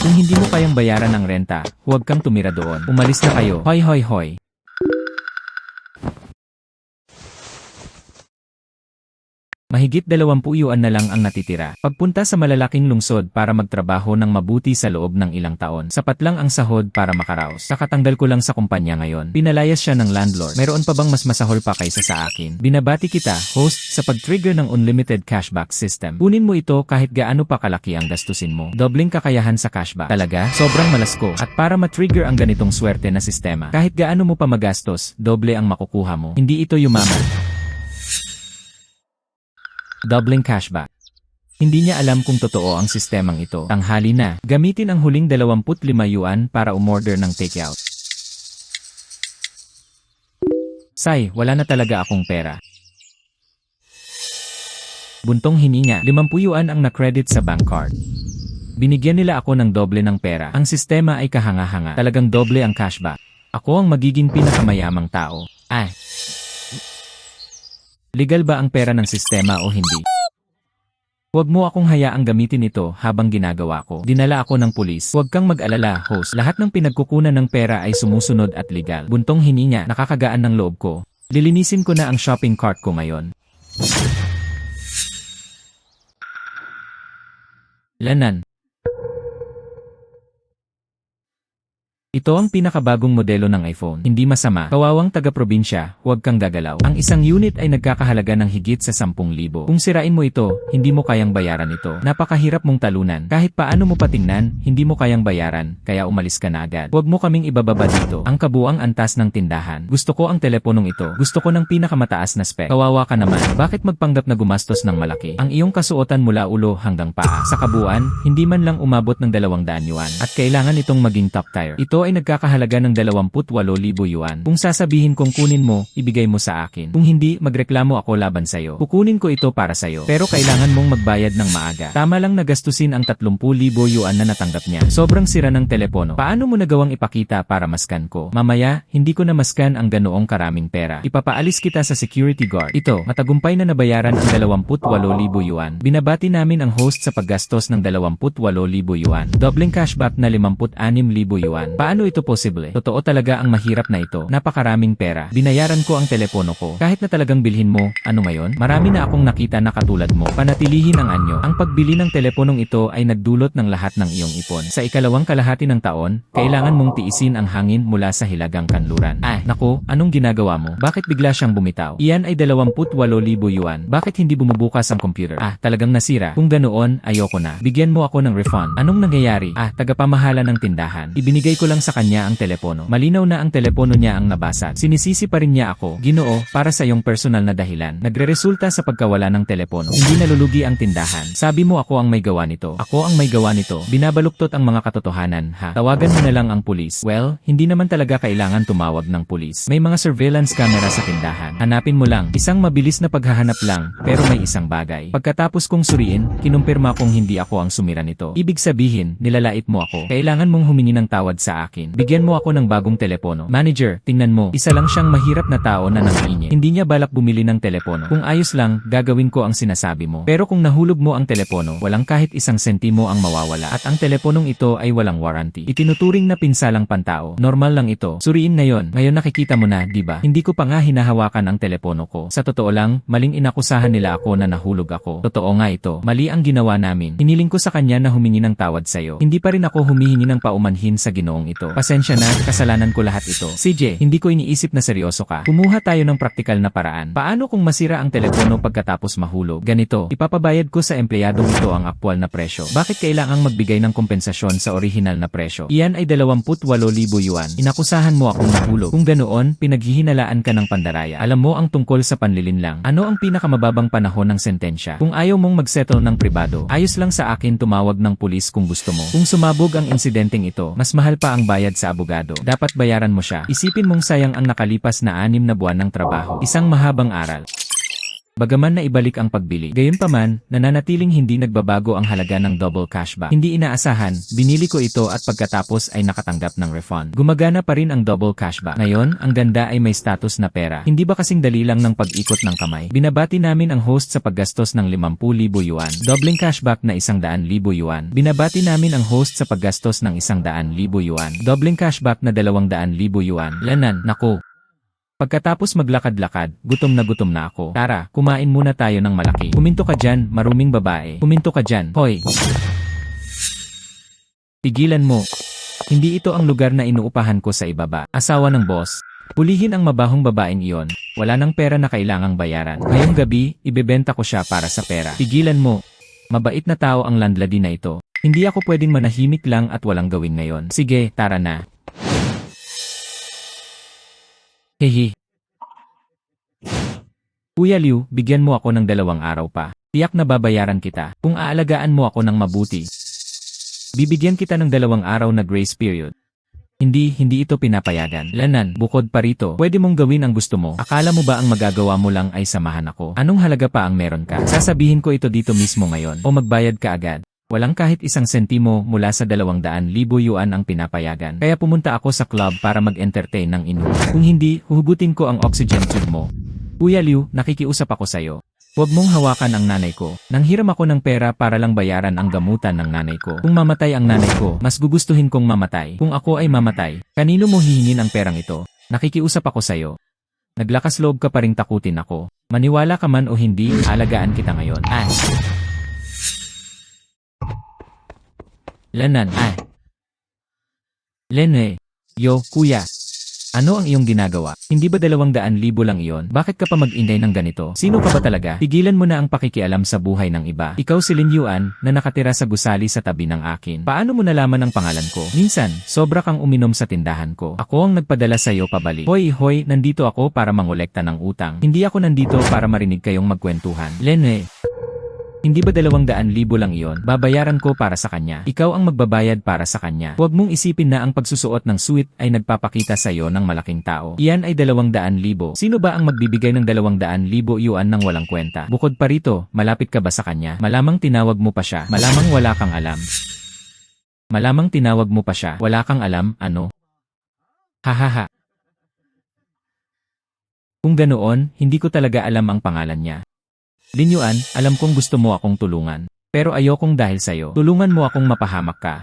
Kung hindi mo kayang bayaran ang renta, huwag kang tumira doon. Umalis na kayo. Hoy hoy hoy. Mahigit 20 yuan na lang ang natitira. Pagpunta sa malalaking lungsod para magtrabaho ng mabuti sa loob ng ilang taon. Sapat lang ang sahod para makaraos. Kakatanggal ko lang sa kumpanya ngayon. Pinalayas siya ng landlord. Mayroon pa bang mas masahol pa kaysa sa akin? Binabati kita, host, sa pag-trigger ng unlimited cashback system. Kunin mo ito kahit gaano pa kalaki ang gastusin mo. Dobling kakayahan sa cashback. Talaga? Sobrang malasko. At para ma-trigger ang ganitong swerte na sistema, kahit gaano mo pa magastos, doble ang makukuha mo. Hindi ito yumaman. Doubling cashback. Hindi niya alam kung totoo ang sistemang ito. Tanghali na, gamitin ang huling 25 yuan para umorder ng takeout. Say, wala na talaga akong pera. Buntong hininga, 50 yuan ang na-credit sa bank card. Binigyan nila ako ng doble ng pera. Ang sistema ay kahanga-hanga. Talagang doble ang cashback. Ako ang magiging pinakamayamang tao. Legal ba ang pera ng sistema o hindi? Huwag mo akong hayaang gamitin ito habang ginagawa ko. Dinala ako ng pulis. Huwag kang mag-alala, host. Lahat ng pinagkukunan ng pera ay sumusunod at legal. Buntong hininga, nakakagaan ng loob ko. Lilinisin ko na ang shopping cart ko ngayon. Lanan. Ito ang pinakabagong modelo ng iPhone. Hindi masama. Kawawang taga-probinsya, huwag kang gagalaw. Ang isang unit ay nagkakahalaga ng higit sa 10,000. Kung sirain mo ito, hindi mo kayang bayaran ito. Napakahirap mong talunan. Kahit paano mo patingnan, hindi mo kayang bayaran, kaya umalis ka na agad. Huwag mo kaming ibababa dito. Ang kabuang antas ng tindahan. Gusto ko ang teleponong ito. Gusto ko ng pinakamataas na spec. Kawawa ka naman. Bakit magpanggap na gumastos ng malaki? Ang iyong kasuotan mula ulo hanggang paa. Sa kabuuan, hindi man lang umabot ng 200 yuan. At kailangan itong maging top tier. Ito ay nagkakahalaga ng 28,000 yuan. Kung sasabihin kong kunin mo, ibigay mo sa akin. Kung hindi, magreklamo ako laban sa'yo. Kukunin ko ito para sa'yo. Pero kailangan mong magbayad ng maaga. Tama lang nagastusin ang 30,000 yuan na natanggap niya. Sobrang sira ng telepono. Paano mo nagawang ipakita para maskan ko? Mamaya, hindi ko na maskan ang ganoong karaming pera. Ipapaalis kita sa security guard. Ito, matagumpay na nabayaran ang 28,000 yuan. Binabati namin ang host sa paggastos ng 28,000 yuan. Dobling cashback na 56,000 yuan. Paano ito posible? Totoo talaga ang mahirap na ito. Napakaraming pera. Binayaran ko ang telepono ko. Kahit na talagang bilhin mo, ano ngayon? Marami na akong nakita na katulad mo. Panatilihin ang anyo. Ang pagbili ng teleponong ito ay nagdulot ng lahat ng iyong ipon. Sa ikalawang kalahati ng taon, kailangan mong tiisin ang hangin mula sa hilagang kanluran. Naku, anong ginagawa mo? Bakit bigla siyang bumitaw? Iyan ay 28,000 yuan. Bakit hindi bumubukas ang computer? Talagang nasira. Kung ganoon, ayoko na. Bigyan mo ako ng refund. Anong nangyayari? Tagapamahala ng tindahan. Ibinigay ko lang sa kanya ang telepono. Malinaw na ang telepono niya ang nabasag. Sinisisi pa rin niya ako. Ginoo, para sa iyong personal na dahilan. Nagreresulta sa pagkawala ng telepono. Hindi nalulugi ang tindahan. Sabi mo ako ang may gawa nito. Ako ang may gawa nito. Binabaluktot ang mga katotohanan, ha? Tawagan mo na lang ang pulis. Well, hindi naman talaga kailangan tumawag ng pulis. May mga surveillance camera sa tindahan. Hanapin mo lang. Isang mabilis na paghahanap lang, pero may isang bagay. Pagkatapos kong suriin, kinumpirma kong hindi ako ang sumira nito. Ibig sabihin, nilalait mo ako. Kailangan mong humingi ng tawad sa akin. Bigyan mo ako ng bagong telepono. Manager, tingnan mo. Isa lang siyang mahirap na tao na nangiingi. Hindi niya balak bumili ng telepono. Kung ayos lang, gagawin ko ang sinasabi mo. Pero kung nahulog mo ang telepono, walang kahit isang sentimo ang mawawala. At ang teleponong ito ay walang warranty. Itinuturing na pinsalang pantao. Normal lang ito. Suriin na yon. Ngayon nakikita mo na, di ba? Hindi ko pa nga hinahawakan ang telepono ko. Sa totoo lang, maling inakusahan nila ako na nahulog ako. Totoo nga ito. Mali ang ginawa namin. Hiniling ko sa kanya na humingi ng tawad sa'yo. Hindi pa rin ako humihingi ng paumanhin sa ginoong ito. Pasensya na, kasalanan ko lahat ito. CJ, hindi ko iniisip na seryoso ka. Kumuha tayo ng praktikal na paraan. Paano kung masira ang telepono pagkatapos mahulog? Ganito, ipapabayad ko sa empleyadong ito ang aktwal na presyo. Bakit kailangang magbigay ng kompensasyon sa orihinal na presyo? Iyan ay 28,000 yuan. Inakusahan mo akong nahulog. Kung ganoon, pinaghihinalaan ka ng pandaraya. Alam mo ang tungkol sa panlilinlang. Ano ang pinakamababang panahon ng sentensya? Kung ayaw mong magsettle ng pribado, ayos lang sa akin tumawag ng pulis kung gusto mo. Kung sumabog ang insidenteng ito, mas mahal pa ang bayad sa abogado. Dapat bayaran mo siya. Isipin mong sayang ang nakalipas na 6 na buwan ng trabaho. Isang mahabang aral. Bagaman na ibalik ang pagbili, gayunpaman, nananatiling hindi nagbabago ang halaga ng double cashback. Hindi inaasahan, binili ko ito at pagkatapos ay nakatanggap ng refund. Gumagana pa rin ang double cashback. Ngayon, ang ganda ay may status na pera. Hindi ba kasing dali lang ng pag-ikot ng kamay? Binabati namin ang host sa paggastos ng 50,000 yuan. Doubling cashback na 100,000 yuan. Binabati namin ang host sa paggastos ng 100,000 yuan. Doubling cashback na 200,000 yuan. Lanan, nako. Pagkatapos maglakad-lakad, gutom na ako. Tara, kumain muna tayo ng malaki. Huminto ka dyan, maruming babae. Huminto ka dyan, hoy. Pigilan mo. Hindi ito ang lugar na inuupahan ko sa ibaba. Asawa ng boss. Pulihin ang mabahong babaeng iyon. Wala nang pera na kailangang bayaran. Ngayong gabi, ibebenta ko siya para sa pera. Pigilan mo. Mabait na tao ang landlady na ito. Hindi ako pwedeng manahimik lang at walang gawin ngayon. Sige, tara na. Hehe. Kuya Liu, bigyan mo ako ng 2 araw pa. Tiyak na babayaran kita. Kung aalagaan mo ako ng mabuti, bibigyan kita ng 2 araw na grace period. Hindi ito pinapayagan. Lanan, bukod pa rito, pwede mong gawin ang gusto mo. Akala mo ba ang magagawa mo lang ay samahan ako? Anong halaga pa ang meron ka? Sasabihin ko ito dito mismo ngayon. O magbayad ka agad. Walang kahit 1 sentimo mula sa 200,000 yuan ang pinapayagan. Kaya pumunta ako sa club para mag-entertain ng inuman. Kung hindi, huhugutin ko ang oxygen tube mo. Kuya Liu, nakikiusap ako sa'yo. Huwag mong hawakan ang nanay ko. Nanghiram ako ng pera para lang bayaran ang gamutan ng nanay ko. Kung mamatay ang nanay ko, mas gugustuhin kong mamatay. Kung ako ay mamatay, kanino mo hihingin ang perang ito? Nakikiusap ako sa'yo. Naglakas loob ka pa ring takutin ako. Maniwala ka man o hindi, alagaan kita ngayon. Lanan, Lene. Yo, kuya. Ano ang iyong ginagawa? Hindi ba 200,000 lang iyon? Bakit ka pa mag-inday ng ganito? Sino ka ba talaga? Tigilan mo na ang pakikialam sa buhay ng iba. Ikaw si Lin Yuan, na nakatira sa gusali sa tabi ng akin. Paano mo nalaman ang pangalan ko? Minsan, sobra kang uminom sa tindahan ko. Ako ang nagpadala sa iyo pabalik. Hoy, nandito ako para mangolekta ng utang. Hindi ako nandito para marinig kayong magkwentuhan. Lene. Hindi ba 200,000 lang iyon? Babayaran ko para sa kanya. Ikaw ang magbabayad para sa kanya. Huwag mong isipin na ang pagsusuot ng suit ay nagpapakita sa iyo ng malaking tao. Iyan ay 200,000. Sino ba ang magbibigay ng 200,000 yuan ng walang kwenta? Bukod pa rito, malapit ka ba sa kanya? Malamang tinawag mo pa siya. Malamang wala kang alam. Malamang tinawag mo pa siya. Wala kang alam, ano? Hahaha. Kung ganoon, hindi ko talaga alam ang pangalan niya. Lin Yuan, alam kong gusto mo akong tulungan. Pero ayokong dahil sa'yo. Tulungan mo akong mapahamak ka.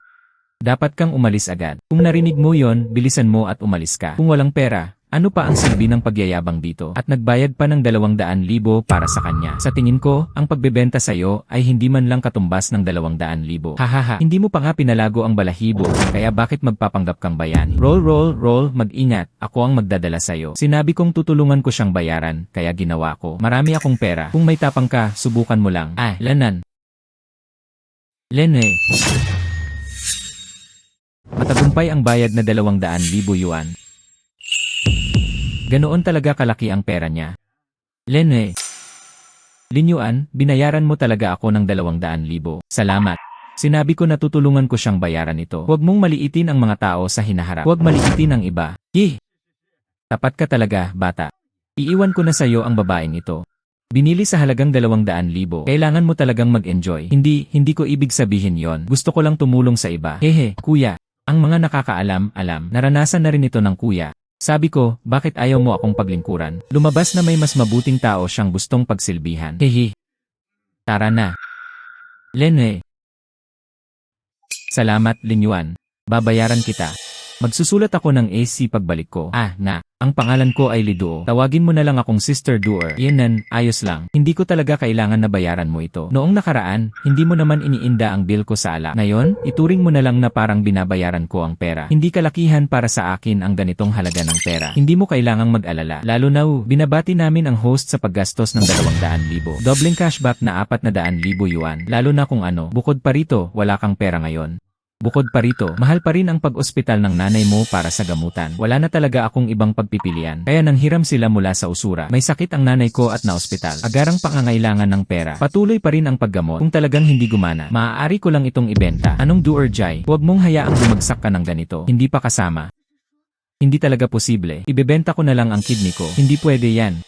Dapat kang umalis agad. Kung narinig mo yon, bilisan mo at umalis ka. Kung walang pera, ano pa ang silbi ng pagyayabang dito? At nagbayad pa ng 200,000 para sa kanya. Sa tingin ko, ang pagbebenta sa'yo ay hindi man lang katumbas ng 200,000. Hahaha, hindi mo pa nga pinalago ang balahibo, kaya bakit magpapanggap kang bayani? Roll, mag-ingat, ako ang magdadala sa'yo. Sinabi kong tutulungan ko siyang bayaran, kaya ginawa ko. Marami akong pera. Kung may tapang ka, subukan mo lang. Lanan. Lene. Matagumpay ang bayad na 200,000 yuan. Ganoon talaga kalaki ang pera niya. Lene. Lin Yuan, binayaran mo talaga ako ng 200,000. Salamat. Sinabi ko na tutulungan ko siyang bayaran ito. Huwag mong maliitin ang mga tao sa hinaharap. Huwag maliitin ang iba. Tapat ka talaga, bata. Iiwan ko na sa iyo ang babaeng ito. Binili sa halagang 200,000. Kailangan mo talagang mag-enjoy. Hindi ko ibig sabihin yon. Gusto ko lang tumulong sa iba. Kuya. Ang mga nakakaalam, naranasan na rin ito ng kuya. Sabi ko, bakit ayaw mo akong paglingkuran? Lumabas na may mas mabuting tao siyang gustong pagsilbihan. Tara na. Lene. Salamat, Lin Yuan. Babayaran kita. Magsusulat ako ng AC pagbalik ko. Ang pangalan ko ay Liduo. Tawagin mo na lang akong Sister Duer. Yenan, ayos lang. Hindi ko talaga kailangan na bayaran mo ito. Noong nakaraan, hindi mo naman iniinda ang bill ko sa alak. Ngayon, ituring mo na lang na parang binabayaran ko ang pera. Hindi kalakihan para sa akin ang ganitong halaga ng pera. Hindi mo kailangang mag-alala. Lalo na binabati namin ang host sa paggastos ng 200,000. Doubling cashback na 400,000 yuan. Lalo na kung bukod pa rito, wala kang pera ngayon. Bukod pa rito, mahal pa rin ang pag-ospital ng nanay mo para sa gamutan. Wala na talaga akong ibang pagpipilian. Kaya nanghiram sila mula sa usura. May sakit ang nanay ko at na-ospital. Agarang pangangailangan ng pera. Patuloy pa rin ang paggamot. Kung talagang hindi gumana, maaari ko lang itong ibenta. Anong do or die? Huwag mong hayaang bumagsak ka ng ganito. Hindi pa kasama. Hindi talaga posible. Ibebenta ko na lang ang kidney ko. Hindi pwede yan.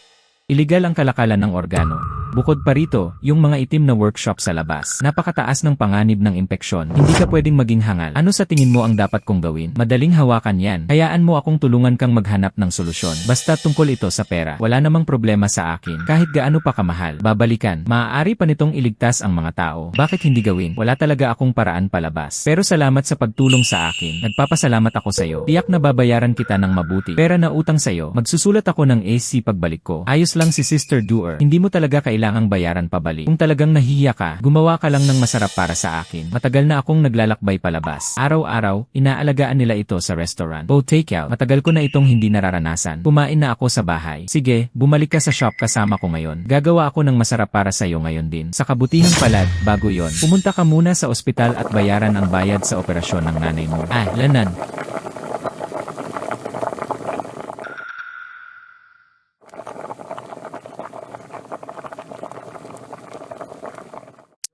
Iligal ang kalakalan ng organo. Bukod pa rito, yung mga itim na workshop sa labas. Napakataas ng panganib ng impeksyon. Hindi ka pwedeng maging hangal. Ano sa tingin mo ang dapat kong gawin? Madaling hawakan yan. Hayaan mo akong tulungan kang maghanap ng solusyon. Basta tungkol ito sa pera. Wala namang problema sa akin. Kahit gaano pa kamahal. Babalikan. Maaari pa nitong iligtas ang mga tao. Bakit hindi gawin? Wala talaga akong paraan palabas. Pero salamat sa pagtulong sa akin. Nagpapasalamat ako sa'yo. Tiyak na babayaran kita ng mabuti. Pera na utang sa'yo. Magsusulat ako ng AC pagbalik ko. Ayos lang si Sister Duer. Hindi mo talaga kailangang bayaran pabalik. Kung talagang nahihiya ka, gumawa ka lang ng masarap para sa akin. Matagal na akong naglalakbay palabas. Araw-araw, inaalagaan nila ito sa restaurant o takeout. Matagal ko na itong hindi nararanasan. Kumain na ako sa bahay. Sige, bumalik ka sa shop kasama ko ngayon. Gagawa ako ng masarap para sa'yo ngayon din. Sa kabutihang palad, bago yon, pumunta ka muna sa ospital at bayaran ang bayad sa operasyon ng nanay mo. Lanan.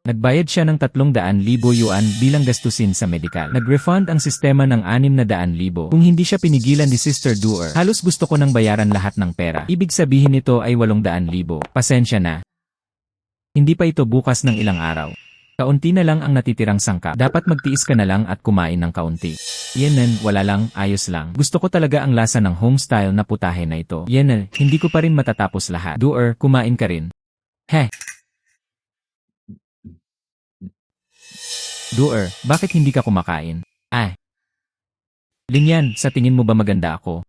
Nagbayad siya ng 300,000 yuan bilang gastusin sa medikal. Nag-refund ang sistema ng 600,000. Kung hindi siya pinigilan ni Sister Duer, halos gusto ko nang bayaran lahat ng pera. Ibig sabihin nito ay 800,000. Pasensya na. Hindi pa ito bukas ng ilang araw. Kaunti na lang ang natitirang sangkap. Dapat magtiis ka na lang at kumain ng kaunti. Yenen, wala lang, ayos lang. Gusto ko talaga ang lasa ng homestyle na putahe na ito. Yenen, hindi ko pa rin matatapos lahat. Duer, kumain ka rin. Duer, bakit hindi ka kumakain? Linyan, sa tingin mo ba maganda ako?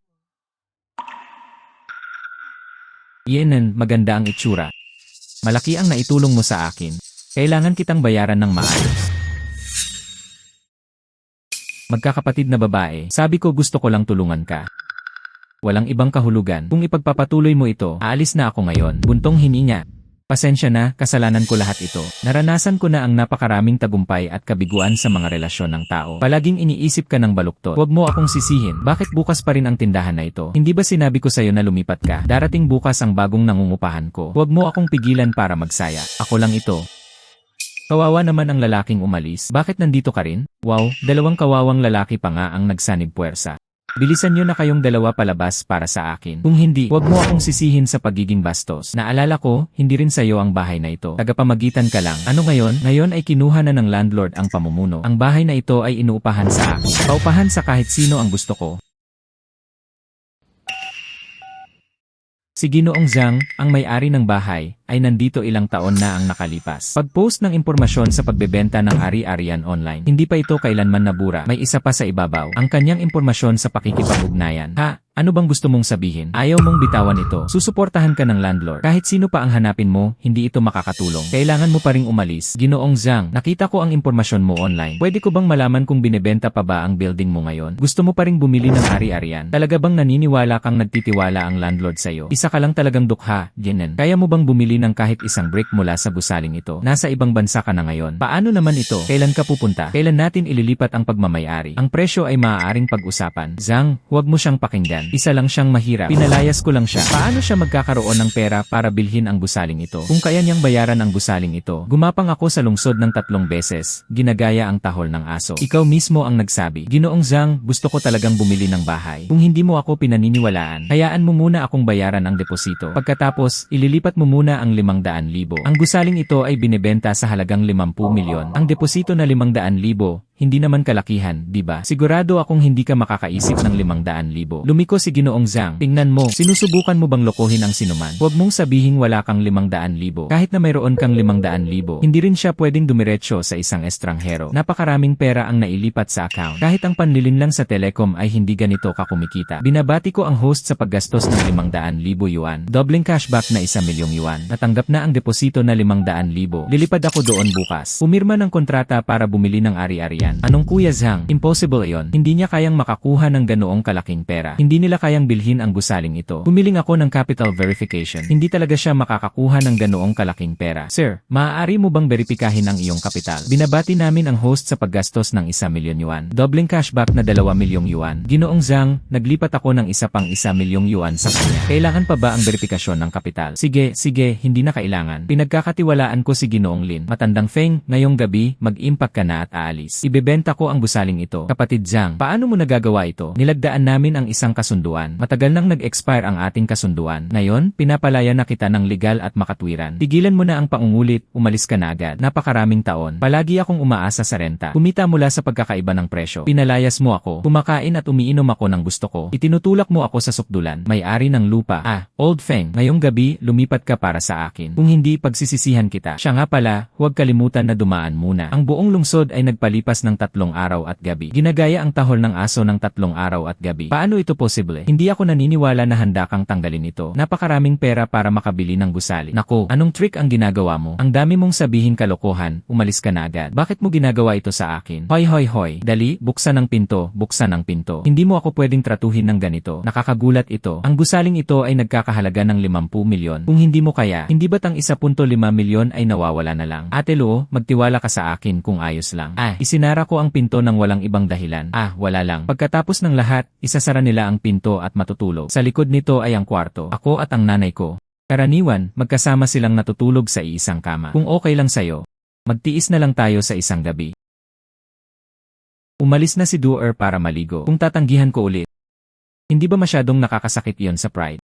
Yenen, maganda ang itsura. Malaki ang naitulong mo sa akin. Kailangan kitang bayaran ng maayos. Magkakapatid na babae, sabi ko gusto ko lang tulungan ka. Walang ibang kahulugan. Kung ipagpapatuloy mo ito, aalis na ako ngayon. Buntong hininga. Pasensya na, kasalanan ko lahat ito. Naranasan ko na ang napakaraming tagumpay at kabiguan sa mga relasyon ng tao. Palaging iniisip ka ng baluktot. Huwag mo akong sisihin. Bakit bukas pa rin ang tindahan na ito? Hindi ba sinabi ko sa'yo na lumipat ka? Darating bukas ang bagong nangungupahan ko. Huwag mo akong pigilan para magsaya. Ako lang ito. Kawawa naman ang lalaking umalis. Bakit nandito ka rin? Wow, dalawang kawawang lalaki pa nga ang nagsanib puwersa. Bilisan nyo na kayong dalawa palabas para sa akin. Kung hindi, huwag mo akong sisihin sa pagiging bastos. Naalala ko, hindi rin sa'yo ang bahay na ito. Tagapamagitan ka lang. Ano ngayon? Ngayon ay kinuha na ng landlord ang pamumuno. Ang bahay na ito ay inuupahan sa akin. Paupahan sa kahit sino ang gusto ko. Si Ginoong Zhang, ang may-ari ng bahay, ay nandito ilang taon na ang nakalipas. Pag-post ng impormasyon sa pagbebenta ng ari-arian online, hindi pa ito kailanman nabura. May isa pa sa ibabaw, ang kanyang impormasyon sa pakikipag-ugnayan. Ano bang gusto mong sabihin? Ayaw mong bitawan ito. Susuportahan ka ng landlord. Kahit sino pa ang hanapin mo, hindi ito makakatulong. Kailangan mo pa ring umalis. Ginoong Zhang, nakita ko ang impormasyon mo online. Pwede ko bang malaman kung binebenta pa ba ang building mo ngayon? Gusto mo pa ring bumili ng ari-arian? Talaga bang naniniwala kang nagtitiwala ang landlord sa'yo? Isa ka lang talagang dukha, Jinen. Kaya mo bang bumili ng kahit isang brick mula sa gusaling ito? Nasa ibang bansa ka na ngayon. Paano naman ito? Kailan ka pupunta? Kailan natin ililipat ang pagmamayari? Ang presyo ay maaaring pag-usapan. Zhang, huwag mo siyang pakinggan. Isa lang siyang mahirap. Pinalayas ko lang siya. Paano siya magkakaroon ng pera para bilhin ang gusaling ito? Kung kaya niyang bayaran ang gusaling ito, gumapang ako sa lungsod ng 3 beses. Ginagaya ang tahol ng aso. Ikaw mismo ang nagsabi. Ginoong Zhang, gusto ko talagang bumili ng bahay. Kung hindi mo ako pinaniniwalaan, hayaan mo muna akong bayaran ang deposito. Pagkatapos, ililipat mo muna ang 500,000. Ang gusaling ito ay binebenta sa halagang 50 milyon. Ang deposito na 500,000, hindi naman kalakihan, di ba? Sigurado akong hindi ka makakaisip ng 500,000. Lumiko si Ginoong Zhang. Tingnan mo, sinusubukan mo bang lokohin ang sinuman? Huwag mong sabihing wala kang 500,000. Kahit na mayroon kang 500,000, hindi rin siya pwedeng dumiretso sa isang estranghero. Napakaraming pera ang nailipat sa account. Kahit ang panlilin lang sa telecom ay hindi ganito ka kumikita. Binabati ko ang host sa paggastos ng 500,000 yuan. Doubling cashback na 1,000,000 yuan. Natanggap na ang deposito na 500,000. Lilipad ako doon bukas. Pumirma ng kontrata para bumili ng ari-arian. Anong Kuya Zhang? Impossible iyon. Hindi niya kayang makakuha ng ganoong kalaking pera. Hindi nila kayang bilhin ang gusaling ito. Humiling ako ng capital verification. Hindi talaga siya makakakuha ng ganoong kalaking pera. Sir, maaari mo bang beripikahin ang iyong kapital? Binabati namin ang host sa paggastos ng 1,000,000 yuan. Doubling cashback na 2,000,000 yuan. Ginoong Zhang, naglipat ako ng isa pang 1,000,000 yuan sa kanya. Kailangan pa ba ang verifikasyon ng kapital? Sige, hindi na kailangan. Pinagkakatiwalaan ko si Ginoong Lin. Matandang Feng, ngayong gabi, mag-impact ka na at aalis. ibebenta ko ang gusaling ito. Kapatid Zhang, paano mo nagagawa ito? Nilagdaan namin ang isang kasunduan. Matagal nang nag-expire ang ating kasunduan. Ngayon, pinapalaya na kita ng legal at makatwiran. Tigilan mo na ang pangungulit, umalis ka na agad. Napakaraming taon. Palagi akong umaasa sa renta. Kumita mula sa pagkakaiba ng presyo. Pinalayas mo ako. Kumakain at umiinom ako ng gusto ko. Itinutulak mo ako sa sukdulan. May-ari ng lupa. Old Feng, ngayong gabi, lumipat ka para sa akin. Kung hindi, pagsisisihan kita. Siya nga pala, huwag kalimutan na dumaan muna. Ang buong lungsod ay nagpalipas ng 3 araw at gabi. Ginagaya ang tahol ng aso ng 3 araw at gabi. Paano ito posible? Hindi ako naniniwala na handa kang tanggalin ito. Napakaraming pera para makabili ng gusali. Nako, anong trick ang ginagawa mo? Ang dami mong sabihin kalokohan, umalis ka na agad. Bakit mo ginagawa ito sa akin? Hoy hoy hoy, dali, buksan ang pinto, buksan ang pinto. Hindi mo ako pwedeng tratuhin ng ganito. Nakakagulat ito. Ang gusaling ito ay nagkakahalaga ng 50 milyon. Kung hindi mo kaya, hindi ba't ang 1.5 milyon ay nawawala na lang? Ate Luo, magtiwala ka sa akin kung ayos lang. Isinara ko ang pinto ng walang ibang dahilan. Wala lang. Pagkatapos ng lahat, isasara nila ang pinto at matutulog. Sa likod nito ay ang kwarto. Ako at ang nanay ko. Karaniwan, magkasama silang natutulog sa iisang kama. Kung okay lang sa'yo, magtiis na lang tayo sa isang gabi. Umalis na si Duer para maligo. Kung tatanggihan ko ulit, hindi ba masyadong nakakasakit yon sa pride?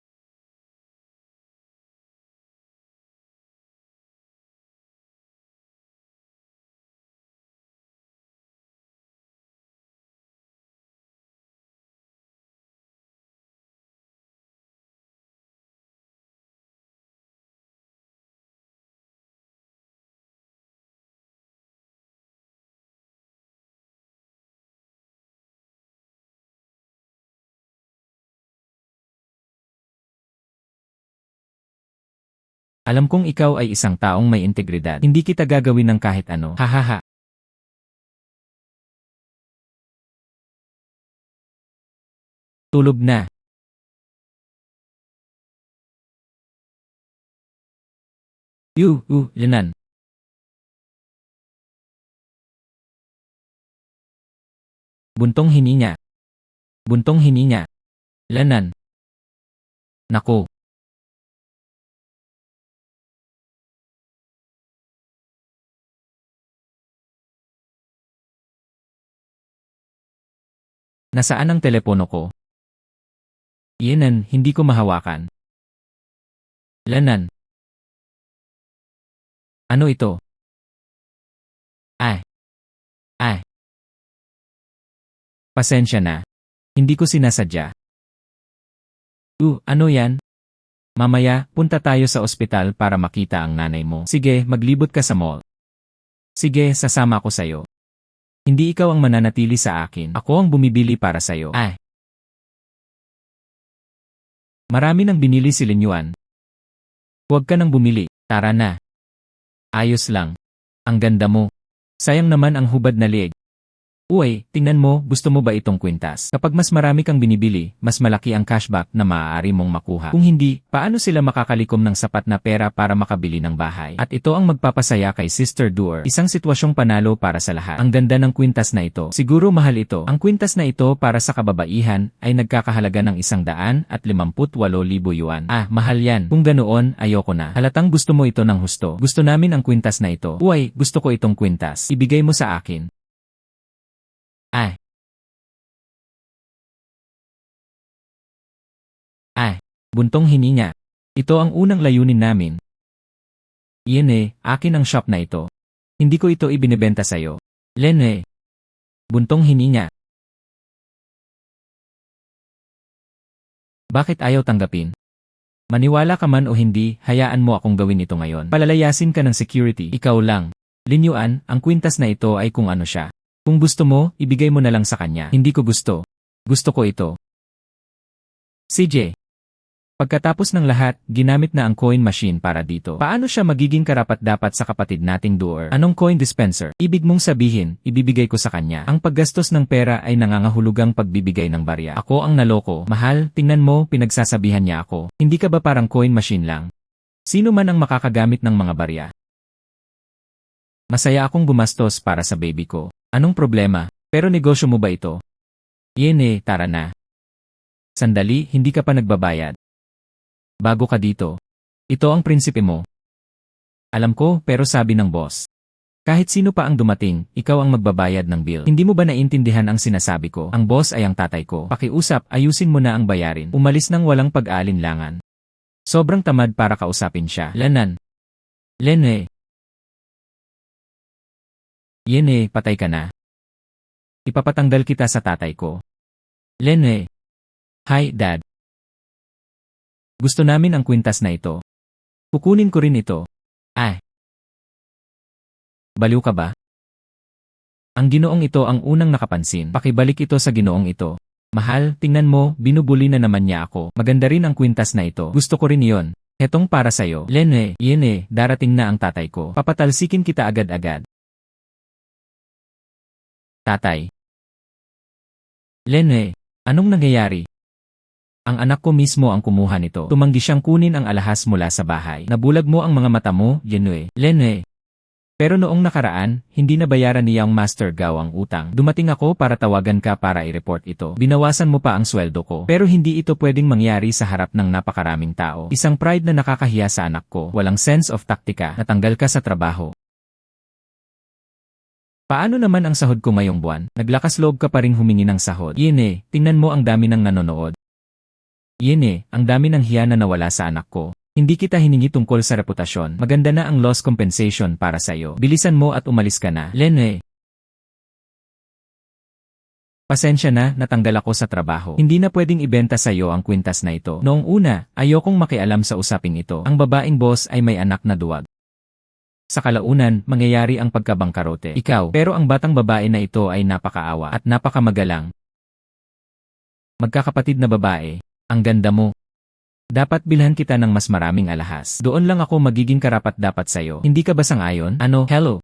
Alam kong ikaw ay isang taong may integridad. Hindi kita gagawin ng kahit ano. Hahaha. Tulog na. Yanan. Buntong hininga. Buntong hininga. Lanan. Nako. Nasaan ang telepono ko? Yanan, hindi ko mahawakan. Lanan. Ano ito? Pasensya na. Hindi ko sinasadya. Ano yan? Mamaya, punta tayo sa ospital para makita ang nanay mo. Sige, maglibot ka sa mall. Sige, sasama ako sa'yo. Hindi ikaw ang mananatili sa akin. Ako ang bumibili para sa'yo. Marami nang binili si Linyuan. Huwag ka nang bumili. Tara na. Ayos lang. Ang ganda mo. Sayang naman ang hubad na liig. Uy, tingnan mo, gusto mo ba itong kwintas? Kapag mas marami kang binibili, mas malaki ang cashback na maaari mong makuha. Kung hindi, paano sila makakalikom ng sapat na pera para makabili ng bahay? At ito ang magpapasaya kay Sister Duer. Isang sitwasyong panalo para sa lahat. Ang ganda ng kwintas na ito. Siguro mahal ito. Ang kwintas na ito para sa kababaihan ay nagkakahalaga ng 158,000 yuan. Mahal yan. Kung ganoon, ayoko na. Halatang gusto mo ito ng husto. Gusto namin ang kwintas na ito. Uy, gusto ko itong kwintas. Ibigay mo sa akin. Buntong hininga. Ito ang unang layunin namin. Akin ang shop na ito. Hindi ko ito ibinebenta sa'yo. Buntong hininga. Bakit ayaw tanggapin? Maniwala ka man o hindi, hayaan mo akong gawin ito ngayon. Palalayasin ka ng security. Ikaw lang. Linyuan, ang kwintas na ito ay kung ano siya. Kung gusto mo, ibigay mo na lang sa kanya. Hindi ko gusto. Gusto ko ito. CJ. Pagkatapos ng lahat, ginamit na ang coin machine para dito. Paano siya magiging karapat-dapat sa kapatid nating Duer? Anong coin dispenser? Ibig mong sabihin, ibibigay ko sa kanya. Ang paggastos ng pera ay nangangahulugang pagbibigay ng barya. Ako ang naloko. Mahal, tingnan mo, pinagsasabihan niya ako. Hindi ka ba parang coin machine lang? Sino man ang makakagamit ng mga barya? Masaya akong gumastos para sa baby ko. Anong problema? Pero negosyo mo ba ito? Tara na. Sandali, hindi ka pa nagbabayad. Bago ka dito. Ito ang prinsipe mo. Alam ko, pero sabi ng boss. Kahit sino pa ang dumating, ikaw ang magbabayad ng bill. Hindi mo ba naiintindihan ang sinasabi ko? Ang boss ay ang tatay ko. Pakiusap, ayusin mo na ang bayarin. Umalis nang walang pag-aalinlangan. Sobrang tamad para kausapin siya. Lanan. Lene. Yene, patay ka na. Ipapatanggal kita sa tatay ko. Lene. Hi, Dad. Gusto namin ang kwintas na ito. Kukunin ko rin ito. Ay. Baliw ka ba? Ang ginoong ito ang unang nakapansin. Pakibalik ito sa ginoong ito. Mahal, tingnan mo, binubuli na naman niya ako. Maganda rin ang kwintas na ito. Gusto ko rin iyon. Hetong para sa'yo. Lene, yene, darating na ang tatay ko. Papatalsikin kita agad-agad. Tatay. Lene, anong nangyayari? Ang anak ko mismo ang kumuha nito. Tumanggi siyang kunin ang alahas mula sa bahay. Nabulag mo ang mga mata mo, Yenue. Lene. Pero noong nakaraan, hindi nabayaran ni Young Master Gao ang utang. Dumating ako para tawagan ka para i-report ito. Binawasan mo pa ang sweldo ko. Pero hindi ito pwedeng mangyari sa harap ng napakaraming tao. Isang pride na nakakahiya sa anak ko. Walang sense of taktika. Natanggal ka sa trabaho. Paano naman ang sahod ko ngayong buwan? Naglakas loob ka pa ring humingi ng sahod. Yene, tingnan mo ang dami ng nanonood. Yene, ang dami ng hiya na nawala sa anak ko. Hindi kita hiningi tungkol sa reputasyon. Maganda na ang loss compensation para sa'yo. Bilisan mo at umalis ka na. Lene. Pasensya na, natanggal ako sa trabaho. Hindi na pwedeng ibenta sa'yo ang kwintas na ito. Noong una, ayokong makialam sa usaping ito. Ang babaeng boss ay may anak na duwag. Sa kalaunan, mangyayari ang pagkabangkarote. Ikaw, pero ang batang babae na ito ay napakaawa at napakamagalang. Magkakapatid na babae, ang ganda mo. Dapat bilhan kita ng mas maraming alahas. Doon lang ako magiging karapat-dapat sa'yo. Hindi ka ba sang-ayon? Ano? Hello?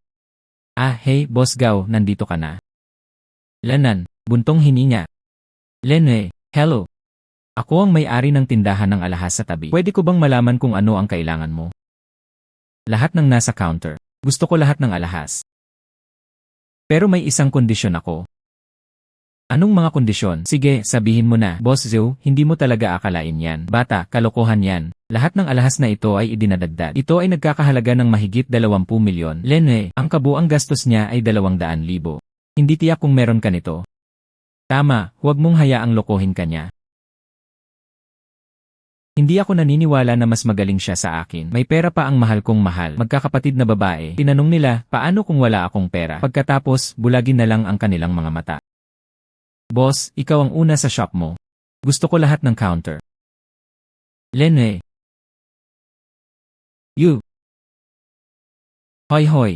Ah, hey, Boss Gao, nandito ka na. Lanan, buntong hininga. Lene, hello. Ako ang may-ari ng tindahan ng alahas sa tabi. Pwede ko bang malaman kung ano ang kailangan mo? Lahat ng nasa counter. Gusto ko lahat ng alahas. Pero may isang kondisyon ako. Anong mga kondisyon? Sige, sabihin mo na. Boss Zhou, hindi mo talaga akalain yan. Bata, kalokohan yan. Lahat ng alahas na ito ay idinadagdag. Ito ay nagkakahalaga ng mahigit 20 milyon. Lene, ang kabuang gastos niya ay 200,000. Hindi tiyak kung meron ka nito. Tama, huwag mong hayaang lokohin ka niya. Hindi ako naniniwala na mas magaling siya sa akin. May pera pa ang mahal kong mahal. Magkakapatid na babae. Tinanong nila, paano kung wala akong pera? Pagkatapos, bulagin na lang ang kanilang mga mata. Boss, ikaw ang una sa shop mo. Gusto ko lahat ng counter. Lene. You. Hoy hoy.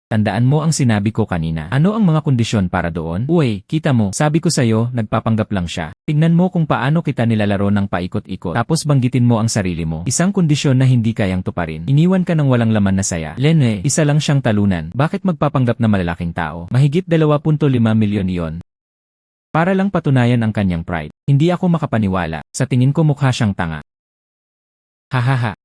Tandaan mo ang sinabi ko kanina. Ano ang mga kondisyon para doon? Uy, kita mo, sabi ko sa'yo, nagpapanggap lang siya. Tingnan mo kung paano kita nilalaro ng paikot-ikot. Tapos banggitin mo ang sarili mo. Isang kondisyon na hindi kayang tuparin. Iniwan ka ng walang laman na saya. Lene, isa lang siyang talunan. Bakit magpapanggap na malalaking tao? Mahigit 2.5 milyon iyon. Para lang patunayan ang kanyang pride. Hindi ako makapaniwala. Sa tingin ko mukha siyang tanga. Hahaha.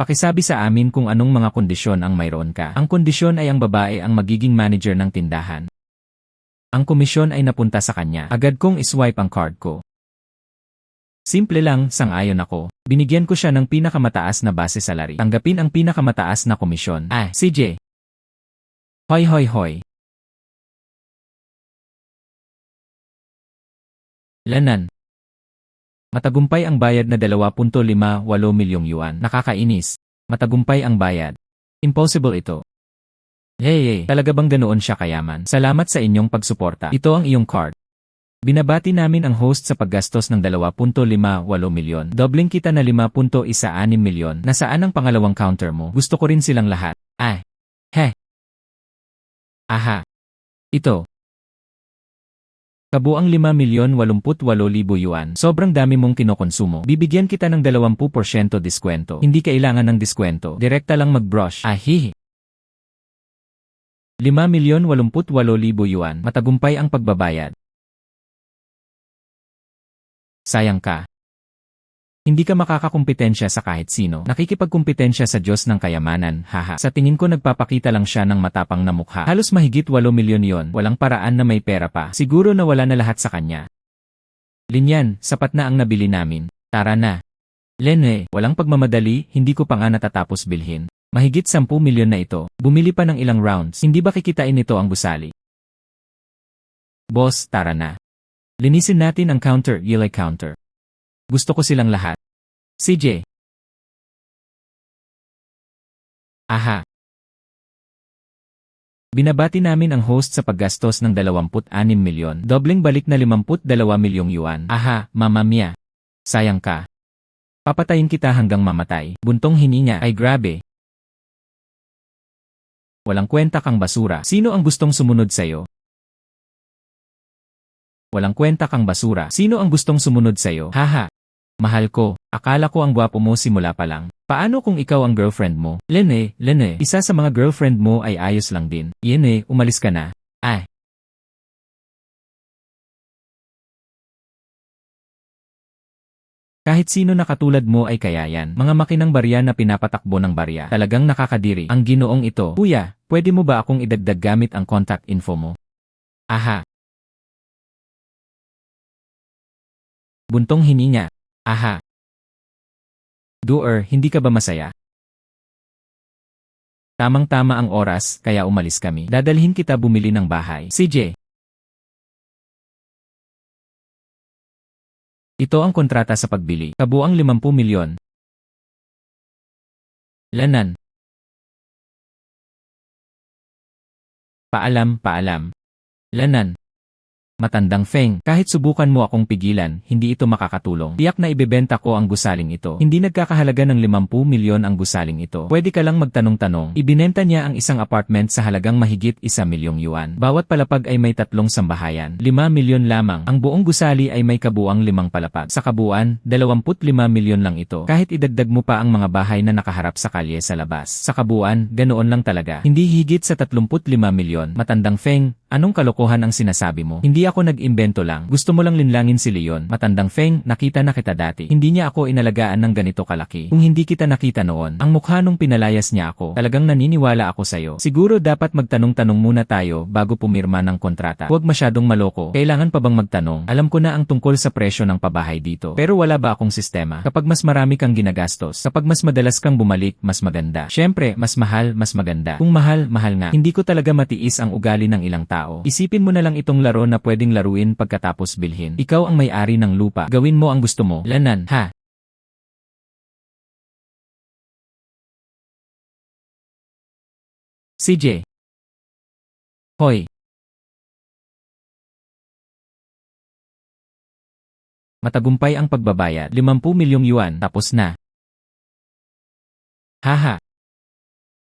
Pakisabi sa amin kung anong mga kondisyon ang mayroon ka. Ang kondisyon ay ang babae ang magiging manager ng tindahan. Ang komisyon ay napunta sa kanya. Agad kong iswipe ang card ko. Simple lang, sang-ayon ako. Binigyan ko siya ng pinakamataas na base salary. Tanggapin ang pinakamataas na komisyon. Ah, CJ. Hoy hoy hoy. Lanan. Matagumpay ang bayad na 2.58 milyong yuan. Nakakainis. Matagumpay ang bayad. Impossible ito. Hey, talaga bang ganoon siya kayaman? Salamat sa inyong pagsuporta. Ito ang iyong card. Binabati namin ang host sa paggastos ng 2.58 milyon. Dobling kita na 5.16 milyon. Nasaan ang pangalawang counter mo? Gusto ko rin silang lahat. Ah. Heh. Aha. Ito. Kabuang 5,088,000 yuan. Sobrang dami mong kinokonsumo. Bibigyan kita ng 20% diskwento. Hindi kailangan ng diskwento. Direkta lang mag-brush. Ahihi. 5,088,000 yuan. Matagumpay ang pagbabayad. Sayang ka. Hindi ka makakakumpetensya sa kahit sino. Nakikipagkumpetensya sa Diyos ng kayamanan, haha. Sa tingin ko nagpapakita lang siya ng matapang na mukha. Halos mahigit 8 milyon yon. Walang paraan na may pera pa. Siguro na wala na lahat sa kanya. Linyan, sapat na ang nabili namin. Tara na. Lene, walang pagmamadali, hindi ko pa nga natatapos bilhin. Mahigit 10 milyon na ito. Bumili pa ng ilang rounds. Hindi ba kikitain nito ang gusali? Boss, tara na. Linisin natin ang counter, Yelay counter. Gusto ko silang lahat. CJ. Aha. Binabati namin ang host sa paggastos ng 26 milyon. Dobleng balik na 52 milyong yuan. Aha, Mama Mia. Sayang ka. Papatayin kita hanggang mamatay. Buntong hininga. Ay grabe. Walang kwenta kang basura. Sino ang gustong sumunod sa'yo? Walang kwenta kang basura. Sino ang gustong sumunod sa'yo? Haha. Mahal ko, akala ko ang gwapo mo simula pa lang. Paano kung ikaw ang girlfriend mo? Lene, isa sa mga girlfriend mo ay ayos lang din. Yene, umalis ka na. Ay. Kahit sino na katulad mo ay kaya yan. Mga makinang barya na pinapatakbo ng barya. Talagang nakakadiri. Ang ginoong ito. Kuya, pwede mo ba akong idagdag gamit ang contact info mo? Aha. Buntong hininga. Aha. Doer, hindi ka ba masaya? Tamang-tama ang oras, kaya umalis kami. Dadalhin kita bumili ng bahay. CJ. Ito ang kontrata sa pagbili. Kabuang 50 milyon. Lanan. Paalam. Lanan. Matandang Feng, kahit subukan mo akong pigilan, hindi ito makakatulong. Tiyak na ibebenta ko ang gusaling ito. Hindi nagkakahalaga ng 50 milyon ang gusaling ito. Pwede ka lang magtanong-tanong. Ibinenta niya ang isang apartment sa halagang mahigit 1 milyong yuan. Bawat palapag ay may 3 sambahayan. 5 milyon lamang. Ang buong gusali ay may kabuang 5 palapag. Sa kabuuan, 25 milyon lang ito. Kahit idagdag mo pa ang mga bahay na nakaharap sa kalye sa labas. Sa kabuuan, ganoon lang talaga. Hindi higit sa 35 milyon. Matandang Feng, anong kalokohan ang sinasabi mo? Hindi ako nag-imbento lang. Gusto mo lang linlangin si Leon. Matandang Feng, nakita na kita dati. Hindi niya ako inalagaan ng ganito kalaki. Kung hindi kita nakita noon, ang mukha nung pinalayas niya ako, talagang naniniwala ako sa'yo. Siguro dapat magtanong-tanong muna tayo bago pumirma ng kontrata. Huwag masyadong maloko. Kailangan pa bang magtanong? Alam ko na ang tungkol sa presyo ng pabahay dito. Pero wala ba akong sistema? Kapag mas marami kang ginagastos, kapag mas madalas kang bumalik, mas maganda. Syempre, mas mahal, mas maganda. Kung mahal, mahal nga. Hindi ko talaga matiis ang ugali ng ilang tao. Isipin mo na lang itong laro na pwedeng laruin pagkatapos bilhin. Ikaw ang may-ari ng lupa. Gawin mo ang gusto mo. Lanan, ha? CJ. Hoy. Matagumpay ang pagbabayad. 50 milyong yuan. Tapos na. Haha.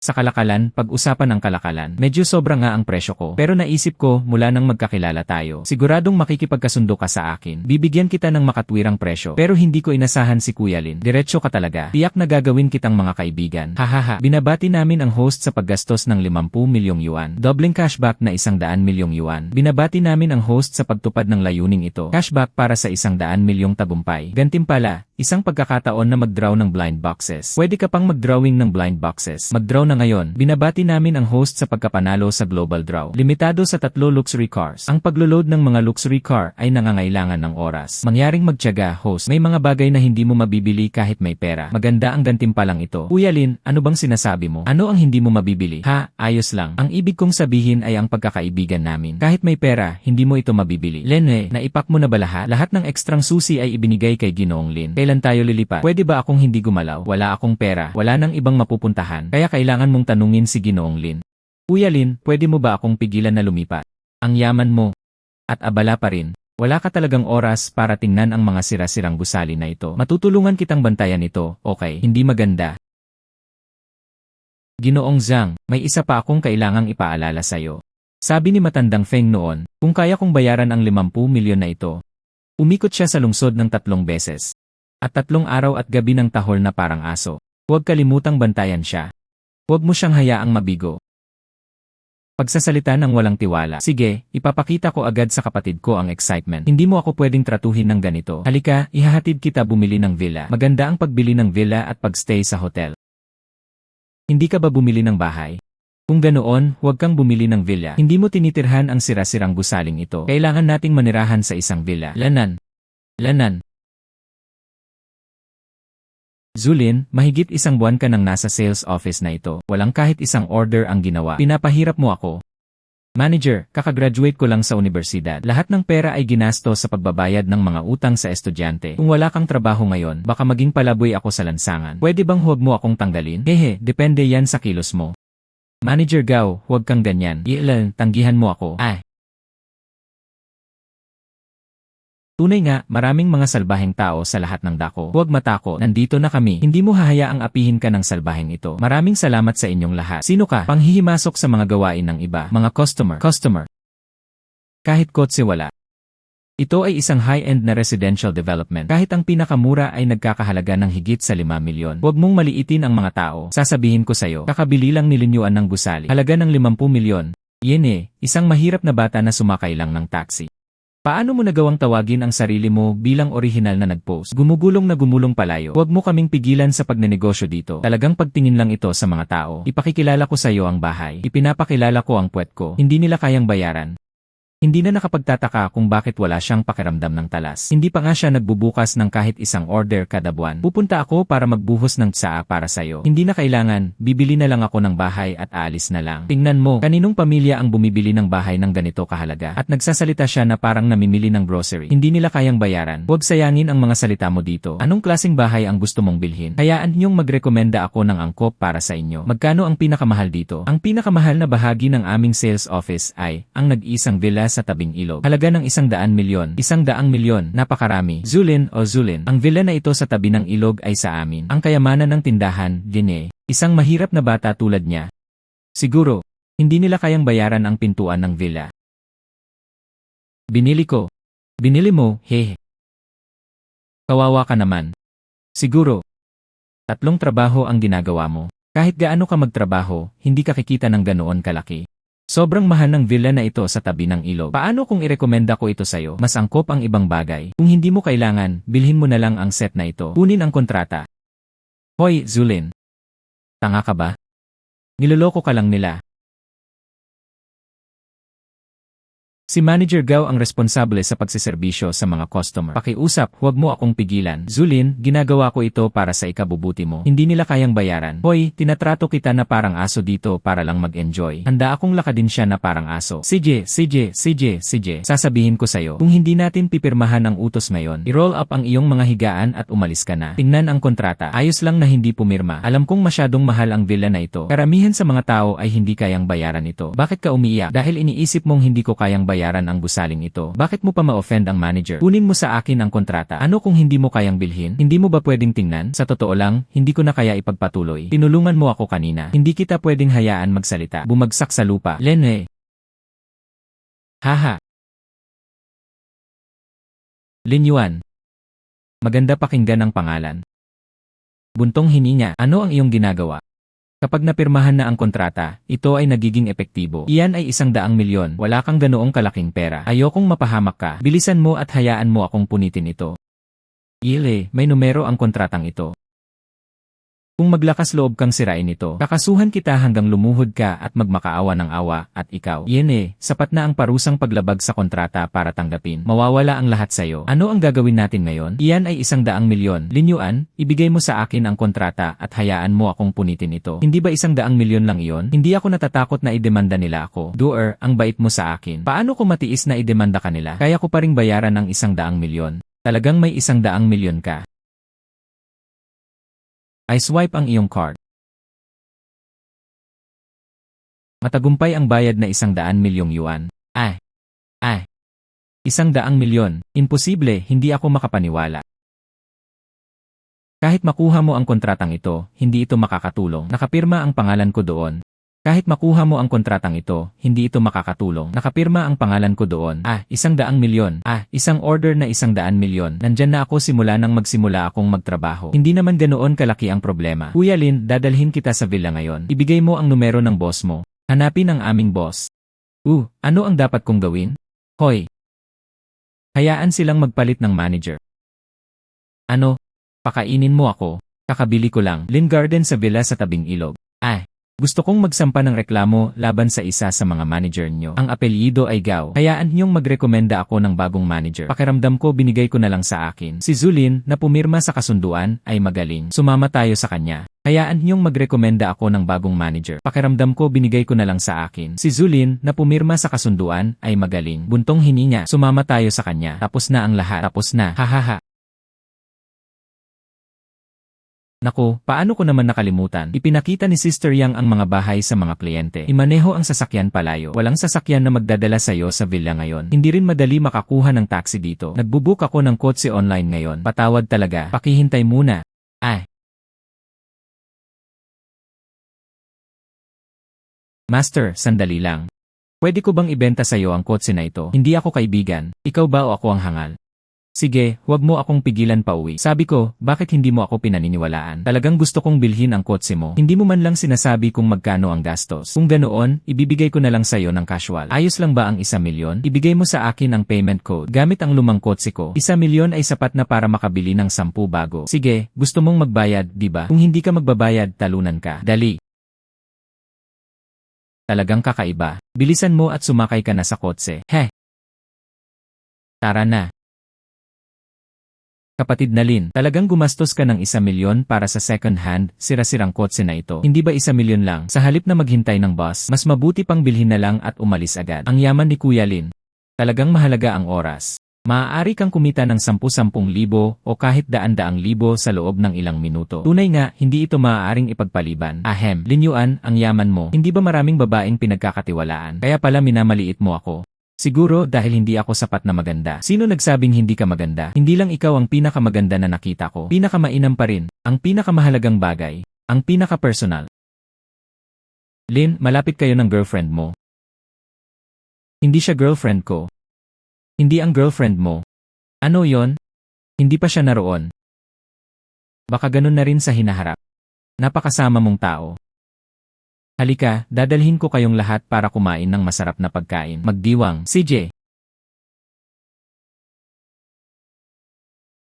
Sa kalakalan, pag-usapan ng kalakalan, medyo sobra nga ang presyo ko. Pero naisip ko, mula nang magkakilala tayo, siguradong makikipagkasundo ka sa akin. Bibigyan kita ng makatwirang presyo. Pero hindi ko inasahan si Kuya Lin. Diretso ka talaga. Tiyak na gagawin kitang mga kaibigan. Hahaha. Binabati namin ang host sa paggastos ng 50 milyong yuan. Dobleng cashback na 100 milyong yuan. Binabati namin ang host sa pagtupad ng layuning ito. Cashback para sa 100 milyong tagumpay. Gantimpala, isang pagkakataon na mag-draw ng blind boxes. Pwede ka pang mag-drawing ng blind boxes. Mag-draw na ngayon. Binabati namin ang host sa pagkapanalo sa Global Draw. Limitado sa 3 luxury cars. Ang paglo-load ng mga luxury car ay nangangailangan ng oras. Mangyaring magtiyaga, host. May mga bagay na hindi mo mabibili kahit may pera. Maganda ang gantimpalang ito. Kuya Lin, ano bang sinasabi mo? Ano ang hindi mo mabibili? Ha, ayos lang. Ang ibig kong sabihin ay ang pagkakaibigan namin. Kahit may pera, hindi mo ito mabibili. Lene, naipak mo na ba lahat? Lahat ng ekstrang susi ay ibinigay kay Ginoong Lin. Kailan tayo lilipat? Pwede ba akong hindi gumalaw? Wala akong pera. Wala nang ibang mapupuntahan. Kaya kailangan mong tanungin si Ginoong Lin. Kuya Lin, pwede mo ba akong pigilan na lumipat? Ang yaman mo. At abala pa rin. Wala ka talagang oras para tingnan ang mga sira-sirang gusali na ito. Matutulungan kitang bantayan ito, okay? Hindi maganda. Ginoong Zhang, may isa pa akong kailangang ipaalala sa'yo. Sabi ni Matandang Feng noon, kung kaya kong bayaran ang 50 milyon na ito. Umikot siya sa lungsod ng 3 beses. At 3 araw at gabi ng tahol na parang aso. Huwag kalimutang bantayan siya. Huwag mo siyang hayaang mabigo. Pagsasalita ng walang tiwala. Sige, ipapakita ko agad sa kapatid ko ang excitement. Hindi mo ako pwedeng tratuhin ng ganito. Halika, ihahatid kita bumili ng villa. Maganda ang pagbili ng villa at pagstay sa hotel. Hindi ka ba bumili ng bahay? Kung ganoon, huwag kang bumili ng villa. Hindi mo tinitirhan ang sira-sirang gusaling ito. Kailangan nating manirahan sa isang villa. Lanan. Zulin, mahigit isang buwan ka nang nasa sales office na ito. Walang kahit isang order ang ginawa. Pinapahirap mo ako. Manager, kakagraduate ko lang sa universidad. Lahat ng pera ay ginasto sa pagbabayad ng mga utang sa estudyante. Kung wala kang trabaho ngayon, baka maging palaboy ako sa lansangan. Pwede bang huwag mo akong tanggalin? Hehe, depende yan sa kilos mo. Manager Gao, huwag kang ganyan. Ilan, tanggihan mo ako. Tunay nga, maraming mga salbaheng tao sa lahat ng dako. Huwag matakot, nandito na kami. Hindi mo hahayaang apihin ka ng salbaheng ito. Maraming salamat sa inyong lahat. Sino ka? Panghihimasok sa mga gawain ng iba. Mga customer. Kahit kotse wala. Ito ay isang high-end na residential development. Kahit ang pinakamura ay nagkakahalaga ng higit sa 5 milyon. Huwag mong maliitin ang mga tao. Sasabihin ko sa'yo, kakabili lang nilinyuan ng gusali. Halaga ng 50 milyon. Yan isang mahirap na bata na sumakay lang ng taxi. Paano mo nagawang tawagin ang sarili mo bilang orihinal na nag-post? Gumugulong na gumulong palayo. Huwag mo kaming pigilan sa pagnenegosyo dito. Talagang pagtingin lang ito sa mga tao. Ipakikilala ko sa iyo ang bahay. Ipinapakilala ko ang puwet ko. Hindi nila kayang bayaran. Hindi na nakapagtataka kung bakit wala siyang pakiramdam ng talas. Hindi pa nga siya nagbubukas ng kahit isang order kada buwan. Pupunta ako para magbuhos ng tsaa para sa'yo. Hindi na kailangan, bibili na lang ako ng bahay at aalis na lang. Tingnan mo, kaninong pamilya ang bumibili ng bahay ng ganito kahalaga? At nagsasalita siya na parang namimili ng grocery. Hindi nila kayang bayaran. Huwag sayangin ang mga salita mo dito. Anong klaseng bahay ang gusto mong bilhin? Hayaan niyong magrekomenda ako ng angkop para sa inyo. Magkano ang pinakamahal dito? Ang pinakamahal na bahagi ng aming sales office ay ang nag-iisang villa sa tabing ilog. Halaga ng 100 milyon. 100 milyon, napakarami. Zulin, ang villa na ito sa tabi ng ilog ay sa amin. Ang kayamanan ng tindahan, isang mahirap na bata tulad niya. Siguro, hindi nila kayang bayaran ang pintuan ng villa. Binili ko. Binili mo, hehe. Kawawa ka naman. Siguro, 3 trabaho ang ginagawa mo. Kahit gaano ka magtrabaho, hindi ka kikita ng ganoon kalaki. Sobrang mahal ng villa na ito sa tabi ng ilog. Paano kung irekomenda ko ito sa'yo? Mas angkop ang ibang bagay. Kung hindi mo kailangan, bilhin mo na lang ang set na ito. Kunin ang kontrata. Hoy, Zulin. Tanga ka ba? Niloloko ka lang nila. Si Manager Gao ang responsable sa pagsiserbisyo sa mga customer. Pakiusap, huwag mo akong pigilan. Zulin, ginagawa ko ito para sa ikabubuti mo. Hindi nila kayang bayaran. Hoy, tinatrato kita na parang aso dito para lang mag-enjoy. Handa akong lakadin siya na parang aso. CJ. Sasabihin ko sa'yo, kung hindi natin pipirmahan ang utos ngayon, i-roll up ang iyong mga higaan at umalis ka na. Tingnan ang kontrata. Ayos lang na hindi pumirma. Alam kong masyadong mahal ang villa na ito. Karamihan sa mga tao ay hindi kayang bayaran ito. Bakit ka umiiyak? Dahil iniisip mong hindi ko kayang bayaran ang gusaling ito. Bakit mo pa ma-offend ang manager? Kunin mo sa akin ang kontrata. Ano kung hindi mo kayang bilhin? Hindi mo ba pwedeng tingnan? Sa totoo lang, hindi ko na kaya ipagpatuloy. Tinulungan mo ako kanina. Hindi kita pwedeng hayaan magsalita. Bumagsak sa lupa. Lene. Haha. Linyuan. Maganda pakinggan ang pangalan. Buntong hininga. Ano ang iyong ginagawa? Kapag napirmahan na ang kontrata, ito ay nagiging epektibo. Iyan ay 100 milyon. Wala kang ganoong kalaking pera. Ayokong mapahamak ka. Bilisan mo at hayaan mo akong punitin ito. May numero ang kontratang ito. Kung maglakas loob kang sirain ito, kakasuhan kita hanggang lumuhod ka at magmakaawa ng awa, at ikaw. Sapat na ang parusang paglabag sa kontrata para tanggapin. Mawawala ang lahat sa'yo. Ano ang gagawin natin ngayon? Iyan ay 100 milyon. Linyuan, ibigay mo sa akin ang kontrata at hayaan mo akong punitin ito. Hindi ba 100 milyon lang iyon? Hindi ako natatakot na idemanda nila ako. Doer, ang bait mo sa akin. Paano ko matiis na idemanda kanila? Kaya ko pa ring bayaran ng 100 milyon. Talagang may 100 milyon ka. I swipe ang iyong card. Matagumpay ang bayad na 100 milyong yuan. 100 milyon. Imposible, hindi ako makapaniwala. Kahit makuha mo ang kontratang ito, hindi ito makakatulong. Nakapirma ang pangalan ko doon. Kahit makuha mo ang kontratang ito, hindi ito makakatulong. Nakapirma ang pangalan ko doon. 100 milyon. Isang order na 100 milyon. Nandyan na ako simula nang magsimula akong magtrabaho. Hindi naman ganoon kalaki ang problema. Kuya Lin, dadalhin kita sa villa ngayon. Ibigay mo ang numero ng boss mo. Hanapin ang aming boss. Ano ang dapat kong gawin? Hoy. Hayaan silang magpalit ng manager. Ano? Pakainin mo ako. Kakabili ko lang. Lin Garden sa villa sa tabing ilog. Gusto kong magsampa ng reklamo laban sa isa sa mga manager nyo. Ang apelyido ay Gao. Hayaan niyong magrekomenda ako ng bagong manager. Pakiramdam ko binigay ko na lang sa akin. Si Zulin, na pumirma sa kasunduan, ay magaling. Sumama tayo sa kanya. Hayaan niyong magrekomenda ako ng bagong manager. Pakiramdam ko binigay ko na lang sa akin. Si Zulin, na pumirma sa kasunduan, ay magaling. Buntong hininga. Sumama tayo sa kanya. Tapos na ang lahat. Tapos na. Hahaha. Naku, paano ko naman nakalimutan? Ipinakita ni Sister Yang ang mga bahay sa mga kliyente. Imaneho ang sasakyan palayo. Walang sasakyan na magdadala sa'yo sa villa ngayon. Hindi rin madali makakuha ng taxi dito. Nagbubook ako ng kotse online ngayon. Patawad talaga. Pakihintay muna. Master, sandali lang. Pwede ko bang ibenta sa'yo ang kotse na ito? Hindi ako kaibigan. Ikaw ba o ako ang hangal? Sige, huwag mo akong pigilan pauwi. Sabi ko, bakit hindi mo ako pinaniniwalaan? Talagang gusto kong bilhin ang kotse mo. Hindi mo man lang sinasabi kung magkano ang gastos. Kung ganoon, ibibigay ko na lang sa'yo ng casual. Ayos lang ba ang 1,000,000? Ibigay mo sa akin ang payment code. Gamit ang lumang kotse ko. 1,000,000 ay sapat na para makabili ng 10 bago. Sige, gusto mong magbayad, di ba? Kung hindi ka magbabayad, talunan ka. Dali. Talagang kakaiba. Bilisan mo at sumakay ka na sa kotse. Tara na. Kapatid na Lin, talagang gumastos ka ng 1,000,000 para sa second hand, sira-sirang kotse na ito. Hindi ba 1,000,000 lang? Sa halip na maghintay ng bus, mas mabuti pang bilhin na lang at umalis agad. Ang yaman ni Kuya Lin. Talagang mahalaga ang oras. Maaari kang kumita ng 10,000 o kahit daan-daang libo sa loob ng ilang minuto. Tunay nga, hindi ito maaaring ipagpaliban. Lin Yuan, ang yaman mo. Hindi ba maraming babaeng pinagkakatiwalaan? Kaya pala minamaliit mo ako. Siguro dahil hindi ako sapat na maganda. Sino nagsabing hindi ka maganda? Hindi lang ikaw ang pinakamaganda na nakita ko. Pinakamainam pa rin. Ang pinakamahalagang bagay. Ang pinaka-personal. Lin, malapit kayo ng girlfriend mo. Hindi siya girlfriend ko. Hindi ang girlfriend mo. Ano yon? Hindi pa siya naroon. Baka ganun na rin sa hinaharap. Napakasama mong tao. Halika, dadalhin ko kayong lahat para kumain ng masarap na pagkain. Magdiwang, CJ.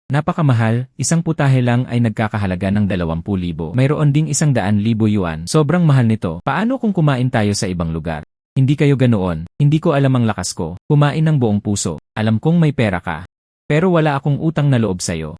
Napakamahal, isang putahe lang ay nagkakahalaga ng 20,000. Mayroon ding 100,000 yuan. Sobrang mahal nito. Paano kung kumain tayo sa ibang lugar? Hindi kayo ganoon. Hindi ko alam ang lakas ko. Kumain ng buong puso. Alam kong may pera ka. Pero wala akong utang na loob sa'yo.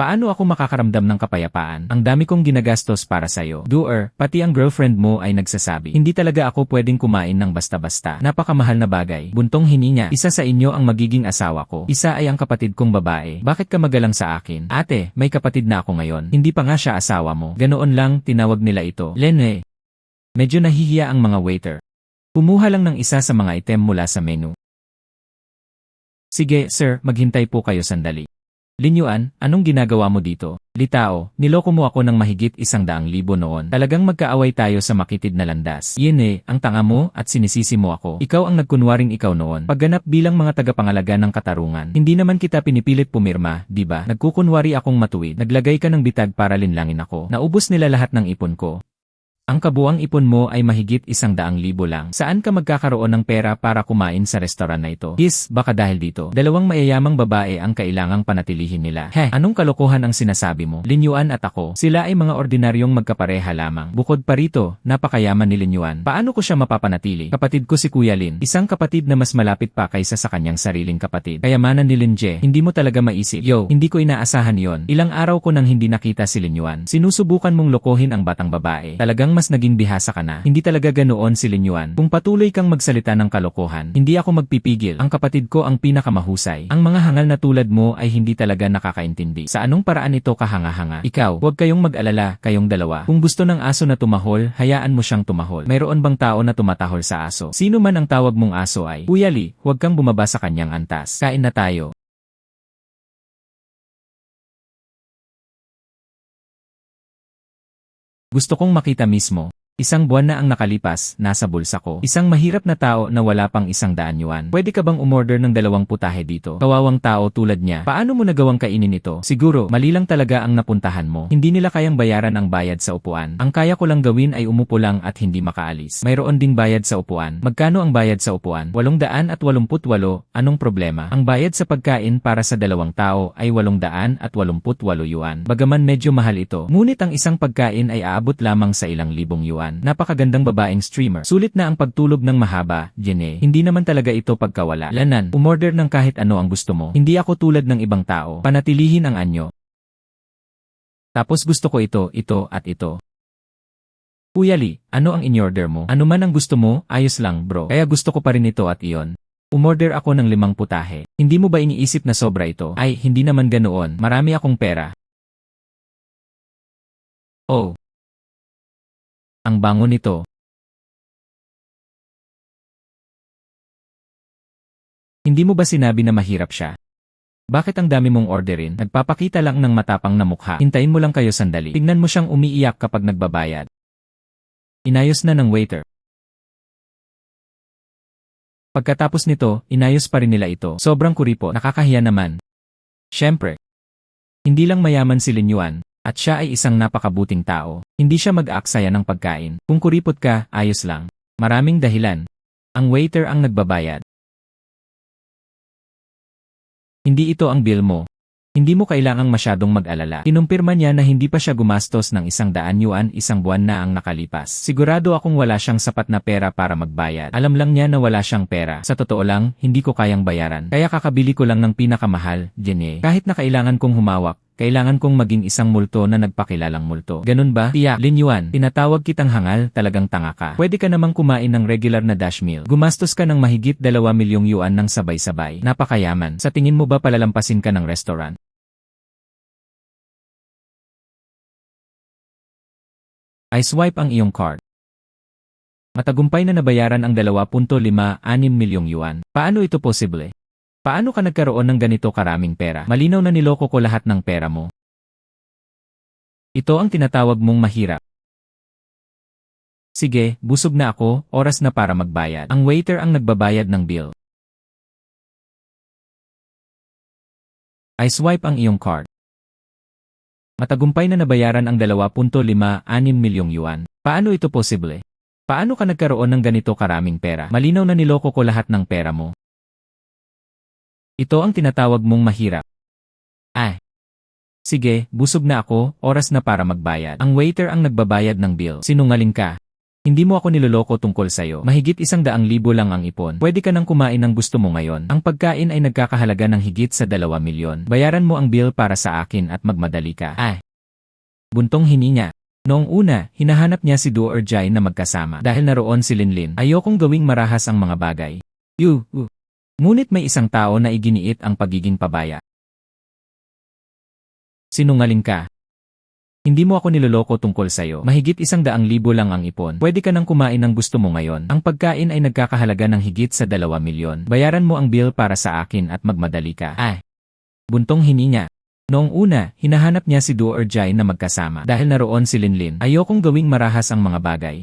Paano ako makakaramdam ng kapayapaan? Ang dami kong ginagastos para sa'yo. Doer, pati ang girlfriend mo ay nagsasabi. Hindi talaga ako pwedeng kumain ng basta-basta. Napakamahal na bagay. Buntong hininga. Isa sa inyo ang magiging asawa ko. Isa ay ang kapatid kong babae. Bakit ka magalang sa akin? Ate, may kapatid na ako ngayon. Hindi pa nga siya asawa mo. Ganoon lang, tinawag nila ito. Lene. Medyo nahihiya ang mga waiter. Kumuha lang ng isa sa mga item mula sa menu. Sige, sir, maghintay po kayo sandali. Lin Yuan, anong ginagawa mo dito? Litao, niloko mo ako ng mahigit 100,000 noon. Talagang magkaaway tayo sa makitid na landas. Yene, ang tanga mo at sinisisi mo ako. Ikaw ang nagkunwaring ikaw noon. Pagganap bilang mga tagapangalaga ng katarungan. Hindi naman kita pinipilit pumirma, di ba? Nagkukunwari akong matuwid. Naglagay ka ng bitag para linlangin ako. Naubos nila lahat ng ipon ko. Ang kabuang ipon mo ay mahigit 100,000 lang. Saan ka magkakaroon ng pera para kumain sa restoran na ito? Baka dahil dito. Dalawang mayayamang babae ang kailangang panatilihin nila. Anong kalokohan ang sinasabi mo? Lin Yuan at ako, sila ay mga ordinaryong magkapareha lamang. Bukod pa rito, napakayaman ni Lin Yuan. Paano ko siya mapapanatili? Kapatid ko si Kuya Lin. Isang kapatid na mas malapit pa kaysa sa kanyang sariling kapatid. Kayamanan ni Lin Je. Hindi mo talaga maisip. Hindi ko inaasahan yon. Ilang araw ko nang hindi nakita si Lin Yuan. Sinusubukan mong lokohin ang batang babae. Talagang mas naging bihasa ka na. Hindi talaga ganoon si Lin Yuan. Kung patuloy kang magsalita ng kalokohan, hindi ako magpipigil. Ang kapatid ko ang pinakamahusay. Ang mga hangal na tulad mo ay hindi talaga nakakaintindi. Sa anong paraan ito kahanga-hanga? Ikaw, huwag kayong mag-alala, kayong dalawa. Kung gusto ng aso na tumahol, hayaan mo siyang tumahol. Mayroon bang tao na tumatahol sa aso? Sino man ang tawag mong aso ay, Kuya Li, huwag kang bumaba sa kanyang antas. Kain na tayo. Gusto kong makita mismo. 1 buwan na ang nakalipas, nasa bulsa ko. Isang mahirap na tao na wala pang 100 yuan. Pwede ka bang umorder ng 2 putahe dito? Kawawang tao tulad niya. Paano mo nagawang kainin ito? Siguro, mali lang talaga ang napuntahan mo. Hindi nila kayang bayaran ang bayad sa upuan. Ang kaya ko lang gawin ay umupo lang at hindi makaalis. Mayroon ding bayad sa upuan. Magkano ang bayad sa upuan? 888. Anong problema? Ang bayad sa pagkain para sa 2 tao ay 888 yuan. Bagaman medyo mahal ito, ngunit ang isang pagkain ay aabot lamang sa ilang libong yuan. naman, napakagandang babaeng streamer. Sulit na ang pagtulog ng mahaba, Jene. Hindi naman talaga ito pagkawala. Lanan, umorder ng kahit ano ang gusto mo. Hindi ako tulad ng ibang tao. Panatilihin ang anyo. Tapos gusto ko ito, at ito. Kuya Lee, ano ang in-order mo? Ano man ang gusto mo, ayos lang bro. Kaya gusto ko pa rin ito at iyon. Umorder ako ng 5 putahe. Hindi mo ba iniisip na sobra ito? Ay, hindi naman ganoon. Marami akong pera. Oh. Ang bango nito. Hindi mo ba sinabi na mahirap siya? Bakit ang dami mong orderin? Nagpapakita lang ng matapang na mukha. Hintayin mo lang kayo sandali. Tignan mo siyang umiiyak kapag nagbabayad. Inayos na ng waiter. Pagkatapos nito, inayos pa rin nila ito. Sobrang kuripot. Nakakahiya naman. Siyempre. Hindi lang mayaman si Lin Yuan. At siya ay isang napakabuting tao. Hindi siya mag-aaksaya ng pagkain. Kung kuripot ka, ayos lang. Maraming dahilan. Ang waiter ang nagbabayad. Hindi ito ang bill mo. Hindi mo kailangang masyadong mag-alala. Kinumpirma niya na hindi pa siya gumastos ng 100 yuan 1 buwan na ang nakalipas. Sigurado akong wala siyang sapat na pera para magbayad. Alam lang niya na wala siyang pera. Sa totoo lang, hindi ko kayang bayaran. Kaya kakabili ko lang ng pinakamahal, Jene. Kahit na kailangan kong humawak, kailangan kong maging isang multo na nagpakilalang multo. Ganun ba? Tiyak, Lin Yuan, tinatawag kitang hangal, talagang tanga ka. Pwede ka namang kumain ng regular na dash meal. Gumastos ka ng mahigit 2 milyong yuan ng sabay-sabay. Napakayaman. Sa tingin mo ba palalampasin ka ng restaurant? I swipe ang iyong card. Matagumpay na nabayaran ang 2.56 milyong yuan. Paano ito posible? Paano ka nagkaroon ng ganito karaming pera? Malinaw na niloko ko lahat ng pera mo. Ito ang tinatawag mong mahirap. Sige, busog na ako, oras na para magbayad. Ang waiter ang nagbabayad ng bill. I swipe ang iyong card. Matagumpay na nabayaran ang 2.56 milyong yuan. Paano ito posible? Paano ka nagkaroon ng ganito karaming pera? Malinaw na niloko ko lahat ng pera mo. Ito ang tinatawag mong mahirap. Sige, busog na ako, oras na para magbayad. Ang waiter ang nagbabayad ng bill. Sinungaling ka. Hindi mo ako niloloko tungkol sa'yo. Mahigit 100,000 lang ang ipon. Pwede ka nang kumain ng gusto mo ngayon. Ang pagkain ay nagkakahalaga ng higit sa 2 milyon. Bayaran mo ang bill para sa akin at magmadali ka. Buntong hininga. Noong una, hinahanap niya si Do or Jai na magkasama. Dahil naroon si Linlin, ayokong gawing marahas ang mga bagay. Ngunit may isang tao na iginiit ang pagiging pabaya. Sinungaling ka. Hindi mo ako niloloko tungkol sa'yo. Mahigit 100,000 lang ang ipon. Pwede ka nang kumain ng gusto mo ngayon. Ang pagkain ay nagkakahalaga ng higit sa 2 milyon. Bayaran mo ang bill para sa akin at magmadali ka. Buntong hininga. Noong una, hinahanap niya si Do or Jai na magkasama. Dahil naroon si Linlin, ayokong gawing marahas ang mga bagay.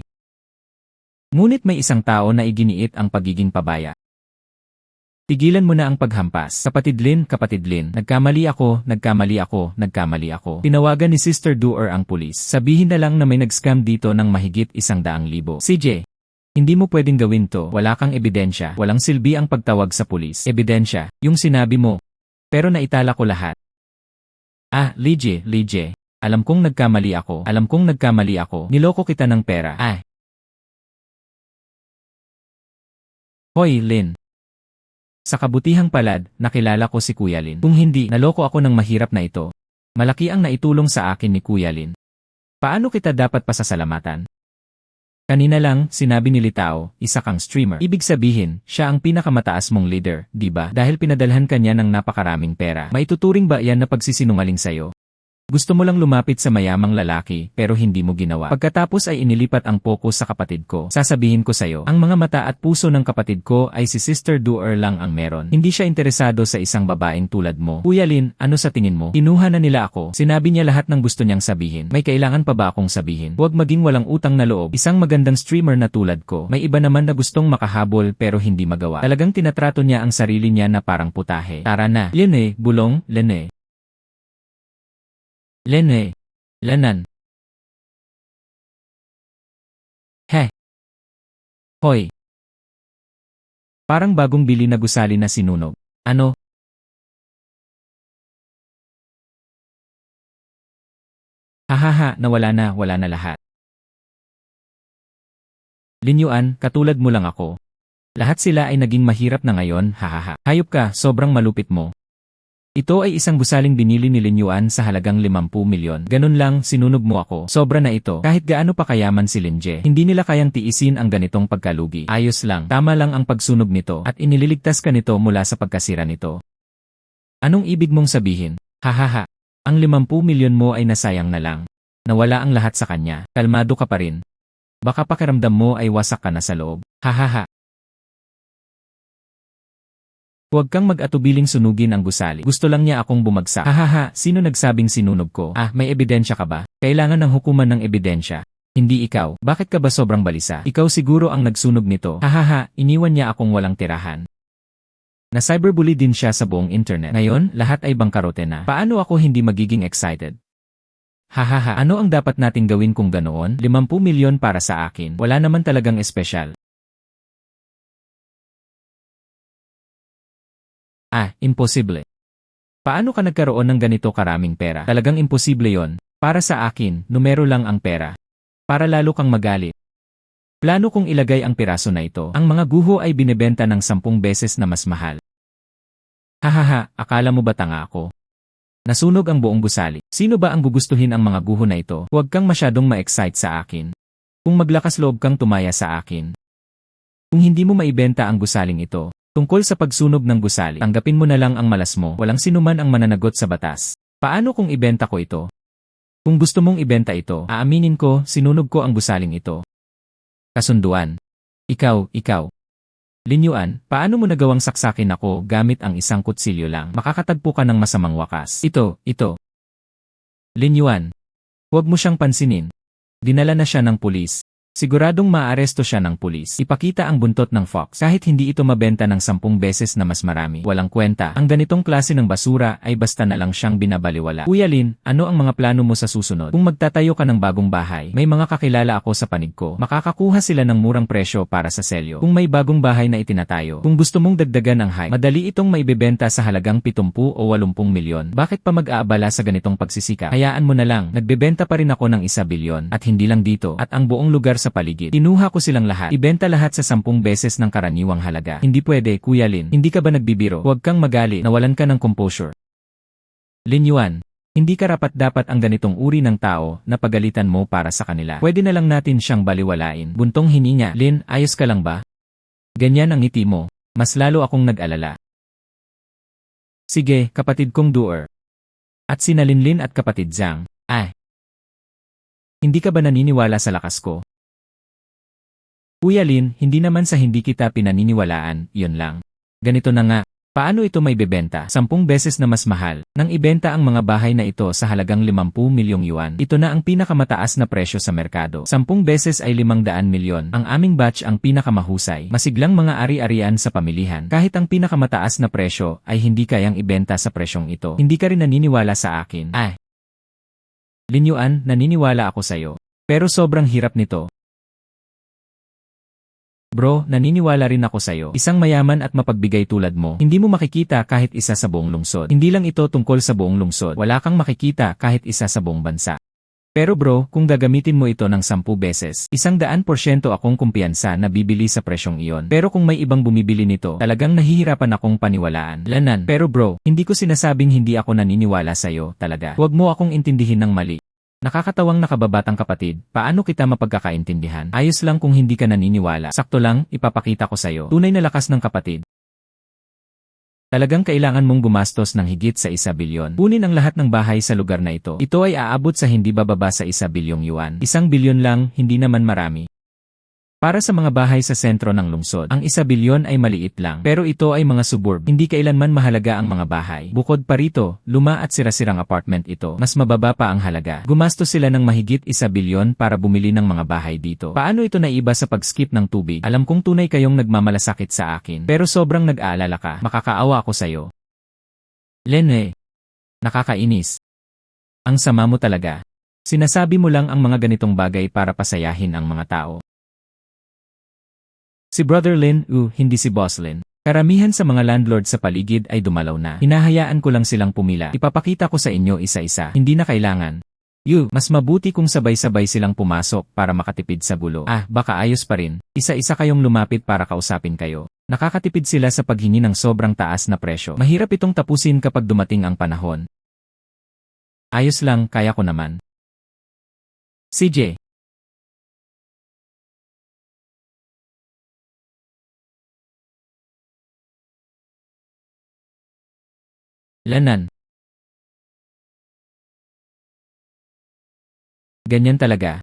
Ngunit may isang tao na iginiit ang pagiging pabaya. Tigilan mo na ang paghampas. Kapatid Lin, nagkamali ako. Tinawagan ni Sister Duer ang pulis. Sabihin na lang na may nag-scam dito ng mahigit 100,000. CJ, hindi mo pwedeng gawin to. Wala kang ebidensya. Walang silbi ang pagtawag sa pulis. Ebidensya, yung sinabi mo. Pero naitala ko lahat. Lije. Alam kong nagkamali ako. Niloko kita ng pera. Hoy, Lin. Sa kabutihang palad, nakilala ko si Kuya Lin. Kung hindi, naloko ako ng mahirap na ito. Malaki ang naitulong sa akin ni Kuya Lin. Paano kita dapat pasasalamatan? Kanina lang, sinabi ni Litao, isa kang streamer. Ibig sabihin, siya ang pinakamataas mong leader, di ba? Dahil pinadalhan ka niya ng napakaraming pera. Maituturing ba yan na pagsisinungaling sa'yo? Gusto mo lang lumapit sa mayamang lalaki, pero hindi mo ginawa. Pagkatapos ay inilipat ang focus sa kapatid ko. Sasabihin ko sa'yo, ang mga mata at puso ng kapatid ko ay si Sister Duer lang ang meron. Hindi siya interesado sa isang babaeng tulad mo. Kuya Lin, ano sa tingin mo? Kinuha na nila ako. Sinabi niya lahat ng gusto niyang sabihin. May kailangan pa ba akong sabihin? Huwag maging walang utang na loob. Isang magandang streamer na tulad ko. May iba naman na gustong makahabol pero hindi magawa. Talagang tinatrato niya ang sarili niya na parang putahe. Tara na. Lene, bulong, Lene. Lanan. Hoy. Parang bagong bili na gusali na sinunog. Ano? Hahaha, wala na lahat. Lin Yuan, katulad mo lang ako. Lahat sila ay naging mahirap na ngayon, hahaha. Hayop ka, sobrang malupit mo. Ito ay isang gusaling binili ni Lin Yuan sa halagang 50 milyon. Ganun lang, sinunog mo ako. Sobra na ito. Kahit gaano pa kayaman si Lin Jie, hindi nila kayang tiisin ang ganitong pagkalugi. Ayos lang, tama lang ang pagsunog nito at inililigtas ka nito mula sa pagkasira nito. Anong ibig mong sabihin? Hahaha. Ang 50 milyon mo ay nasayang na lang. Nawala ang lahat sa kanya. Kalmado ka pa rin. Baka pakiramdam mo ay wasak ka na sa loob. Hahaha. Huwag kang mag-atubiling sunugin ang gusali. Gusto lang niya akong bumagsak. Hahaha, sino nagsabing sinunog ko? May ebidensya ka ba? Kailangan ng hukuman ng ebidensya. Hindi ikaw. Bakit ka ba sobrang balisa? Ikaw siguro ang nagsunog nito. Hahaha, iniwan niya akong walang tirahan. Na-cyberbully din siya sa buong internet. Ngayon, lahat ay bangkarote na. Paano ako hindi magiging excited? Hahaha, ano ang dapat nating gawin kung ganoon? 50 milyon para sa akin. Wala naman talagang espesyal. Imposible. Paano ka nagkaroon ng ganito karaming pera? Talagang imposible yon. Para sa akin, numero lang ang pera. Para lalo kang magalit. Plano kong ilagay ang piraso na ito. Ang mga guho ay binebenta ng 10 beses na mas mahal. Hahaha, akala mo ba tanga ako? Nasunog ang buong gusali. Sino ba ang gugustuhin ang mga guho na ito? Huwag kang masyadong ma-excite sa akin. Kung maglakas loob kang tumaya sa akin. Kung hindi mo maibenta ang gusaling ito, tungkol sa pagsunog ng gusali, tanggapin mo na lang ang malas mo. Walang sinuman ang mananagot sa batas. Paano kung ibenta ko ito? Kung gusto mong ibenta ito, aaminin ko, sinunog ko ang gusaling ito. Kasunduan. Ikaw. Lin Yuan, paano mo nagawang saksakin ako gamit ang isang kutsilyo lang? Makakatagpo ka ng masamang wakas. Ito. Lin Yuan. Huwag mo siyang pansinin. Dinala na siya ng pulis. Siguradong maaresto siya ng pulis. Ipakita ang buntot ng fox. Kahit hindi ito mabenta ng 10 beses na mas marami. Walang kwenta. Ang ganitong klase ng basura ay basta na lang siyang binabaliwala. Kuya Lin, ano ang mga plano mo sa susunod? Kung magtatayo ka ng bagong bahay, may mga kakilala ako sa panig ko. Makakakuha sila ng murang presyo para sa selyo. Kung may bagong bahay na itinatayo, kung gusto mong dagdagan ang hype, madali itong maibebenta sa halagang 70 o 80 milyon. Bakit pa mag-aabala sa ganitong pagsisikap? Hayaan mo na lang. Nagbebenta pa rin ako ng 1 bilyon. At hindi lang dito. At ang buong lugar sa paligid. Kinuha ko silang lahat. Ibenta lahat sa 10 beses ng karaniwang halaga. Hindi pwede, Kuya Lin. Hindi ka ba nagbibiro? Huwag kang magali. Nawalan ka ng composure. Lin Yuan, hindi karapat-dapat ang ganitong uri ng tao na pagalitan mo para sa kanila. Pwede na lang natin siyang baliwalain. Buntong hininga. Lin, ayos ka lang ba? Ganyan ang ngiti mo. Mas lalo akong nag-alala. Sige, kapatid kong Duer. At sina Linlin at kapatid Zhang. Hindi ka ba naniniwala sa lakas ko? Kuya Lin, hindi naman sa hindi kita pinaniniwalaan, yun lang. Ganito na nga, paano ito may bebenta? 10 beses na mas mahal, nang ibenta ang mga bahay na ito sa halagang 50 milyong yuan. Ito na ang pinakamataas na presyo sa merkado. 10 beses ay 500 milyon. Ang aming batch ang pinakamahusay. Masiglang mga ari-arian sa pamilihan. Kahit ang pinakamataas na presyo ay hindi kayang ibenta sa presyong ito. Hindi ka rin naniniwala sa akin. Lin Yuan, naniniwala ako sa'yo. Pero sobrang hirap nito. Bro, naniniwala rin ako sa'yo. Isang mayaman at mapagbigay tulad mo, hindi mo makikita kahit isa sa buong lungsod. Hindi lang ito tungkol sa buong lungsod. Wala kang makikita kahit isa sa buong bansa. Pero bro, kung gagamitin mo ito ng 10 beses, 100% akong kumpiyansa na bibili sa presyong iyon. Pero kung may ibang bumibili nito, talagang nahihirapan akong paniwalaan. Lanan. Pero bro, hindi ko sinasabing hindi ako naniniwala sa'yo, talaga. Huwag mo akong intindihin ng mali. Nakakatawang nakababatang kapatid, paano kita mapagkakaintindihan? Ayos lang kung hindi ka naniniwala. Sakto lang, ipapakita ko sa'yo. Tunay na lakas ng kapatid. Talagang kailangan mong gumastos ng higit sa 1 bilyon. Kunin ang lahat ng bahay sa lugar na ito. Ito ay aabot sa hindi bababa sa 1 bilyong yuan. 1 bilyon lang, hindi naman marami. Para sa mga bahay sa sentro ng lungsod, ang 1 bilyon ay maliit lang. Pero ito ay mga suburb. Hindi kailanman mahalaga ang mga bahay. Bukod pa rito, luma at sira-sirang apartment ito. Mas mababa pa ang halaga. Gumastos sila ng mahigit 1 bilyon para bumili ng mga bahay dito. Paano ito naiba sa pag-skip ng tubig? Alam kong tunay kayong nagmamalasakit sa akin. Pero sobrang nag-aalala ka. Makakaawa ako sa'yo. Lin, nakakainis. Ang sama mo talaga. Sinasabi mo lang ang mga ganitong bagay para pasayahin ang mga tao. Si Brother Lin, hindi si Boss Lin. Karamihan sa mga landlord sa paligid ay dumalaw na. Hinahayaan ko lang silang pumila. Ipapakita ko sa inyo isa-isa. Hindi na kailangan. Mas mabuti kung sabay-sabay silang pumasok para makatipid sa gulo. Baka ayos pa rin. Isa-isa kayong lumapit para kausapin kayo. Nakakatipid sila sa paghingi ng sobrang taas na presyo. Mahirap itong tapusin kapag dumating ang panahon. Ayos lang, kaya ko naman. CJ. Lanan. Ganyan talaga.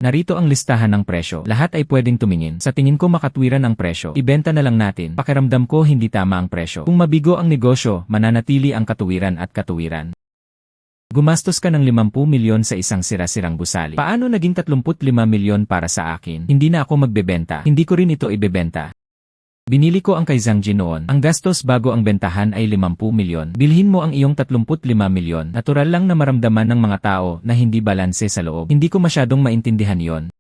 Narito ang listahan ng presyo. Lahat ay pwedeng tumingin. Sa tingin ko makatwiran ang presyo. Ibenta na lang natin. Pakiramdam ko hindi tama ang presyo. Kung mabigo ang negosyo, mananatili ang katuwiran at katuwiran. Gumastos ka ng 50 milyon sa isang sira-sirang gusali. Paano naging 35 milyon para sa akin? Hindi na ako magbebenta. Hindi ko rin ito ibebenta. Binili ko ang kay Zhangji noon. Ang gastos bago ang bentahan ay 50 milyon. Bilhin mo ang iyong 35 milyon. Natural lang na maramdaman ng mga tao na hindi balanse sa loob. Hindi ko masyadong maintindihan yon.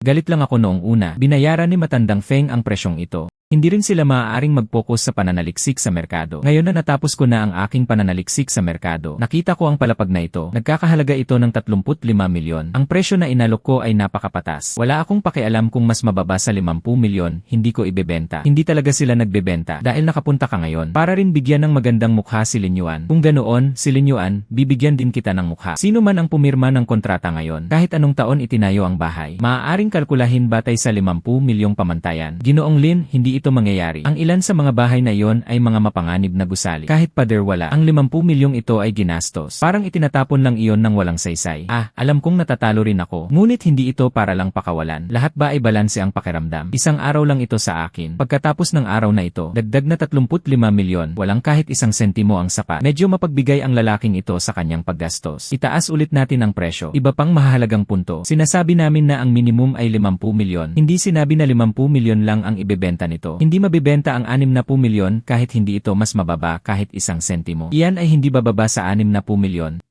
Galit lang ako noong una. Binayaran ni matandang Feng ang presyong ito. Hindi rin sila maaaring mag-focus sa pananaliksik sa merkado. Ngayon na natapos ko na ang aking pananaliksik sa merkado, nakita ko ang palapag na ito. Nagkakahalaga ito ng 35 milyon. Ang presyo na inalok ko ay napakapatas. Wala akong pakialam kung mas mababa sa 50 milyon, hindi ko ibebenta. Hindi talaga sila nagbebenta dahil nakapunta ka ngayon. Para rin bigyan ng magandang mukha si Lin Yuan. Kung ganoon, si Lin Yuan, bibigyan din kita ng mukha. Sino man ang pumirma ng kontrata ngayon, kahit anong taon itinayo ang bahay, maaaring kalkulahin batay sa 50 milyong pamantayan. Ginoong Lin, hindi ito mangyayari. Ang ilan sa mga bahay na iyon ay mga mapanganib na gusali. Kahit pader wala, ang 50 milyong ito ay ginastos. Parang itinatapon lang iyon ng walang saysay. Alam kong natatalo rin ako. Ngunit hindi ito para lang pakawalan. Lahat ba ay balanse ang pakiramdam? Isang araw lang ito sa akin. Pagkatapos ng araw na ito, dagdag na 35 milyon. Walang kahit isang sentimo ang sapat. Medyo mapagbigay ang lalaking ito sa kanyang paggastos. Itaas ulit natin ang presyo. Iba pang mahalagang punto. Sinasabi namin na ang minimum ay 50 milyon. Hindi sinabi na 50 milyon lang ang ibebenta nito. Hindi mabibenta ang 60 milyon kahit hindi ito mas mababa kahit isang sentimo. Iyan ay hindi bababa sa 60 milyon.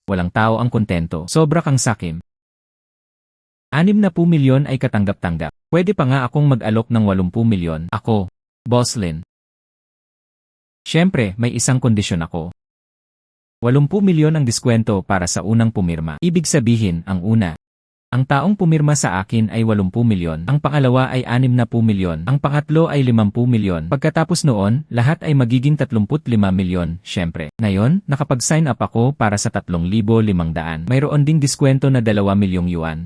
Walang tao ang kontento. Sobra kang sakim. 60 milyon ay katanggap-tanggap. Pwede pa nga akong mag-alok ng 80 milyon. Ako, Boss Lin. Siyempre, may isang kondisyon ako. 80 milyon ang diskwento para sa unang pumirma. Ibig sabihin, ang una. Ang taong pumirma sa akin ay 80 milyon. Ang pangalawa ay 60 milyon. Ang pangatlo ay 50 milyon. Pagkatapos noon, lahat ay magiging 35 milyon, syempre. Ngayon, nakapag-sign up ako para sa 3,500. Mayroon ding diskwento na 2 milyong yuan.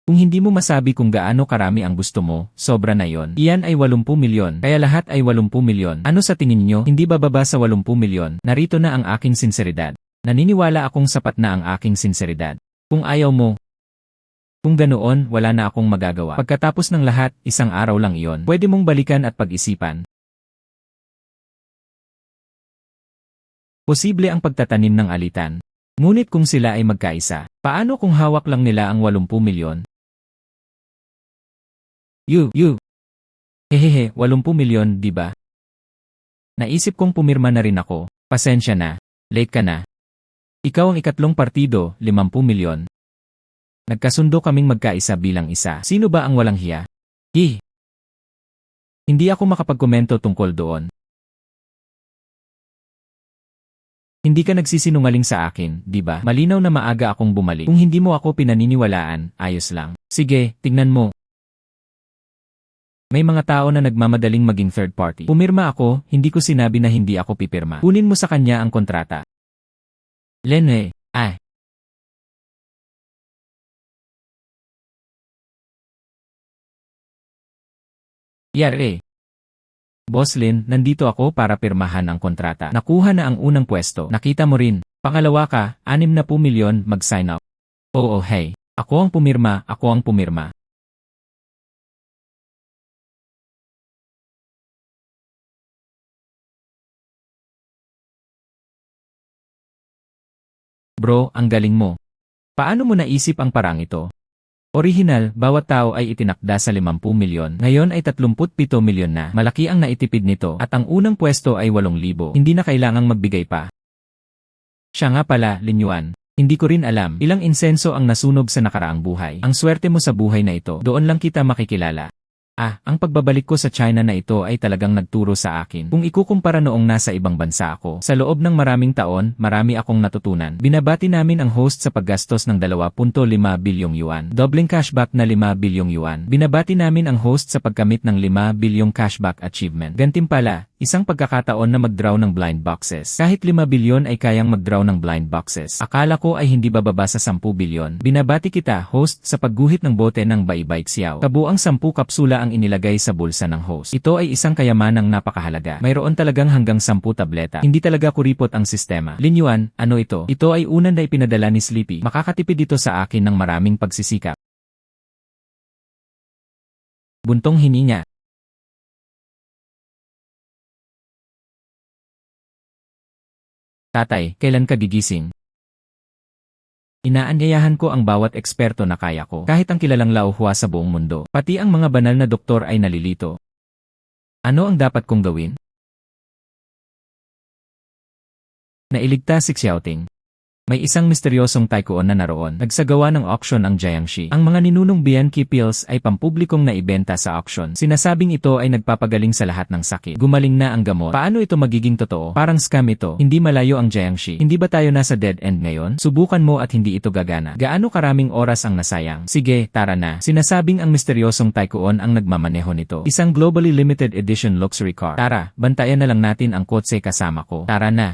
Kung hindi mo masabi kung gaano karami ang gusto mo, sobra na yon. Iyan ay 80 milyon. Kaya lahat ay 80 milyon. Ano sa tingin nyo? Hindi bababa sa 80 milyon. Narito na ang aking sinseridad. Naniniwala akong sapat na ang aking sinseridad. Kung ayaw mo, kung ganoon, wala na akong magagawa. Pagkatapos ng lahat, isang araw lang iyon. Pwede mong balikan at pag-isipan. Posible ang pagtatanim ng alitan. Ngunit kung sila ay magkaisa, paano kung hawak lang nila ang 80 milyon? Hehehe, 80 milyon, di ba? Naisip kong pumirma na rin ako. Pasensya na. Late ka na. Ikaw ang ikatlong partido, 50 milyon. Nagkasundo kaming magkaisa bilang isa. Sino ba ang walang hiya? Hindi ako makapagkomento tungkol doon. Hindi ka nagsisinungaling sa akin, di ba? Malinaw na maaga akong bumalik. Kung hindi mo ako pinaniniwalaan, ayos lang. Sige, tignan mo. May mga tao na nagmamadaling maging third party. Pumirma ako, hindi ko sinabi na hindi ako pipirma. Kunin mo sa kanya ang kontrata. Lene, Yare. Boss Lin, nandito ako para pirmahan ang kontrata. Nakuha na ang unang pwesto. Nakita mo rin. Pangalawa ka, 60 milyon, mag-sign up. Oo, hey. Ako ang pumirma, ako ang pumirma. Bro, ang galing mo. Paano mo naisip ang parang ito? Orihinal, bawat tao ay itinakda sa 50 milyon. Ngayon ay 37 milyon na. Malaki ang naitipid nito at ang unang pwesto ay 8,000. Hindi na kailangang magbigay pa. Siya nga pala, Lin Yuan. Hindi ko rin alam ilang insenso ang nasunog sa nakaraang buhay. Ang swerte mo sa buhay na ito, doon lang kita makikilala. Ang pagbabalik ko sa China na ito ay talagang nagturo sa akin. Kung ikukumpara noong nasa ibang bansa ako, sa loob ng maraming taon, marami akong natutunan. Binabati namin ang host sa paggastos ng 2.5 bilyong yuan. Dobleng cashback na 5 bilyong yuan. Binabati namin ang host sa pagkamit ng 5 bilyong cashback achievement. Gantimpala, isang pagkakataon na mag-draw ng blind boxes. Kahit 5 bilyon ay kayang mag-draw ng blind boxes. Akala ko ay hindi bababa sa 10 bilyon. Binabati kita, host, sa pagguhit ng bote ng Baybay Xiao. Kabuang 10 kapsula ang inilagay sa bulsa ng host. Ito ay isang kayamanang napakahalaga. Mayroon talagang hanggang 10 tableta. Hindi talaga kuripot ang sistema. Lin Yuan, ano ito? Ito ay unan na ipinadala ni Sleepy. Makakatipid ito sa akin ng maraming pagsisikap. Buntong hininga. Tatay, kailan ka gigising? Inaanyayahan ko ang bawat eksperto na kaya ko, kahit ang kilalang lauhwa sa buong mundo. Pati ang mga banal na doktor ay nalilito. Ano ang dapat kong gawin? Nailigtas si Xiaoting. May isang misteryosong tycoon na naroon. Nagsagawa ng auction ang Jiangxi. Ang mga ninunong Bianchi pills ay pampublikong naibenta sa auction. Sinasabing ito ay nagpapagaling sa lahat ng sakit. Gumaling na ang gamot. Paano ito magiging totoo? Parang scam ito. Hindi malayo ang Jiangxi. Hindi ba tayo nasa dead end ngayon? Subukan mo at hindi ito gagana. Gaano karaming oras ang nasayang? Sige, tara na. Sinasabing ang misteryosong tycoon ang nagmamaneho nito. Isang globally limited edition luxury car. Tara, bantayan na lang natin ang kotse kasama ko. Tara na.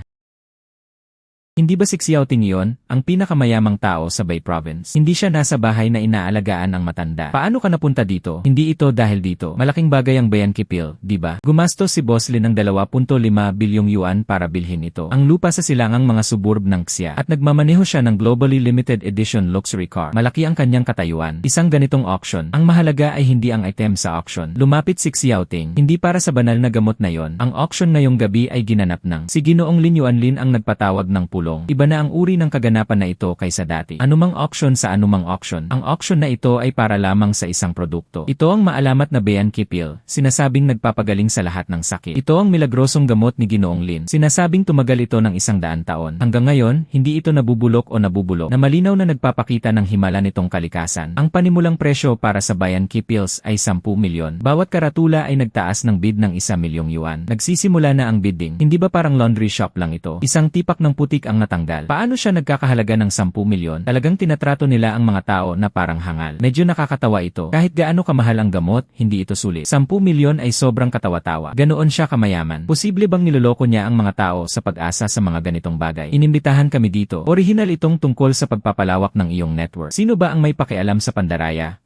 Hindi ba si Xiaoting iyon, ang pinakamayamang tao sa Bay Province? Hindi siya nasa bahay na inaalagaan ang matanda. Paano ka napunta dito? Hindi ito dahil dito. Malaking bagay ang Bianchi pill, di ba? Gumastos si Boss Lin ng 2.5 bilyong yuan para bilhin ito. Ang lupa sa silangang mga suburb ng Xia. At nagmamaneho siya ng globally limited edition luxury car. Malaki ang kanyang katayuan. Isang ganitong auction. Ang mahalaga ay hindi ang item sa auction. Lumapit si Xiaoting. Hindi para sa banal na gamot na yon. Ang auction ngayong gabi ay ginanap ng si Ginoong Lin Yuanlin ang nagpatawag ng pulo. Iba na ang uri ng kaganapan na ito kaysa dati. Anumang auction sa anumang auction. Ang auction na ito ay para lamang sa isang produkto. Ito ang maalamat na Bianchi pill. Sinasabing nagpapagaling sa lahat ng sakit. Ito ang milagrosong gamot ni Ginoong Lin. Sinasabing tumagal ito ng 100 taon. Hanggang ngayon, hindi ito nabubulok o nabubulok. Na malinaw na nagpapakita ng himala nitong kalikasan. Ang panimulang presyo para sa Bianchi pills ay 10 milyon. Bawat karatula ay nagtaas ng bid ng 1 milyong yuan. Nagsisimula na ang bidding. Hindi ba parang laundry shop lang ito? Isang tipak ng putik ang natanggal. Paano siya nagkakahalaga ng 10 milyon? Talagang tinatrato nila ang mga tao na parang hangal. Medyo nakakatawa ito. Kahit gaano kamahal ang gamot, hindi ito sulit. 10 milyon ay sobrang katawa-tawa. Ganoon siya kamayaman. Posible bang niloloko niya ang mga tao sa pag-asa sa mga ganitong bagay? Inimbitahan kami dito. Orihinal itong tungkol sa pagpapalawak ng iyong network. Sino ba ang may pakialam sa pandaraya,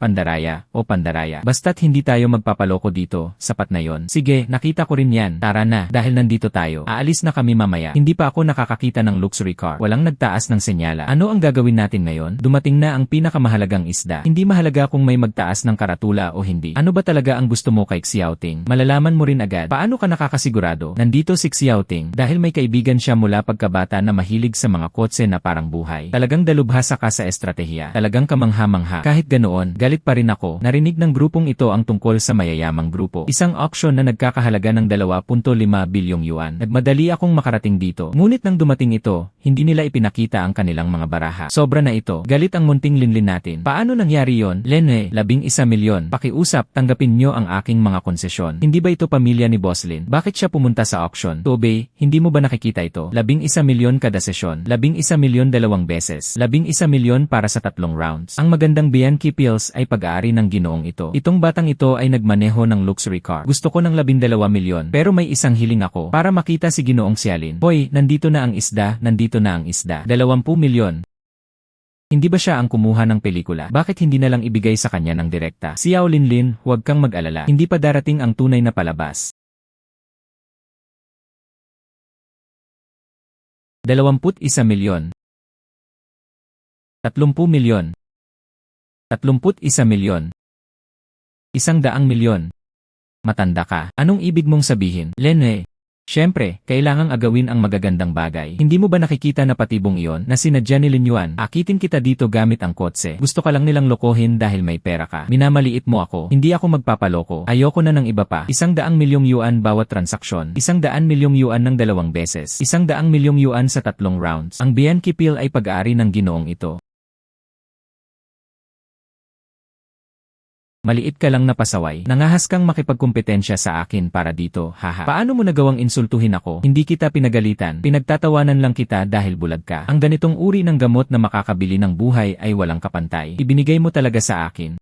o pandaraya? Basta't hindi tayo magpapaloko dito, sapat na yon. Sige, nakita ko rin yan. Tara na, dahil nandito tayo. Aalis na kami mamaya. Hindi pa ako nakakakita ng luxury car. Walang nagtaas ng senyala. Ano ang gagawin natin ngayon? Dumating na ang pinakamahalagang isda. Hindi mahalaga kung may magtaas ng karatula o hindi. Ano ba talaga ang gusto mo kay Xiaoting? Malalaman mo rin agad. Paano ka nakakasigurado? Nandito si Xiaoting dahil may kaibigan siya mula pagkabata na mahilig sa mga kotse na parang buhay. Talagang dalubhasa ka sa estratehiya. Talagang kamangha-mangha. Kahit ganoon, galit pa rin ako. Narinig ng grupong ito ang tungkol sa mayayamang grupo. Isang auction na nagkakahalaga ng 2.5 bilyong yuan. Nagmadali akong makarating dito. Ngunit nang dumating ito, hindi nila ipinakita ang kanilang mga baraha. Sobra na ito. Galit ang munting linlin natin. Paano nangyari yon? Lene, 11 milyon. Pakiusap, tanggapin nyo ang aking mga konsesyon. Hindi ba ito pamilya ni Boss Lin? Bakit siya pumunta sa auction? Tobe, hindi mo ba nakikita ito? 11 milyon kada sesyon. 11 milyon 2 beses. 11 milyon para sa 3 rounds. Ang magandang Bianchi pills ay pag-aari ng Ginoong ito. Itong batang ito ay nagmaneho ng luxury car. Gusto ko ng 12 milyon. Pero may isang hiling ako para makita si Ginoong Xialin. Hoy, nandito na ang isda, nandito na ang isda. 20 milyon. Hindi ba siya ang kumuha ng pelikula? Bakit hindi na lang ibigay sa kanya ng direkta? Xiao Linlin, huwag kang mag-alala. Hindi pa darating ang tunay na palabas. 21 milyon. 30 milyon. 31 milyon. 100 milyon. Matanda ka. Anong ibig mong sabihin? Lene. Siyempre, kailangang agawin ang magagandang bagay. Hindi mo ba nakikita na patibong iyon na sinadya ni Lin Yuan? Akitin kita dito gamit ang kotse. Gusto ka lang nilang lokohin dahil may pera ka. Minamaliit mo ako. Hindi ako magpapaloko. Ayoko na ng iba pa. 100 milyong yuan bawat transaksyon. 100 milyong yuan ng 2 beses. 100 milyong yuan sa 3 rounds. Ang Bianchi pill ay pag-aari ng Ginoong ito. Maliit ka lang na pasaway. Nangahas kang makipagkumpetensya sa akin para dito, haha. Paano mo nagawang insultuhin ako? Hindi kita pinagalitan. Pinagtatawanan lang kita dahil bulag ka. Ang ganitong uri ng gamot na makakabili ng buhay ay walang kapantay. Ibinigay mo talaga sa akin.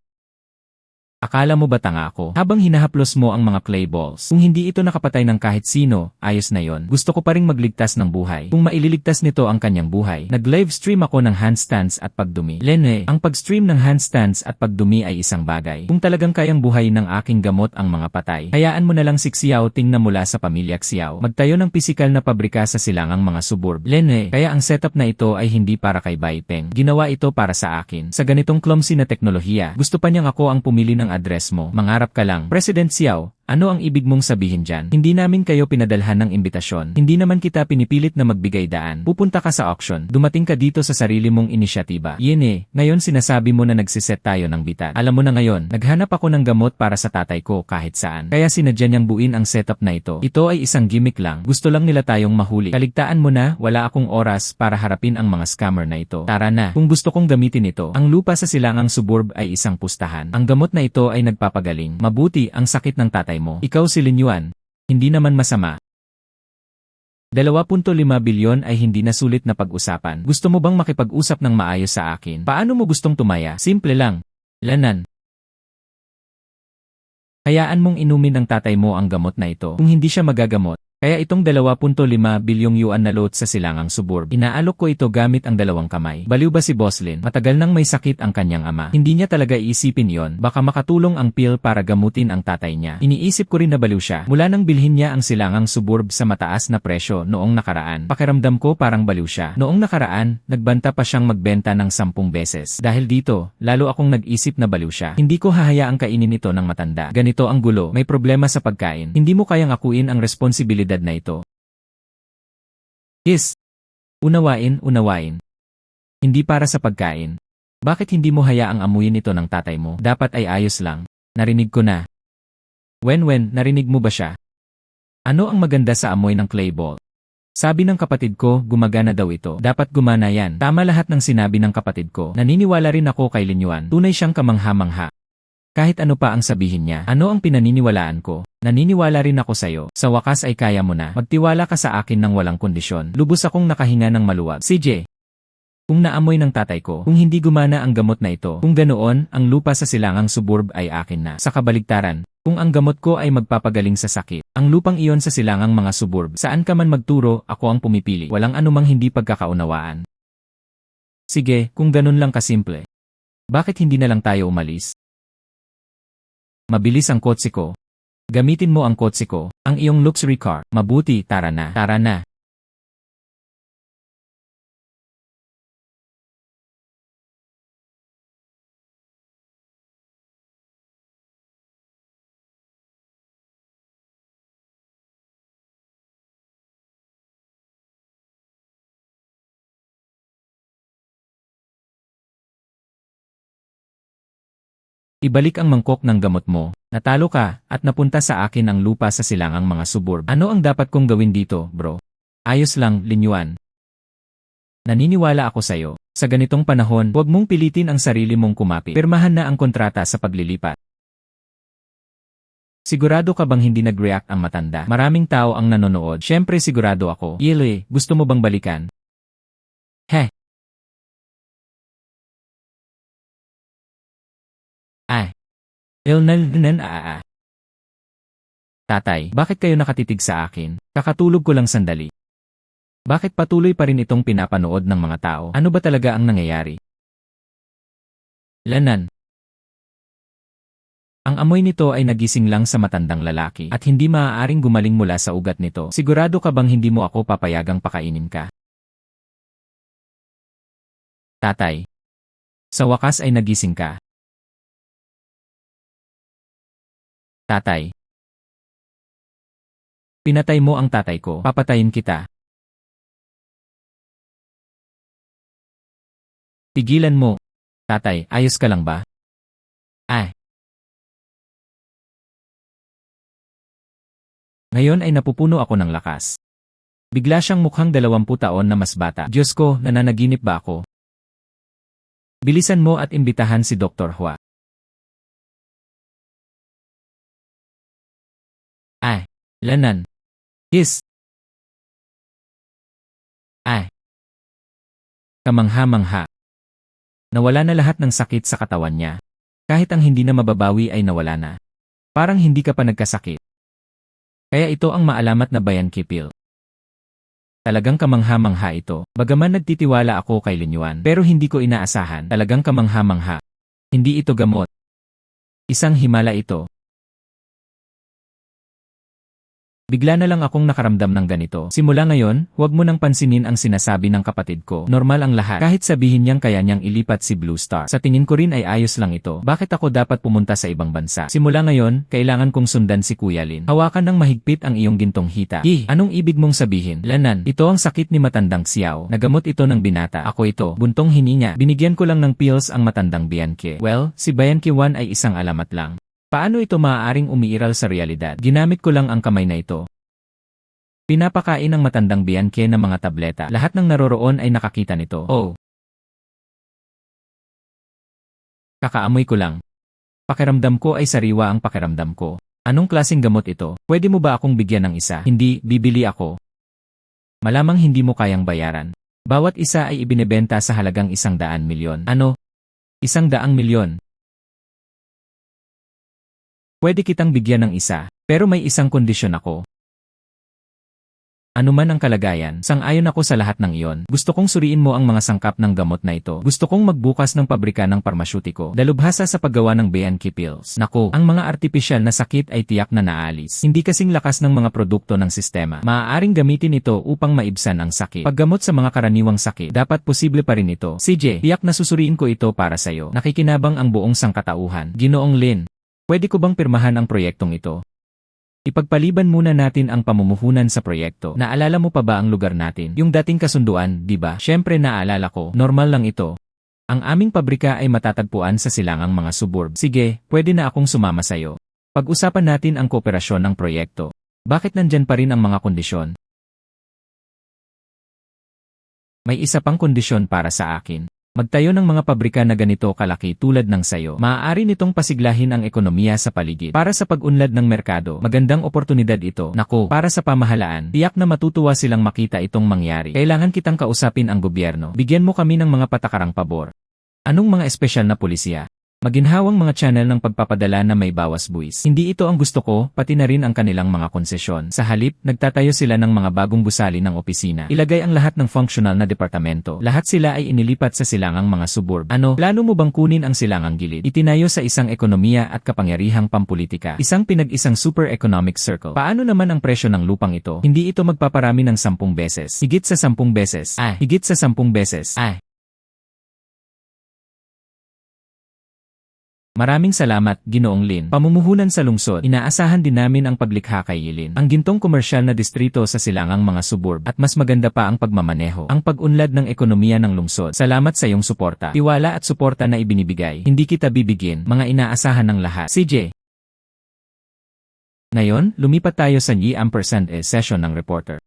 Akala mo ba tanga ako? Habang hinahaplos mo ang mga clay balls. Kung hindi ito nakapatay ng kahit sino, ayos na yon. Gusto ko pa ring magligtas ng buhay. Kung maililigtas nito ang kanyang buhay. Nag-live stream ako ng handstands at pagdumi. Lene, ang pag-stream ng handstands at pagdumi ay isang bagay. Kung talagang kayang buhay ng aking gamot ang mga patay, hayaan mo na lang si Xiao Ting na mula sa pamilya Xiao. Magtayo ng pisikal na pabrika sa silangang mga suburb. Lene, kaya ang setup na ito ay hindi para kay Bai Peng. Ginawa ito para sa akin. Sa ganitong clumsy na teknolohiya, gusto pa niyang ako ang pumili ng address mo. Mangarap ka lang. President Xiao, ano ang ibig mong sabihin dyan? Hindi namin kayo pinadalhan ng imbitasyon. Hindi naman kita pinipilit na magbigay daan. Pupunta ka sa auction. Dumating ka dito sa sarili mong inisyatiba. Yene, ngayon sinasabi mo na nagsiset tayo ng bitad. Alam mo na ngayon, naghanap ako ng gamot para sa tatay ko kahit saan. Kaya sinadya niyang buuin ang setup na ito. Ito ay isang gimmick lang. Gusto lang nila tayong mahuli. Kaligtaan mo na, wala akong oras para harapin ang mga scammer na ito. Tara na. Kung gusto kong gamitin ito, ang lupa sa silangang suburb ay isang pustahan. Ang gamot na ito ay nagpapagaling. Mabuti ang sakit ng tatay mo. Ikaw si Lin Yuan. Hindi naman masama. 2.5 bilyon ay hindi na sulit na pag-usapan. Gusto mo bang makipag-usap ng maayos sa akin? Paano mo gustong tumaya? Simple lang. Lanan. Hayaan mong inumin ng tatay mo ang gamot na ito. Kung hindi siya magagamot, kaya itong 2.5 bilyong yuan na lot sa silangang suburb. Inaalok ko ito gamit ang dalawang kamay. Baliw ba si Boss Lin? Matagal nang may sakit ang kanyang ama. Hindi niya talaga iisipin yon. Baka makatulong ang pill para gamutin ang tatay niya. Iniisip ko rin na baliw siya. Mula nang bilhin niya ang silangang suburb sa mataas na presyo noong nakaraan. Pakiramdam ko parang baliw siya. Noong nakaraan, nagbanta pa siyang magbenta ng 10 beses. Dahil dito, lalo akong nag-isip na baliw siya. Hindi ko hahayaang kainin ito ng matanda. Ganito ang gulo. May problema sa pagkain. Hindi mo kayang akuin ang responsibilidad na ito. Yes. Unawain. Hindi para sa pagkain. Bakit hindi mo hayaang amuyin ito ng tatay mo? Dapat ay ayos lang. Narinig ko na. Wen, narinig mo ba siya? Ano ang maganda sa amoy ng clay ball? Sabi ng kapatid ko, gumagana daw ito. Dapat gumana yan. Tama lahat ng sinabi ng kapatid ko. Naniniwala rin ako kay Lin Yuan. Tunay siyang kamangha-mangha. Kahit ano pa ang sabihin niya, ano ang pinaniniwalaan ko? Naniniwala rin ako sa'yo. Sa wakas ay kaya mo na. Magtiwala ka sa akin ng walang kondisyon. Lubos akong nakahinga ng maluwag. CJ. Kung naamoy ng tatay ko, kung hindi gumana ang gamot na ito, kung ganoon, ang lupa sa silangang suburb ay akin na. Sa kabaligtaran, kung ang gamot ko ay magpapagaling sa sakit, ang lupang iyon sa silangang mga suburb, saan ka man magturo, ako ang pumipili. Walang anumang hindi pagkakaunawaan. Sige, kung ganun lang kasimple. Bakit hindi na lang tayo umalis? Mabilis ang kotse ko. Gamitin mo ang kotse ko, ang iyong luxury car. Mabuti, tara na. Tara na. Ibalik ang mangkok ng gamot mo. Natalo ka, at napunta sa akin ang lupa sa silangang mga suburb. Ano ang dapat kong gawin dito, bro? Ayos lang, Lin Yuan. Naniniwala ako sa'yo. Sa ganitong panahon, huwag mong pilitin ang sarili mong kumapit. Pirmahan na ang kontrata sa paglilipat. Sigurado ka bang hindi nag-react ang matanda? Maraming tao ang nanonood. Siyempre sigurado ako. Yele, gusto mo bang balikan? Heh. Ay. Tatay, bakit kayo nakatitig sa akin? Kakatulog ko lang sandali. Bakit patuloy pa rin itong pinapanood ng mga tao? Ano ba talaga ang nangyayari? Lanan. Ang amoy nito ay nagising lang sa matandang lalaki at hindi maaaring gumaling mula sa ugat nito. Sigurado ka bang hindi mo ako papayagang pakainin ka? Tatay. Sa wakas ay nagising ka. Tatay. Pinatay mo ang tatay ko. Papatayin kita. Pigilan mo. Tatay, ayos ka lang ba? Ay. Ngayon ay napupuno ako ng lakas. Bigla siyang mukhang 20 taon na mas bata. Diyos ko, nananaginip ba ako? Bilisan mo at imbitahan si Dr. Hua. Lanan. Yes. Ay. Kamangha-mangha. Nawala na lahat ng sakit sa katawan niya. Kahit ang hindi na mababawi ay nawala na. Parang hindi ka pa nagkasakit. Kaya ito ang maalamat na Bayan Kipil. Talagang kamangha-mangha ito. Bagaman nagtitiwala ako kay Lin Yuan, pero hindi ko inaasahan. Talagang kamangha-mangha. Hindi ito gamot. Isang himala ito. Bigla na lang akong nakaramdam ng ganito. Simula ngayon, huwag mo nang pansinin ang sinasabi ng kapatid ko. Normal ang lahat. Kahit sabihin niyang kaya niyang ilipat si Blue Star. Sa tingin ko rin ay ayos lang ito. Bakit ako dapat pumunta sa ibang bansa? Simula ngayon, kailangan kong sundan si Kuya Lin. Hawakan ng mahigpit ang iyong gintong hita. Anong ibig mong sabihin? Lanan, ito ang sakit ni matandang Xiao. Nagamot ito ng binata. Ako ito. Buntong hininga. Binigyan ko lang ng pills ang matandang Bianke. Well, si Bianke 1 ay isang alamat lang. Paano ito maaaring umiiral sa realidad? Ginamit ko lang ang kamay na ito. Pinapakain ng matandang Bianke ng mga tableta. Lahat ng naroroon ay nakakita nito. Oh. Kakaamoy ko lang. Pakiramdam ko ay sariwa ang pakiramdam ko. Anong klaseng gamot ito? Pwede mo ba akong bigyan ng isa? Hindi, bibili ako. Malamang hindi mo kayang bayaran. Bawat isa ay ibinebenta sa halagang 100 milyon. Ano? 100 milyon. Pwede kitang bigyan ng isa, pero may isang kondisyon ako. Ano man ang kalagayan, sang-ayon ako sa lahat ng iyon. Gusto kong suriin mo ang mga sangkap ng gamot na ito. Gusto kong magbukas ng pabrika ng parmasyutiko. Dalubhasa sa paggawa ng Bianke pills. Naku, ang mga artipisyal na sakit ay tiyak na naalis. Hindi kasing lakas ng mga produkto ng sistema. Maaaring gamitin ito upang maibsan ang sakit. Paggamot sa mga karaniwang sakit, dapat posible pa rin ito. CJ, tiyak na susuriin ko ito para sa'yo. Nakikinabang ang buong sangkatauhan. Ginoong Lin, pwede ko bang pirmahan ang proyektong ito? Ipagpaliban muna natin ang pamumuhunan sa proyekto. Naalala mo pa ba ang lugar natin? Yung dating kasunduan, di ba? Syempre naalala ko, normal lang ito. Ang aming pabrika ay matatagpuan sa silangang mga suburb. Sige, pwede na akong sumama sa'yo. Pag-usapan natin ang kooperasyon ng proyekto. Bakit nandyan pa rin ang mga kondisyon? May isa pang kondisyon para sa akin. Magtayo ng mga pabrika na ganito kalaki tulad ng sayo. Maaari nitong pasiglahin ang ekonomiya sa paligid. Para sa pag-unlad ng merkado, magandang oportunidad ito. Naku, para sa pamahalaan, tiyak na matutuwa silang makita itong mangyari. Kailangan kitang kausapin ang gobyerno. Bigyan mo kami ng mga patakarang pabor. Anong mga espesyal na pulisya? Maginhawang mga channel ng pagpapadala na may bawas buwis. Hindi ito ang gusto ko, pati na rin ang kanilang mga konsesyon. Sa halip, nagtatayo sila ng mga bagong gusali ng opisina. Ilagay ang lahat ng functional na departamento. Lahat sila ay inilipat sa silangang mga suburb. Ano, plano mo bang kunin ang silangang gilid? Itinayo sa isang ekonomiya at kapangyarihang pampulitika. Isang pinag-isang super economic circle. Paano naman ang presyo ng lupang ito? Hindi ito magpaparami ng 10 beses. Higit sa 10 beses. Higit sa 10 beses. Maraming salamat, Ginoong Lin. Pamumuhunan sa lungsod, inaasahan din namin ang paglikha kay Yilin. Ang gintong komersyal na distrito sa silangang mga suburb at mas maganda pa ang pagmamaneho. Ang pag-unlad ng ekonomiya ng lungsod. Salamat sa iyong suporta. Tiwala at suporta na ibinibigay. Hindi kita bibigyan, mga inaasahan ng lahat. CJ. Ngayon, lumipat tayo sa session ng reporter.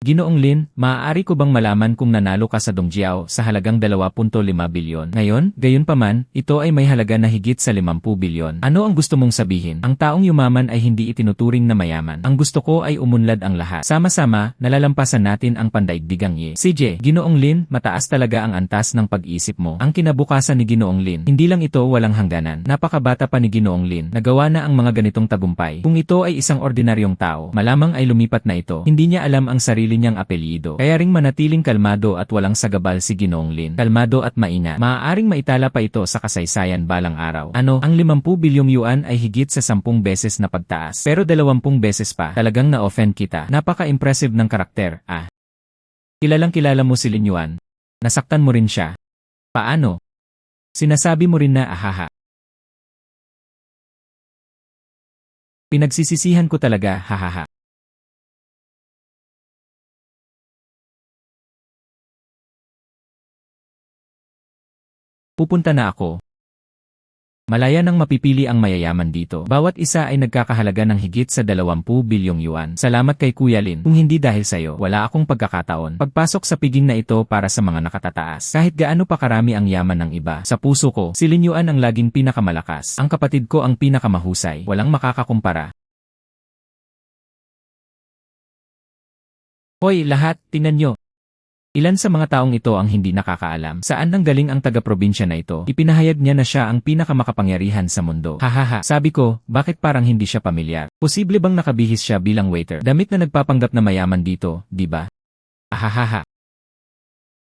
Ginoong Lin, maaari ko bang malaman kung nanalo ka sa Dongjiao sa halagang 2.5 bilyon? Ngayon, gayunpaman, ito ay may halaga na higit sa 50 bilyon. Ano ang gusto mong sabihin? Ang taong yumaman ay hindi itinuturing na mayaman. Ang gusto ko ay umunlad ang lahat. Sama-sama, nalalampasan natin ang pandaigdigang CJ, Ginoong Lin, mataas talaga ang antas ng pag-isip mo. Ang kinabukasan ni Ginoong Lin, hindi lang ito walang hangganan. Napakabata pa ni Ginoong Lin, nagawa na ang mga ganitong tagumpay. Kung ito ay isang ordinaryong tao, malamang ay lumipat na ito. Hindi niya alam ang sarili niyang apelyido. Kaya ring manatiling kalmado at walang sagabal si Ginoong Lin. Kalmado at maina. Maaaring maitala pa ito sa kasaysayan balang araw. Ano, ang 50 bilyong yuan ay higit sa 10 beses na pagtaas. Pero 20 beses pa. Talagang na-offend kita. Napaka-impressive ng karakter. Kilalang kilala mo si Lin Yuan. Nasaktan mo rin siya. Paano? Sinasabi mo rin na ahaha. Pinagsisisihan ko talaga, hahaha. Pupunta na ako. Malaya nang mapipili ang mayayaman dito. Bawat isa ay nagkakahalaga ng higit sa 20 bilyong yuan. Salamat kay Kuya Lin. Kung hindi dahil sa'yo, wala akong pagkakataon. Pagpasok sa piging na ito para sa mga nakatataas. Kahit gaano pa karami ang yaman ng iba. Sa puso ko, si Lin Yuan ang laging pinakamalakas. Ang kapatid ko ang pinakamahusay. Walang makakakumpara. Hoy, lahat, tingnan nyo. Ilan sa mga taong ito ang hindi nakakaalam saan nanggaling ang taga-probinsya na ito. Ipinahayag niya na siya ang pinakamakapangyarihan sa mundo. Hahaha, sabi ko, bakit parang hindi siya pamilyar? Posible bang nakabihis siya bilang waiter? Damit na nagpapanggap na mayaman dito, di ba? Ahahaha.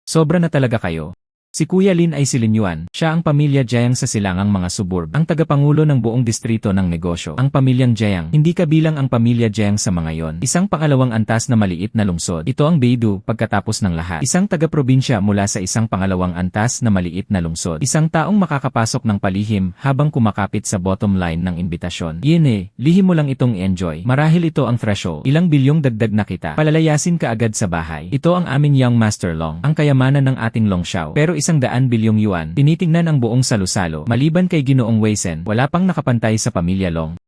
Sobra na talaga kayo. Si Kuya Lin ay si Lin Yuan, siya ang pamilya Jiang sa silangang mga suburb, ang tagapangulo ng buong distrito ng negosyo. Ang pamilyang Jiang, hindi kabilang ang pamilya Jiang sa mga yon. Isang pangalawang antas na maliit na lungsod. Ito ang Beidou pagkatapos ng lahat. Isang taga-probinsya mula sa isang pangalawang antas na maliit na lungsod. Isang taong makakapasok ng palihim habang kumakapit sa bottom line ng imbitasyon. Yene, lihim mo lang itong enjoy. Marahil ito ang threshold. Ilang bilyong dagdag na kita. Palalayasin ka agad sa bahay. Ito ang aming Young Master Long, ang kayamanan ng ating Long Xiao. Pero 100 bilyong yuan, tinitingnan ang buong salusalo. Maliban kay Ginoong Weisen, wala pang nakapantay sa pamilya Long.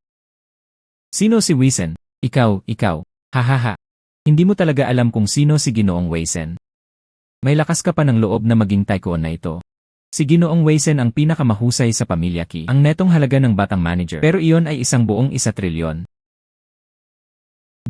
Sino si Weisen? Ikaw. Hahaha. Hindi mo talaga alam kung sino si Ginoong Weisen. May lakas ka pa ng loob na maging tycoon na ito. Si Ginoong Weisen ang pinakamahusay sa pamilya Qi. Ang netong halaga ng batang manager. Pero iyon ay isang buong 1 trilyon.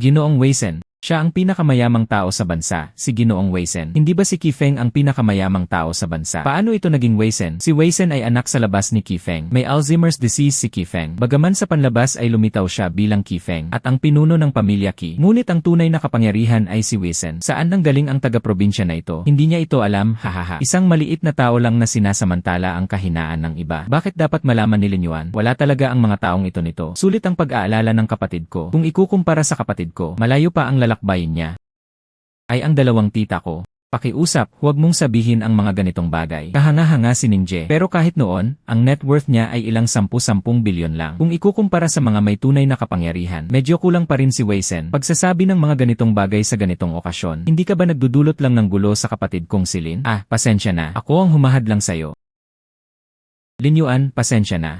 Ginoong Weisen. Siya ang pinakamayamang tao sa bansa, si Ginoong Weisen. Hindi ba si Qi Feng ang pinakamayamang tao sa bansa? Paano ito naging Weisen? Si Weisen ay anak sa labas ni Qi Feng. May Alzheimer's disease si Qi Feng. Bagaman sa panlabas ay lumitaw siya bilang Qi Feng at ang pinuno ng pamilya Qi. Ngunit ang tunay na kapangyarihan ay si Weisen. Saan nanggaling ang taga-probinsya na ito? Hindi niya ito alam, hahaha. Isang maliit na tao lang na sinasamantala ang kahinaan ng iba. Bakit dapat malaman ni Lin Yuan? Wala talaga ang mga taong ito nito. Sulit ang pag-aalala ng kapatid ko. Kung ikukumpara sa kapatid ko, malayo pa ang lalakbayin niya. Ay ang dalawang tita ko. Pakiusap, huwag mong sabihin ang mga ganitong bagay. Kahanga-hanga si Ningje. Pero kahit noon, ang net worth niya ay ilang 10 bilyon lang. Kung ikukumpara sa mga may tunay na kapangyarihan, medyo kulang pa rin si Weisen. Pagsasabi ng mga ganitong bagay sa ganitong okasyon, hindi ka ba nagdudulot lang ng gulo sa kapatid kong si Lin? Pasensya na. Ako ang humahad lang sayo. Lin Yuan, pasensya na.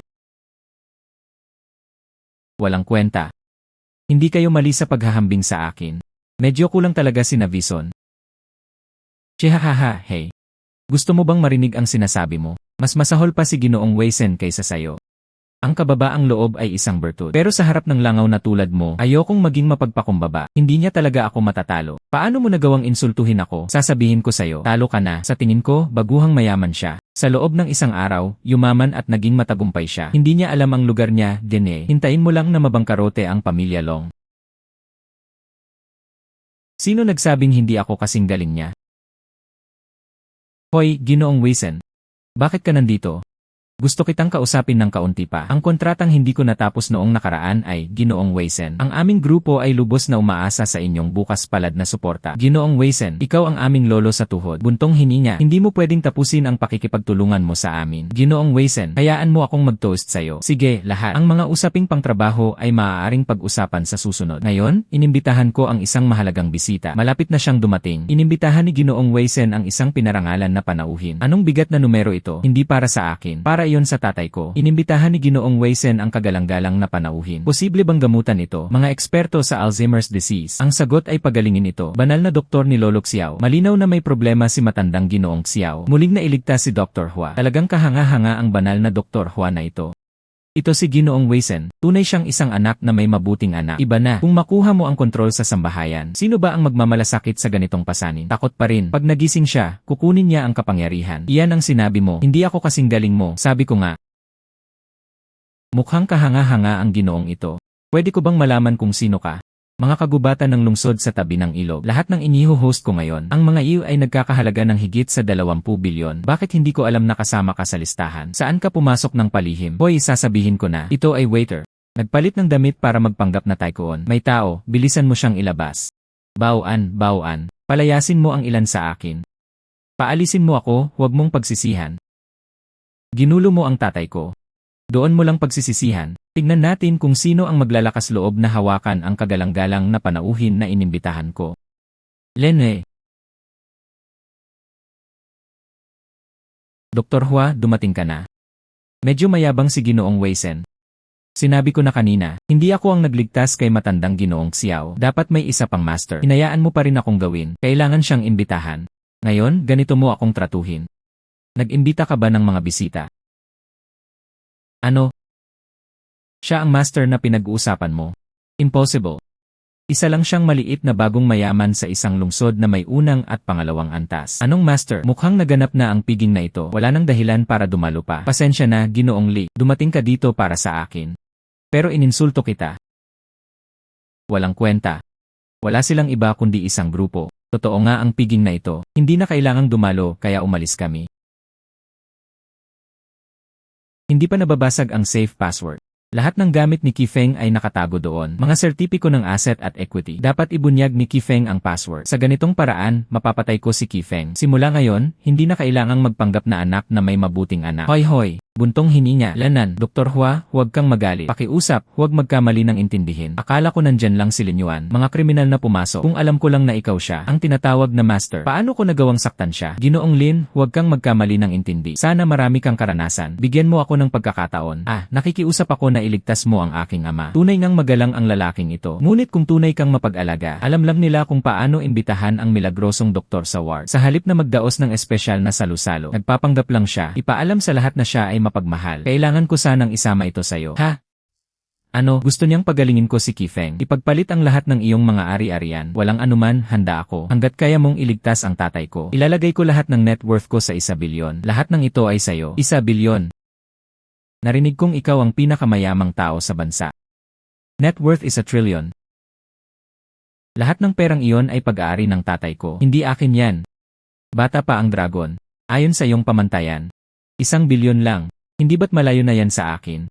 Walang kwenta. Hindi kayo mali sa paghahambing sa akin. Medyo kulang talaga si Navison. Chihahaha, hey. Gusto mo bang marinig ang sinasabi mo? Mas masahol pa si Ginoong Weisen kaysa sayo. Ang kababaang loob ay isang bertud. Pero sa harap ng langaw na tulad mo, ayokong maging mapagpakumbaba. Hindi niya talaga ako matatalo. Paano mo nagawang insultuhin ako? Sasabihin ko sayo, talo ka na. Sa tingin ko, baguhang mayaman siya. Sa loob ng isang araw, yumaman at naging matagumpay siya. Hindi niya alam ang lugar niya, Dene. Hintayin mo lang na mabangkarote ang pamilya Long. Sino nagsabing hindi ako kasing galing niya? Hoy, Ginoong Weisen. Bakit ka nandito? Gusto kitang kausapin ng kaunti pa. Ang kontratang hindi ko natapos noong nakaraan ay, Ginoong Weisen. Ang aming grupo ay lubos na umaasa sa inyong bukas palad na suporta. Ginoong Weisen, ikaw ang aming lolo sa tuhod. Buntong hininga, hindi mo pwedeng tapusin ang pakikipagtulungan mo sa amin. Ginoong Weisen, hayaan mo akong mag-toast sayo. Sige, lahat. Ang mga usaping pangtrabaho ay maaaring pag-usapan sa susunod. Ngayon, inimbitahan ko ang isang mahalagang bisita. Malapit na siyang dumating. Inimbitahan ni Ginoong Weisen ang isang pinarangalan na panauhin. Anong bigat na numero ito? Hindi para sa akin. Para iyon sa tatay ko. Inimbitahan ni Ginoong Weisen ang kagalang-galang na panauhin. Posible bang gamutan ito? Mga eksperto sa Alzheimer's disease. Ang sagot ay pagalingin ito. Banal na doktor ni Lolo Xiao. Malinaw na may problema si matandang Ginoong Xiao. Muling na iligtas si Dr. Hua. Talagang kahanga-hanga ang banal na Dr. Hua na ito. Ito si Ginoong Weisen. Tunay siyang isang anak na may mabuting anak. Iba na. Kung makuha mo ang kontrol sa sambahayan, sino ba ang magmamalasakit sa ganitong pasanin? Takot pa rin. Pag nagising siya, kukunin niya ang kapangyarihan. Iyan ang sinabi mo. Hindi ako kasing galing mo. Sabi ko nga. Mukhang kahanga-hanga ang Ginoong ito. Pwede ko bang malaman kung sino ka? Mga kagubatan ng lungsod sa tabi ng ilog. Lahat ng iniho-host ko ngayon, ang mga iyo ay nagkakahalaga ng higit sa 20 bilyon. Bakit hindi ko alam na kasama ka sa listahan? Saan ka pumasok ng palihim? Hoy, sasabihin ko na, ito ay waiter. Nagpalit ng damit para magpanggap na tycoon. May tao, bilisan mo siyang ilabas. Bawaan. Palayasin mo ang ilan sa akin. Paalisin mo ako, huwag mong pagsisihan. Ginulo mo ang tatay ko. Doon mo lang pagsisisihan. Tignan natin kung sino ang maglalakas loob na hawakan ang kagalang-galang na panauhin na inimbitahan ko. Lene. Dr. Hua, dumating ka na. Medyo mayabang si Ginoong Weisen. Sinabi ko na kanina, hindi ako ang nagligtas kay matandang Ginoong Xiao. Dapat may isa pang master. Hinayaan mo pa rin akong gawin. Kailangan siyang imbitahan. Ngayon, ganito mo akong tratuhin. Nag-imbita ka ba ng mga bisita? Ano? Siya ang master na pinag-uusapan mo. Impossible. Isa lang siyang maliit na bagong mayaman sa isang lungsod na may unang at pangalawang antas. Anong master? Mukhang naganap na ang piging na ito. Wala nang dahilan para dumalo pa. Pasensya na, Ginoong Lee. Dumating ka dito para sa akin. Pero ininsulto kita. Walang kwenta. Wala silang iba kundi isang grupo. Totoo nga ang piging na ito. Hindi na kailangang dumalo kaya umalis kami. Hindi pa nababasag ang safe password. Lahat ng gamit ni Kifeng ay nakatago doon. Mga sertipiko ng asset at equity. Dapat ibunyag ni Kifeng ang password. Sa ganitong paraan, mapapatay ko si Kifeng. Simula ngayon, hindi na kailangang magpanggap na anak na may mabuting anak. Hoy hoy! Buntong hininga. Lanan, Dr. Hua, huwag kang magalit. Pakiusap, huwag magkamali ng intindihin. Akala ko nandyan lang si Lin Yuan. Mga kriminal na pumasok. Kung alam ko lang na ikaw siya, ang tinatawag na master. Paano ko nagawang saktan siya? Ginoong Lin, huwag kang magkamali ng intindi. Sana marami kang karanasan. Bigyan mo ako ng pagkakataon. Nakikiusap ako na iligtas mo ang aking ama. Tunay ngang magalang ang lalaking ito. Ngunit kung tunay kang mapag-alaga, alam lang nila kung paano imbitahan ang milagrosong doktor sa ward. Sa halip na magdaos ng espesyal na salusalo, nagpapanggap lang siya. Ipaalam sa lahat na siya ay mapagmahal. Kailangan ko sanang isama ito sa'yo. Ha? Ano, gusto niyang pagalingin ko si Kifeng. Ipagpalit ang lahat ng iyong mga ari-arian. Walang anuman, handa ako. Hanggat kaya mong iligtas ang tatay ko. Ilalagay ko lahat ng net worth ko sa 1 bilyon. Lahat ng ito ay sa'yo. 1 bilyon. Narinig kong ikaw ang pinakamayamang tao sa bansa. Net worth is 1 trillion. Lahat ng perang iyon ay pag-aari ng tatay ko. Hindi akin yan. Bata pa ang dragon. Ayon sa iyong pamantayan. 1 bilyon lang. Hindi ba't malayo na yan sa akin?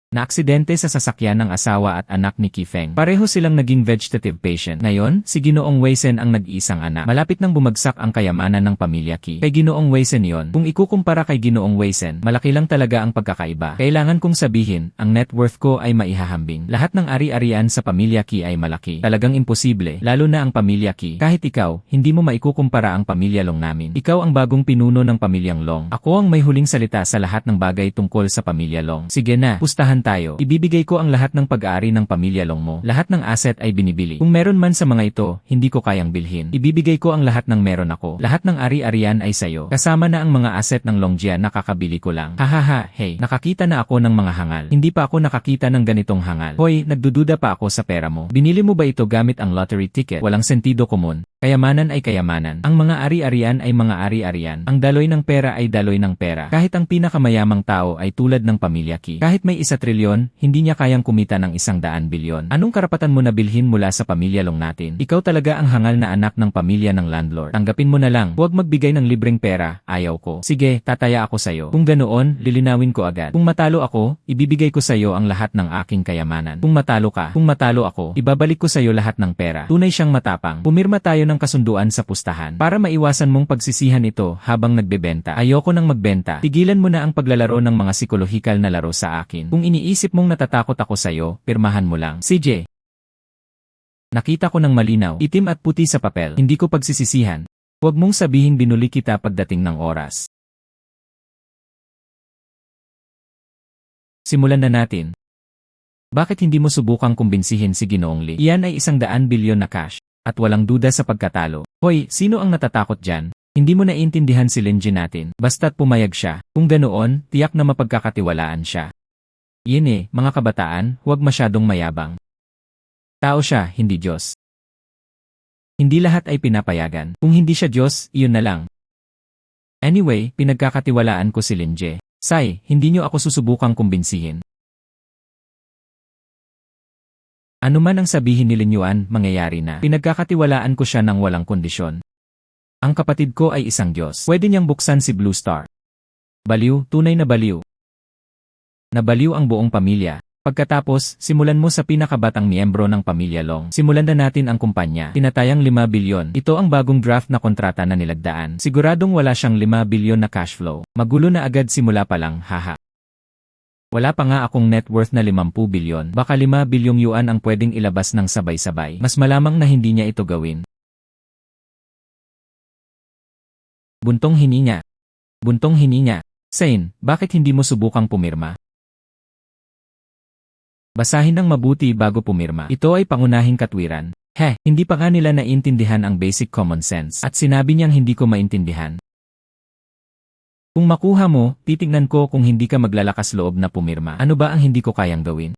Naaksidente sa sasakyan ng asawa at anak ni Kifeng. Pareho silang naging vegetative patient. Ngayon, si Ginoong Wei Sen ang nag-iisang anak. Malapit nang bumagsak ang kayamanan ng pamilya Qi. Kay Ginoong Wei Sen yon. Kung ikukumpara kay Ginoong Wei Sen, malaki lang talaga ang pagkakaiba. Kailangan kong sabihin, ang net worth ko ay maihahambing. Lahat ng ari-arian sa pamilya Qi ay malaki. Talagang imposible, lalo na ang pamilya Qi. Kahit ikaw, hindi mo maikukumpara ang pamilya Long namin. Ikaw ang bagong pinuno ng pamilyang Long. Ako ang may huling salita sa lahat ng bagay tungkol sa pamilya Long. Sige na, pustahan tayo. Ibibigay ko ang lahat ng pag-aari ng pamilya Long mo. Lahat ng asset ay binibili. Kung meron man sa mga ito, hindi ko kayang bilhin. Ibibigay ko ang lahat ng meron ako. Lahat ng ari-arian ay sayo. Kasama na ang mga asset ng Longjia na kakabili ko lang. Hahaha, hey, nakakita na ako ng mga hangal. Hindi pa ako nakakita ng ganitong hangal. Hoy, nagdududa pa ako sa pera mo. Binili mo ba ito gamit ang lottery ticket? Walang sentido komon. Kayamanan ay kayamanan. Ang mga ari-arian ay mga ari-arian. Ang daloy ng pera ay daloy ng pera. Kahit ang pinakamayamang tao ay tulad ng pamilya Qi. Kahit may 1 trilyon, hindi niya kayang kumita ng 100 bilyon. Anong karapatan mo na bilhin mula sa pamilya Long natin? Ikaw talaga ang hangal na anak ng pamilya ng landlord. Tanggapin mo na lang. Huwag magbigay ng libreng pera. Ayaw ko. Sige, tataya ako sa'yo. Kung ganoon, lilinawin ko agad. Kung matalo ako, ibibigay ko sa'yo ang lahat ng aking kayamanan. Kung matalo ako, ibabalik ko sa'yo lahat ng pera. Tunay siyang matapang. Pumirma tayo ng kasunduan sa pustahan. Para maiwasan mong pagsisihan ito habang nagbebenta. Ayoko nang magbenta. Tigilan mo na ang paglalaro ng mga psikolohikal na laro sa akin. Kung iniisip mong natatakot ako sa'yo, pirmahan mo lang. CJ. Nakita ko ng malinaw, itim at puti sa papel. Hindi ko pagsisisihan. Huwag mong sabihin binuli kita pagdating ng oras. Simulan na natin. Bakit hindi mo subukang kumbinsihin si Ginoong Lee? Iyan ay 100 bilyon na cash. At walang duda sa pagkatalo. Hoy, sino ang natatakot dyan? Hindi mo naiintindihan si Lin Jin natin. Basta't pumayag siya. Kung ganoon, tiyak na mapagkakatiwalaan siya. Yun mga kabataan, huwag masyadong mayabang. Tao siya, hindi Diyos. Hindi lahat ay pinapayagan. Kung hindi siya Diyos, iyon na lang. Anyway, pinagkakatiwalaan ko si Lin Jie. Sai, hindi niyo ako susubukang kumbinsihin. Ano man ang sabihin ni Lin Yuan, mangyayari na. Pinagkakatiwalaan ko siya ng walang kondisyon. Ang kapatid ko ay isang Diyos. Pwede niyang buksan si Blue Star. Baliw, tunay na baliw. Nabaliw ang buong pamilya. Pagkatapos, simulan mo sa pinakabatang miyembro ng pamilya Long. Simulan na natin ang kumpanya. Tinatayang 5 bilyon. Ito ang bagong draft na kontrata na nilagdaan. Siguradong wala siyang 5 bilyon na cash flow. Magulo na agad simula pa lang, haha. Wala pa nga akong net worth na 50 bilyon. Baka 5 bilyong yuan ang pwedeng ilabas ng sabay-sabay. Mas malamang na hindi niya ito gawin. Buntong hininga. Buntong hininga. Sane, bakit hindi mo subukang pumirma? Basahin ng mabuti bago pumirma. Ito ay pangunahing katwiran. Hindi pa nga nila naintindihan ang basic common sense. At sinabi niyang hindi ko maintindihan. Kung makuha mo, titignan ko kung hindi ka maglalakas loob na pumirma. Ano ba ang hindi ko kayang gawin?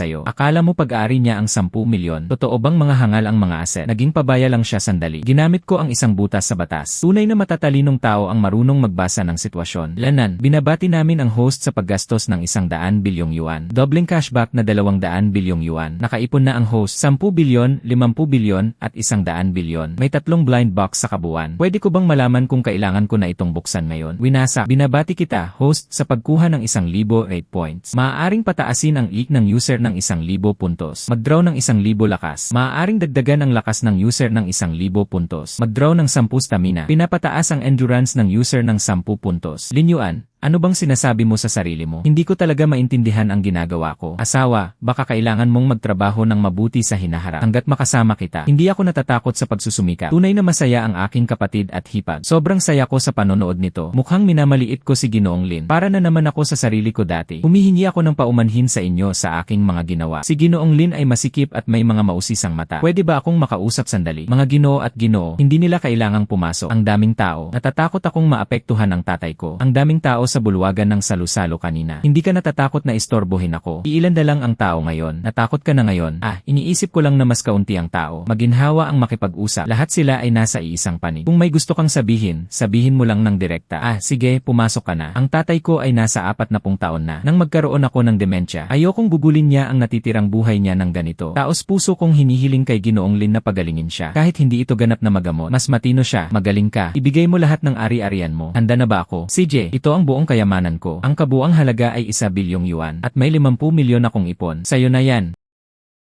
sa'yo. Akala mo pag-aari niya ang 10 milyon? Totoo bang mga hangal ang mga aset? Naging pabaya lang siya sandali. Ginamit ko ang isang butas sa batas. Tunay na matatalinong tao ang marunong magbasa ng sitwasyon. Lanan, binabati namin ang host sa paggastos ng 100 bilyong yuan. Dobleng cashback na 200 bilyong yuan. Nakaipon na ang host 10 bilyon, 50 bilyon at 100 bilyon. May 3 blind box sa kabuuan. Pwede ko bang malaman kung kailangan ko na itong buksan ngayon? Winasa, binabati kita, host, sa pagkuha ng 1,000 8 points. Maaaring pataasin ang leak ng user ng 1,000 puntos. Mag-draw ng 1,000 lakas. Maaaring dagdagan ang lakas ng user ng 1,000 puntos. Mag-draw ng 10 stamina. Pinapataas ang endurance ng user ng 10 puntos. Linyuan. Ano bang sinasabi mo sa sarili mo? Hindi ko talaga maintindihan ang ginagawa ko. Asawa, baka kailangan mong magtrabaho ng mabuti sa hinaharap. Hanggat makasama kita, hindi ako natatakot sa pagsusumikap. Tunay na masaya ang aking kapatid at hipag. Sobrang saya ko sa panonood nito. Mukhang minamaliit ko si Ginoong Lin. Para na naman ako sa sarili ko dati. Humihingi ako ng paumanhin sa inyo sa aking mga ginawa. Si Ginoong Lin ay masikip at may mga mausisang mata. Pwede ba akong makausap sandali? Mga Ginoo at Ginoo, hindi nila kailangang pumasok. Ang daming tao. Natatakot akong maapektuhan ang tatay ko. Ang daming tao sa bulwagan ng salusalo kanina. Hindi ka natatakot na istorbohin ako. Iilan na lang ang tao ngayon. Natakot ka na ngayon. Iniisip ko lang na mas kaunti ang tao. Maginhawa ang makipag-usap. Lahat sila ay nasa iisang panig. Kung may gusto kang sabihin, sabihin mo lang ng direkta. Sige, pumasok ka na. Ang tatay ko ay nasa 40 taon na. Nang magkaroon ako ng demensya, ayokong gugulin niya ang natitirang buhay niya ng ganito. Taos puso kong hinihiling kay Ginoong Lin na pagalingin siya. Kahit hindi ito ganap na magamot. Mas matino siya. Magaling ka. Ibigay mo lahat ng ari-arian mo. Handa na ba ako? CJ, ito ang buong kayamanan ko. Ang kabuang halaga ay 1 bilyong yuan at may 50 milyon akong ipon. Sa'yo na yan.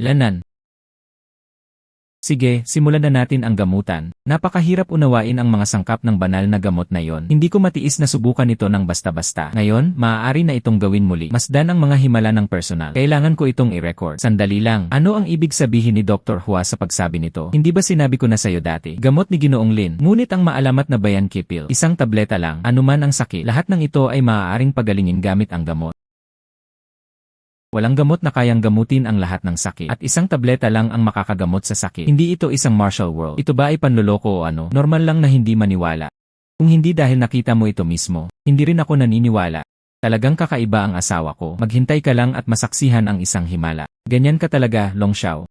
Lanan. Sige, simulan na natin ang gamutan. Napakahirap unawain ang mga sangkap ng banal na gamot na yon. Hindi ko matiis na subukan ito ng basta-basta. Ngayon, maaari na itong gawin muli. Masdan ang mga himala ng personal. Kailangan ko itong i-record. Sandali lang. Ano ang ibig sabihin ni Dr. Hua sa pagsabi nito? Hindi ba sinabi ko na sa'yo dati? Gamot ni Ginoong Lin. Ngunit ang maalamat na Bayan Kipil. Isang tableta lang. Anuman ang sakit. Lahat ng ito ay maaaring pagalingin gamit ang gamot. Walang gamot na kayang gamutin ang lahat ng sakit. At isang tableta lang ang makakagamot sa sakit. Hindi ito isang martial world. Ito ba ay panloloko o ano? Normal lang na hindi maniwala. Kung hindi dahil nakita mo ito mismo, hindi rin ako naniniwala. Talagang kakaiba ang asawa ko. Maghintay ka lang at masaksihan ang isang himala. Ganyan ka talaga, Long Xiao.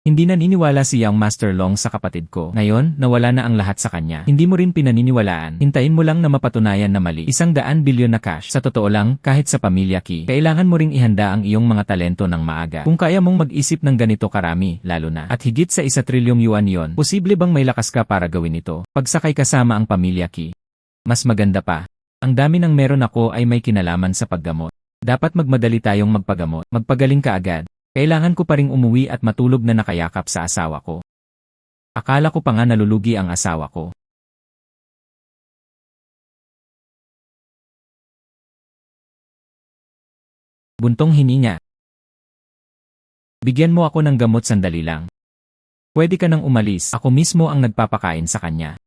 Hindi naniniwala si Young Master Long sa kapatid ko. Ngayon, nawala na ang lahat sa kanya. Hindi mo rin pinaniniwalaan. Hintayin mo lang na mapatunayan na mali. 100 bilyon na cash. Sa totoo lang, kahit sa pamilya Ki, kailangan mo ring ihanda ang iyong mga talento ng maaga. Kung kaya mong mag-isip ng ganito karami, lalo na. At higit sa 1 trilyong yuan yon, posible bang may lakas ka para gawin ito? Pagsakay kasama ang pamilya Ki. Mas maganda pa. Ang dami ng meron ako ay may kinalaman sa paggamot. Dapat magmadali tayong magpagamot. Magpagaling ka agad. Kailangan ko pa ring umuwi at matulog na nakayakap sa asawa ko. Akala ko pa nga nalulugi ang asawa ko. Buntong hininga. Bigyan mo ako ng gamot sandali lang. Pwede ka nang umalis. Ako mismo ang nagpapakain sa kanya.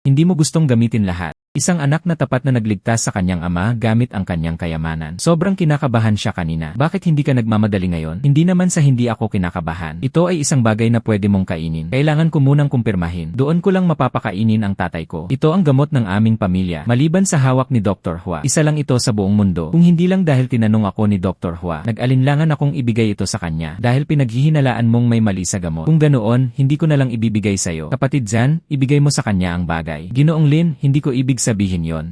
Hindi mo gustong gamitin lahat. Isang anak na tapat na nagligtas sa kanyang ama gamit ang kanyang kayamanan. Sobrang kinakabahan siya kanina. Bakit hindi ka nagmamadali ngayon? Hindi naman sa hindi ako kinakabahan. Ito ay isang bagay na pwede mong kainin. Kailangan ko munang kumpirmahin. Doon ko lang mapapakainin ang tatay ko. Ito ang gamot ng aming pamilya. Maliban sa hawak ni Dr. Hua. Isa lang ito sa buong mundo. Kung hindi lang dahil tinanong ako ni Dr. Hua, nag-alinlangan akong ibigay ito sa kanya. Dahil pinaghihinalaan mong may mali sa gamot. Kung ganoon, hindi ko na lang ibibigay sa'yo. Kapatid Zan, ibigay mo sa kanya ang bagay. Ginoong Lin, hindi ko ibig sabihin yon.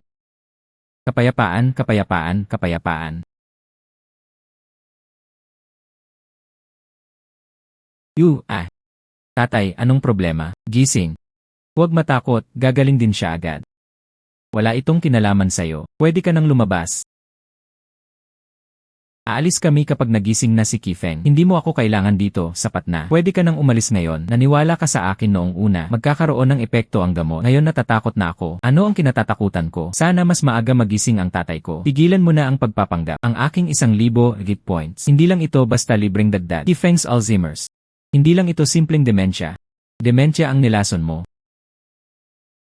Kapayapaan, kapayapaan, kapayapaan. Tatay, anong problema? Gising. Huwag matakot, gagaling din siya agad. Wala itong kinalaman sa'yo. Pwede ka nang lumabas. Aalis kami kapag nagising na si Kifeng. Hindi mo ako kailangan dito, sapat na. Pwede ka nang umalis ngayon. Naniwala ka sa akin noong una. Magkakaroon ng epekto ang gamot. Ngayon natatakot na ako. Ano ang kinatatakutan ko? Sana mas maaga magising ang tatay ko. Tigilan mo na ang pagpapanggap. Ang aking 1,000 git points. Hindi lang ito basta libreng dagdag. Kifeng's Alzheimer's. Hindi lang ito simpleng demensya. Demensya ang nilason mo.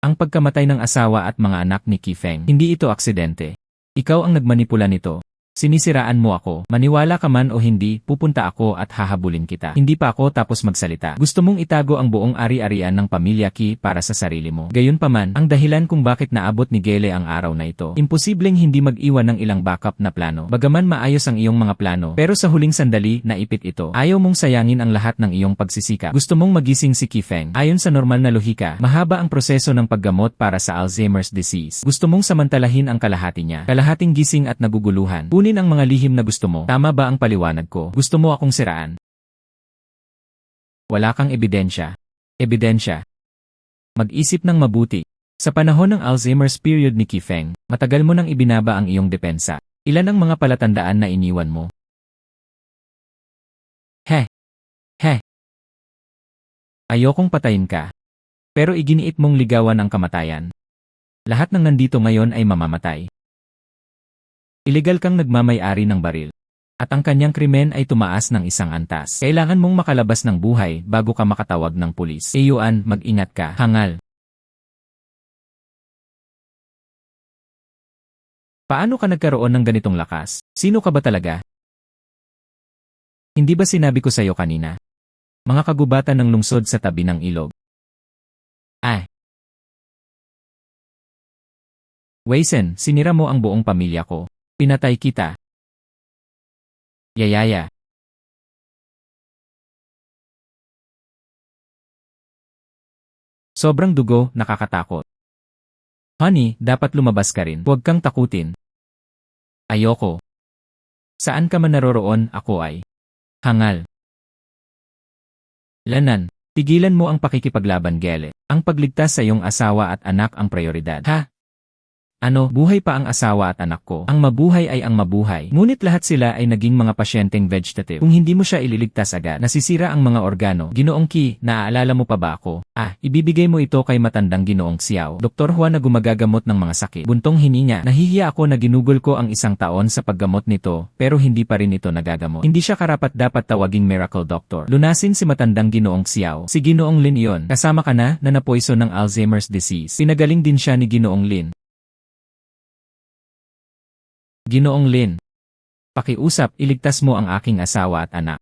Ang pagkamatay ng asawa at mga anak ni Kifeng. Hindi ito aksidente. Ikaw ang nagmanipula nito. Sinisiraan mo ako. Maniwala ka man o hindi, pupunta ako at hahabulin kita. Hindi pa ako tapos magsalita. Gusto mong itago ang buong ari-arian ng pamilya Ki para sa sarili mo. Gayunpaman, ang dahilan kung bakit naabot ni Gele ang araw na ito. Imposibleng hindi mag-iwan ng ilang backup na plano. Bagaman maayos ang iyong mga plano, pero sa huling sandali, naipit ito. Ayaw mong sayangin ang lahat ng iyong pagsisikap. Gusto mong magising si Ki Feng. Ayon sa normal na lohika, mahaba ang proseso ng paggamot para sa Alzheimer's disease. Gusto mong samantalahin ang kalahati niya. Kalahating gising at naguguluhan. Kunin ang mga lihim na gusto mo. Tama ba ang paliwanag ko? Gusto mo akong siraan? Wala kang ebidensya. Ebidensya. Mag-isip ng mabuti. Sa panahon ng Alzheimer's period ni Ki Feng, matagal mo nang ibinaba ang iyong depensa. Ilan ang mga palatandaan na iniwan mo? He. Ayokong patayin ka. Pero iginiit mong ligawan ang kamatayan. Lahat ng nandito ngayon ay mamamatay. Ilegal kang nagmamay-ari ng baril. At ang kanyang krimen ay tumaas ng isang antas. Kailangan mong makalabas ng buhay bago ka makatawag ng pulis. Yuan, mag-ingat ka. Hangal. Paano ka nagkaroon ng ganitong lakas? Sino ka ba talaga? Hindi ba sinabi ko sa'yo kanina? Mga kagubatan ng lungsod sa tabi ng ilog. Weisen, sinira mo ang buong pamilya ko. Pinatay kita. Yayaya. Sobrang dugo, nakakatakot. Honey, dapat lumabas ka rin. Huwag kang takutin. Ayoko. Saan ka man naroroon, ako ay hangal. Lanan, tigilan mo ang pakikipaglaban, Gele. Ang pagligtas sa iyong asawa at anak ang prioridad. Ha? Ano, buhay pa ang asawa at anak ko. Ang mabuhay ay ang mabuhay. Ngunit lahat sila ay naging mga pasyenteng vegetative. Kung hindi mo siya ililigtas agad, nasisira ang mga organo. Ginoong Ki, naaalala mo pa ba ako? Ibibigay mo ito kay matandang Ginoong Xiao. Dr. Juan na gumagagamot ng mga sakit. Buntong hininga. Nahihiya ako na ginugol ko ang isang taon sa paggamot nito, pero hindi pa rin ito nagagamot. Hindi siya karapat-dapat tawaging miracle doctor. Lunasin si matandang Ginoong Xiao. Si Ginoong Lin iyon. Kasama ka na napoison ng Alzheimer's disease. Pinagaling din siya ni Ginoong Lin. Ginoong Lin. Pakiusap, iligtas mo ang aking asawa at anak.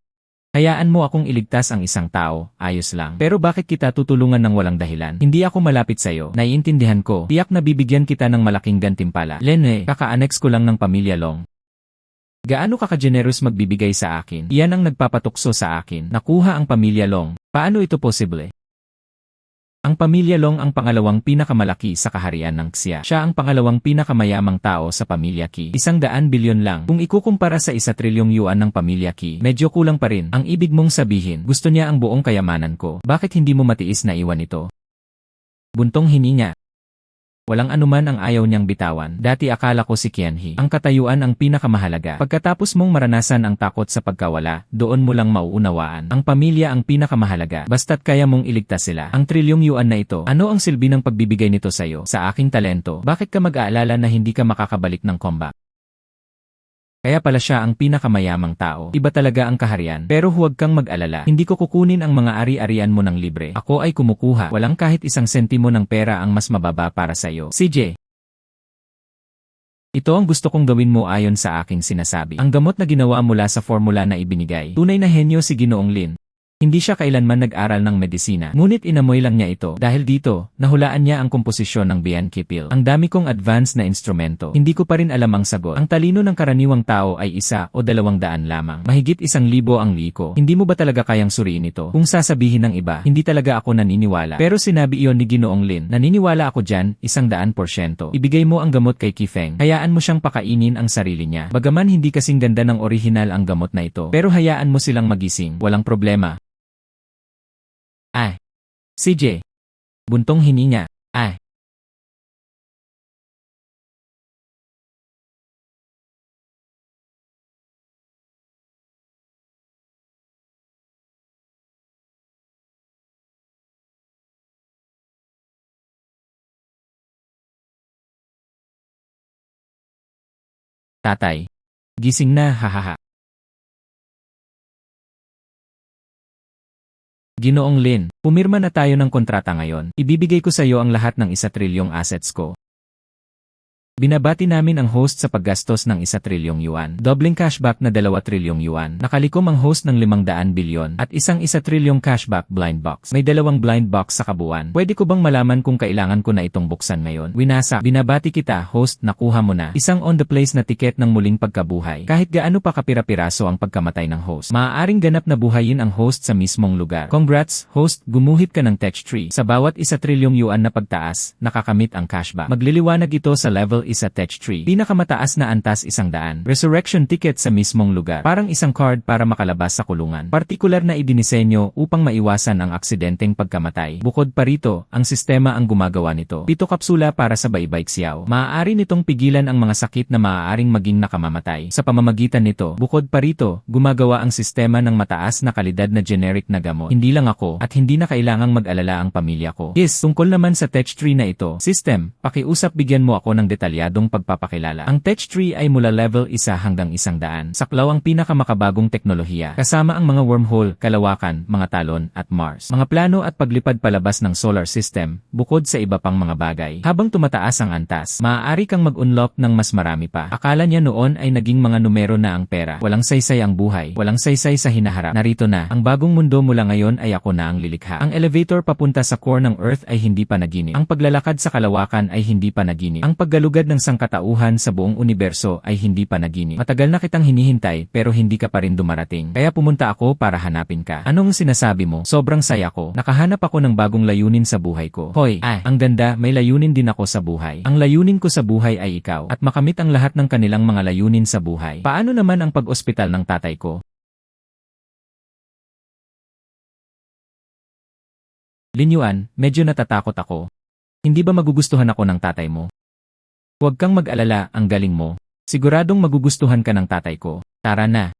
Hayaan mo akong iligtas ang isang tao, ayos lang. Pero bakit kita tutulungan ng walang dahilan? Hindi ako malapit sa'yo, naiintindihan ko. Tiyak na bibigyan kita ng malaking gantimpala. Lene, kaka-annex ko lang ng pamilya Long. Gaano ka-generous magbibigay sa akin? Iyan ang nagpapatukso sa akin. Nakuha ang pamilya Long. Paano ito posible? Ang pamilya Long ang pangalawang pinakamalaki sa kaharian ng Xia. Siya ang pangalawang pinakamayamang tao sa pamilya Qi. 100 bilyon lang. Kung ikukumpara sa 1 trilyong yuan ng pamilya Qi, medyo kulang pa rin. Ang ibig mong sabihin, gusto niya ang buong kayamanan ko. Bakit hindi mo matiis na iwan ito? Buntong hininga. Walang anuman ang ayaw niyang bitawan. Dati akala ko si Qianhe. Ang katayuan ang pinakamahalaga. Pagkatapos mong maranasan ang takot sa pagkawala, doon mo lang mauunawaan. Ang pamilya ang pinakamahalaga. Basta't kaya mong iligtas sila. Ang trilyong yuan na ito, ano ang silbi ng pagbibigay nito sa'yo? Sa aking talento, bakit ka mag-aalala na hindi ka makakabalik ng comeback? Kaya pala siya ang pinakamayamang tao. Iba talaga ang kaharian. Pero huwag kang mag-alala. Hindi ko kukunin ang mga ari-arian mo ng libre. Ako ay kumukuha. Walang kahit isang sentimo ng pera ang mas mababa para sa'yo. CJ. Ito ang gusto kong gawin mo ayon sa aking sinasabi. Ang gamot na ginawa mula sa formula na ibinigay. Tunay na henyo si Ginoong Lin. Hindi siya kailanman nag-aral ng medisina. Ngunit inamoy lang niya ito. Dahil dito, nahulaan niya ang komposisyon ng Bianchi pill. Ang dami kong advanced na instrumento. Hindi ko pa rin alam ang sagot. Ang talino ng karaniwang tao ay 1 o 200 lamang. Mahigit 1,000 ang liko. Hindi mo ba talaga kayang suriin ito? Kung sasabihin ng iba, hindi talaga ako naniniwala. Pero sinabi iyon ni Ginoong Lin. Naniniwala ako dyan, 100%. Ibigay mo ang gamot kay Ki Feng. Hayaan mo siyang pakainin ang sarili niya. Bagaman hindi kasing ganda ng orihinal ang gamot na ito. Pero hayaan mo silang magising. Walang problema. CJ. Buntong hininga. Tatay. Gising na, hahaha. Ginoong Lin, pumirma na tayo ng kontrata ngayon. Ibibigay ko sa iyo ang lahat ng 1 trilyong assets ko. Binabati namin ang host sa paggastos ng 1 trilyong yuan. Dobleng cashback na 2 trilyong yuan. Nakalikom ang host ng 500 bilyon at isang 1 trilyong cashback blind box. May 2 blind box sa kabuuan. Pwede ko bang malaman kung kailangan ko na itong buksan ngayon? Winasa, binabati kita, host, nakuha mo na. Isang on the place na tiket ng muling pagkabuhay. Kahit gaano pa kapira-piraso ang pagkamatay ng host. Maaaring ganap na buhayin ang host sa mismong lugar. Congrats, host, gumuhit ka ng tech tree. Sa bawat 1 trilyong yuan na pagtaas, nakakamit ang cashback. Magliliwanag ito sa level isa tech tree. Pinakamataas na antas 100. Resurrection ticket sa mismong lugar. Parang isang card para makalabas sa kulungan. Partikular na idinisenyo upang maiwasan ang aksidenteng pagkamatay. Bukod pa rito, ang sistema ang gumagawa nito. 7 kapsula para sa baybay ksiyaw. Maaari nitong pigilan ang mga sakit na maaaring maging nakamamatay. Sa pamamagitan nito, bukod pa rito, gumagawa ang sistema ng mataas na kalidad na generic na gamot. Hindi lang ako, at hindi na kailangang mag-alala ang pamilya ko. Yes, tungkol naman sa tech tree na ito. System, pakiusap bigyan mo ako ng detalyadong pagpapakilala. Ang tech tree ay mula level 1 hanggang 100. Saklaw ang pinakamakabagong teknolohiya, kasama ang mga wormhole, kalawakan, mga talon, at Mars. Mga plano at paglipad palabas ng solar system, bukod sa iba pang mga bagay. Habang tumataas ang antas, maaari kang mag-unlock ng mas marami pa. Akala niya noon ay naging mga numero na ang pera. Walang saysay ang buhay, walang saysay sa hinaharap. Narito na, ang bagong mundo mula ngayon ay ako na ang lilikha. Ang elevator papunta sa core ng Earth ay hindi pa naginip. Ang paglalakad sa kalawakan ay hindi pa naginip. Ang paggalugad ng sangkatauhan sa buong universo ay hindi pa naginip. Matagal na kitang hinihintay pero hindi ka pa rin dumarating. Kaya pumunta ako para hanapin ka. Anong sinasabi mo? Sobrang saya ko. Nakahanap ako ng bagong layunin sa buhay ko. Hoy, ang ganda, may layunin din ako sa buhay. Ang layunin ko sa buhay ay ikaw at makamit ang lahat ng kanilang mga layunin sa buhay. Paano naman ang pag-ospital ng tatay ko? Linyuan, medyo natatakot ako. Hindi ba magugustuhan ako ng tatay mo? Huwag kang mag-alala, ang galing mo. Siguradong magugustuhan ka ng tatay ko. Tara na.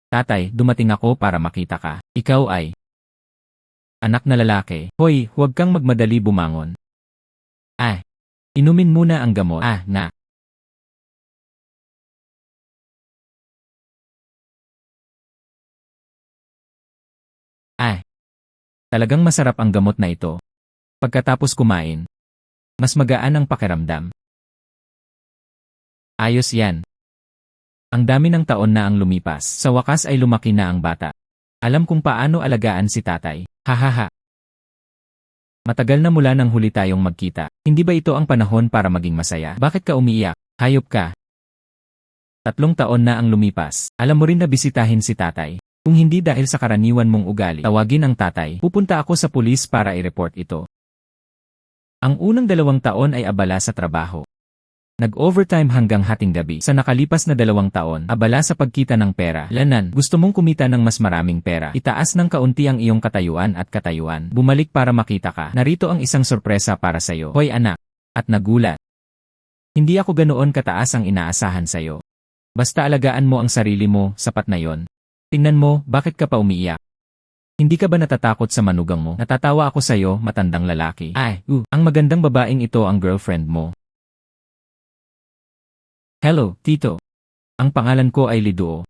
Tatay, dumating ako para makita ka. Ikaw ay anak na lalaki. Hoy, huwag kang magmadali bumangon. Inumin muna ang gamot. Na. Talagang masarap ang gamot na ito. Pagkatapos kumain, mas magaan ang pakiramdam. Ayos yan. Ang dami ng taon na ang lumipas. Sa wakas ay lumaki na ang bata. Alam kung paano alagaan si tatay. Hahaha. Matagal na mula nang huli tayong magkita. Hindi ba ito ang panahon para maging masaya? Bakit ka umiiyak? Hayop ka. 3 taon na ang lumipas. Alam mo rin na bisitahin si tatay. Kung hindi dahil sa karaniwan mong ugali, tawagin ang tatay. Pupunta ako sa pulis para i-report ito. Ang unang 2 taon ay abala sa trabaho. Nag-overtime hanggang hating gabi. Sa nakalipas na 2 taon, abala sa pagkita ng pera. Lanan, gusto mong kumita ng mas maraming pera. Itaas ng kaunti ang iyong katayuan at katayuan. Bumalik para makita ka. Narito ang isang sorpresa para sayo. Hoy anak. At nagulat. Hindi ako ganoon kataas ang inaasahan sayo. Basta alagaan mo ang sarili mo, sapat na yon. Tingnan mo, bakit ka pa umiiyak? Hindi ka ba natatakot sa manugang mo? Natatawa ako sayo, matandang lalaki. Ang magandang babaeng ito ang girlfriend mo. Hello, Tito. Ang pangalan ko ay Liduo.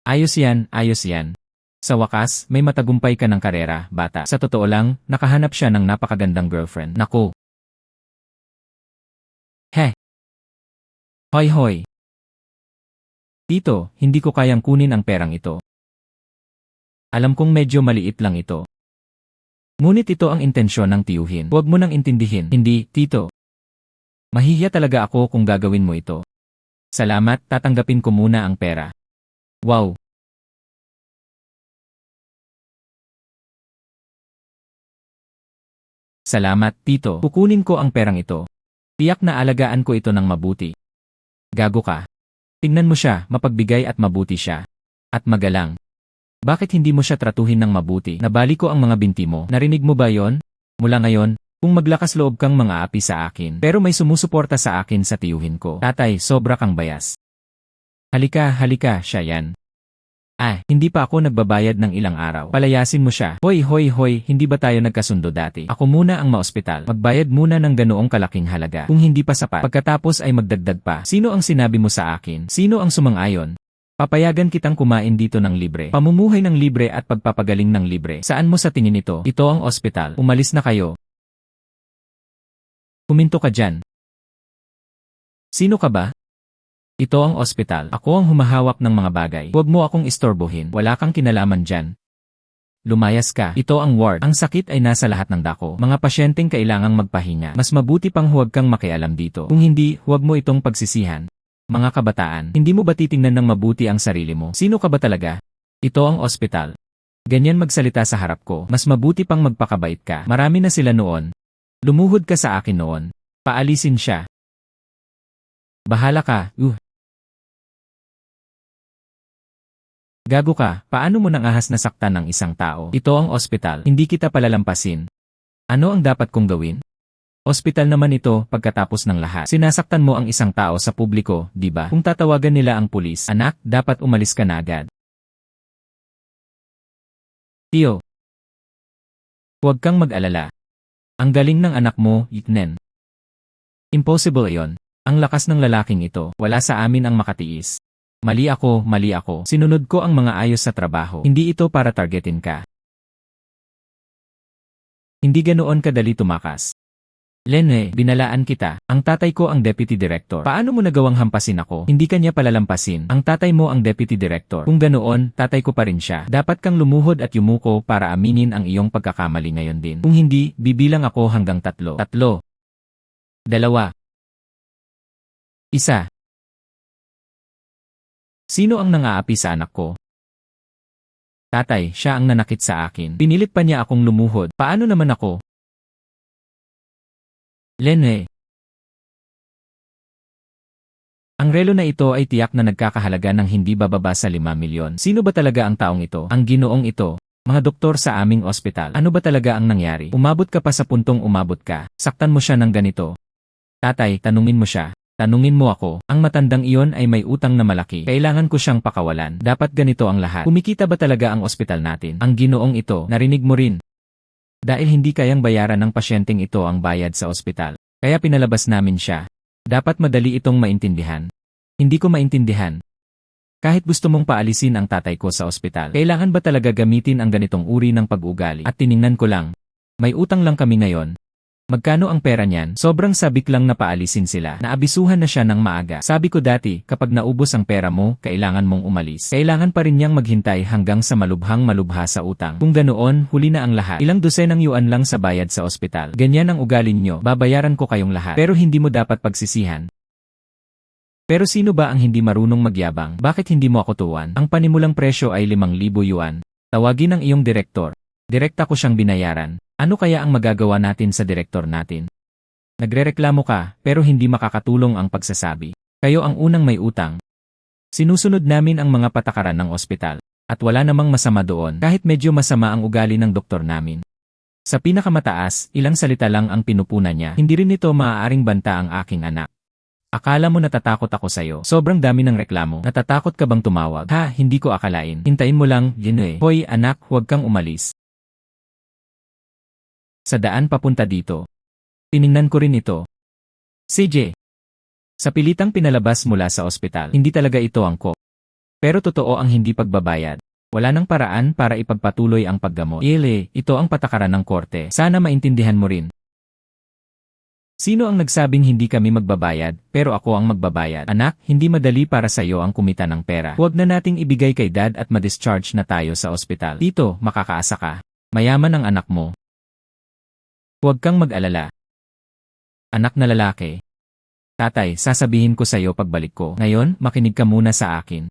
Ayos yan, ayos yan. Sa wakas, may matagumpay ka ng karera, bata. Sa totoo lang, nakahanap siya ng napakagandang girlfriend. Nako. Hoy hoy. Tito, hindi ko kayang kunin ang perang ito. Alam kong medyo maliit lang ito. Ngunit ito ang intensyon ng tiyuhin. Huwag mo nang intindihin. Hindi, Tito. Mahihiya talaga ako kung gagawin mo ito. Salamat, tatanggapin ko muna ang pera. Wow. Salamat, Tito. Kukunin ko ang perang ito. Tiyak na alagaan ko ito ng mabuti. Gago ka. Tingnan mo siya, mapagbigay at mabuti siya. At magalang. Bakit hindi mo siya tratuhin ng mabuti? Nabali ko ang mga binti mo. Narinig mo ba yon? Mula ngayon, kung maglakas loob kang mga api sa akin, pero may sumusuporta sa akin sa tiyuhin ko. Tatay, sobra kang bayas. Halika, siya yan. Hindi pa ako nagbabayad ng ilang araw. Palayasin mo siya. Hoy, hindi ba tayo nagkasundo dati? Ako muna ang maospital. Magbayad muna ng ganoong kalaking halaga. Kung hindi pa sapat, pagkatapos ay magdagdag pa. Sino ang sinabi mo sa akin? Sino ang sumang-ayon? Papayagan kitang kumain dito ng libre. Pamumuhay ng libre at pagpapagaling ng libre. Saan mo sa tingin ito? Ito ang ospital. Umalis na kayo. Huminto ka dyan. Sino ka ba? Ito ang ospital. Ako ang humahawak ng mga bagay. Huwag mo akong istorbohin. Wala kang kinalaman dyan. Lumayas ka. Ito ang ward. Ang sakit ay nasa lahat ng dako. Mga pasyenteng kailangang magpahinga. Mas mabuti pang huwag kang makialam dito. Kung hindi, huwag mo itong pagsisihan. Mga kabataan, hindi mo ba titingnan ng mabuti ang sarili mo? Sino ka ba talaga? Ito ang ospital. Ganyan magsalita sa harap ko. Mas mabuti pang magpakabait ka. Marami na sila noon. Lumuhod ka sa akin noon. Paalisin siya. Bahala ka. Gago ka, paano mo nang ahas nasaktan ng isang tao? Ito ang ospital, hindi kita palalampasin. Ano ang dapat kong gawin? Ospital naman ito, pagkatapos ng lahat. Sinasaktan mo ang isang tao sa publiko, di ba? Kung tatawagan nila ang pulis, anak, dapat umalis ka na agad. Tio, huwag kang mag-alala. Ang galing ng anak mo, Yitnen. Impossible iyon. Ang lakas ng lalaking ito, wala sa amin ang makatiis. Mali ako. Sinunod ko ang mga ayos sa trabaho. Hindi ito para targetin ka. Hindi ganoon kadali tumakas. Lene, binalaan kita. Ang tatay ko ang deputy director. Paano mo nagawang hampasin ako? Hindi kanya palalampasin. Ang tatay mo ang deputy director. Kung ganoon, tatay ko pa rin siya. Dapat kang lumuhod at yumuko para aminin ang iyong pagkakamali ngayon din. Kung hindi, bibilang ako hanggang 3. 3. 2. 1. Sino ang nang-aapi sa anak ko? Tatay, siya ang nanakit sa akin. Pinilit pa niya akong lumuhod. Paano naman ako? Lene. Ang relo na ito ay tiyak na nagkakahalaga ng hindi bababa sa 5 milyon. Sino ba talaga ang taong ito? Ang ginoong ito. Mga doktor sa aming ospital. Ano ba talaga ang nangyari? Umabot ka pa sa puntong umabot ka. Saktan mo siya ng ganito. Tatay, tanungin mo siya. Tanungin mo ako, ang matandang iyon ay may utang na malaki. Kailangan ko siyang pakawalan. Dapat ganito ang lahat. Kumikita ba talaga ang ospital natin? Ang ginoong ito, narinig mo rin. Dahil hindi kayang bayaran ng pasyenteng ito ang bayad sa ospital. Kaya pinalabas namin siya. Dapat madali itong maintindihan. Hindi ko maintindihan. Kahit gusto mong paalisin ang tatay ko sa ospital, kailangan ba talaga gamitin ang ganitong uri ng pag-ugali? At tiningnan ko lang. May utang lang kami ngayon. Magkano ang pera niyan? Sobrang sabik lang na paalisin sila. Naabisuhan na siya ng maaga. Sabi ko dati, kapag naubos ang pera mo, kailangan mong umalis. Kailangan pa rin niyang maghintay hanggang sa malubhang-malubha sa utang. Kung ganoon, huli na ang lahat. Ilang dosenang yuan lang sa bayad sa ospital. Ganyan ang ugali niyo. Babayaran ko kayong lahat. Pero hindi mo dapat pagsisihan. Pero sino ba ang hindi marunong magyabang? Bakit hindi mo ako tuwan? Ang panimulang presyo ay 5,000 yuan. Tawagin ang iyong direktor. Direkta ko siyang binayaran. Ano kaya ang magagawa natin sa direktor natin? Nagrereklamo ka, pero hindi makakatulong ang pagsasabi. Kayo ang unang may utang. Sinusunod namin ang mga patakaran ng ospital. At wala namang masama doon, kahit medyo masama ang ugali ng doktor namin. Sa pinakamataas, ilang salita lang ang pinupunan niya. Hindi rin ito maaaring banta ang aking anak. Akala mo natatakot ako sa'yo. Sobrang dami ng reklamo. Natatakot ka bang tumawag? Ha, hindi ko akalain. Hintayin mo lang, Jinue. Hoy anak, huwag kang umalis. Sa daan papunta dito. Tiningnan ko rin ito. CJ. Sa pilitang pinalabas mula sa ospital, hindi talaga ito angkop. Pero totoo ang hindi pagbabayad. Wala nang paraan para ipagpatuloy ang paggamot. Ito ang patakaran ng korte. Sana maintindihan mo rin. Sino ang nagsabing hindi kami magbabayad, pero ako ang magbabayad? Anak, hindi madali para sa iyo ang kumita ng pera. Huwag na nating ibigay kay dad at ma-discharge na tayo sa ospital. Tito, makakaasa ka. Mayaman ang anak mo. Huwag kang mag-alala. Anak na lalaki. Tatay, sasabihin ko sa iyo pagbalik ko. Ngayon, makinig ka muna sa akin.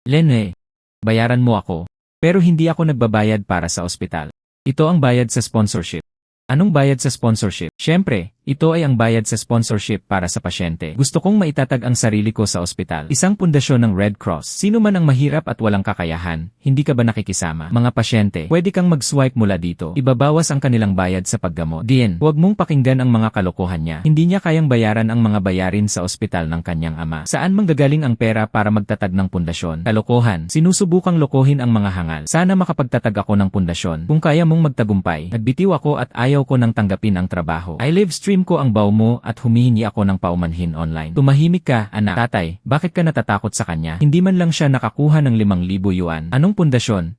Lene, bayaran mo ako. Pero hindi ako nagbabayad para sa ospital. Ito ang bayad sa sponsorship. Anong bayad sa sponsorship? Siyempre, ito ay ang bayad sa sponsorship para sa pasyente. Gusto kong maitatag ang sarili ko sa ospital. Isang pundasyon ng Red Cross. Sino man ang mahirap at walang kakayahan, hindi ka ba nakikisama? Mga pasyente, pwede kang mag-swipe mula dito. Ibabawas ang kanilang bayad sa paggamot. Diyan, huwag mong pakinggan ang mga kalokohan niya. Hindi niya kayang bayaran ang mga bayarin sa ospital ng kanyang ama. Saan manggagaling ang pera para magtatag ng pundasyon? Kalokohan. Sinusubukang lokohin ang mga hangal. Sana makapagtatag ako ng pundasyon. Kung kaya mong magtagumpay, nagbitiw ako at ayaw ko nang tanggapin ang trabaho. I live stream Trinitrim ko ang baw mo at humihingi ako ng paumanhin online. Tumahimik ka, anak. Tatay, bakit ka natatakot sa kanya? Hindi man lang siya nakakuha ng 5,000 yuan. Anong pundasyon?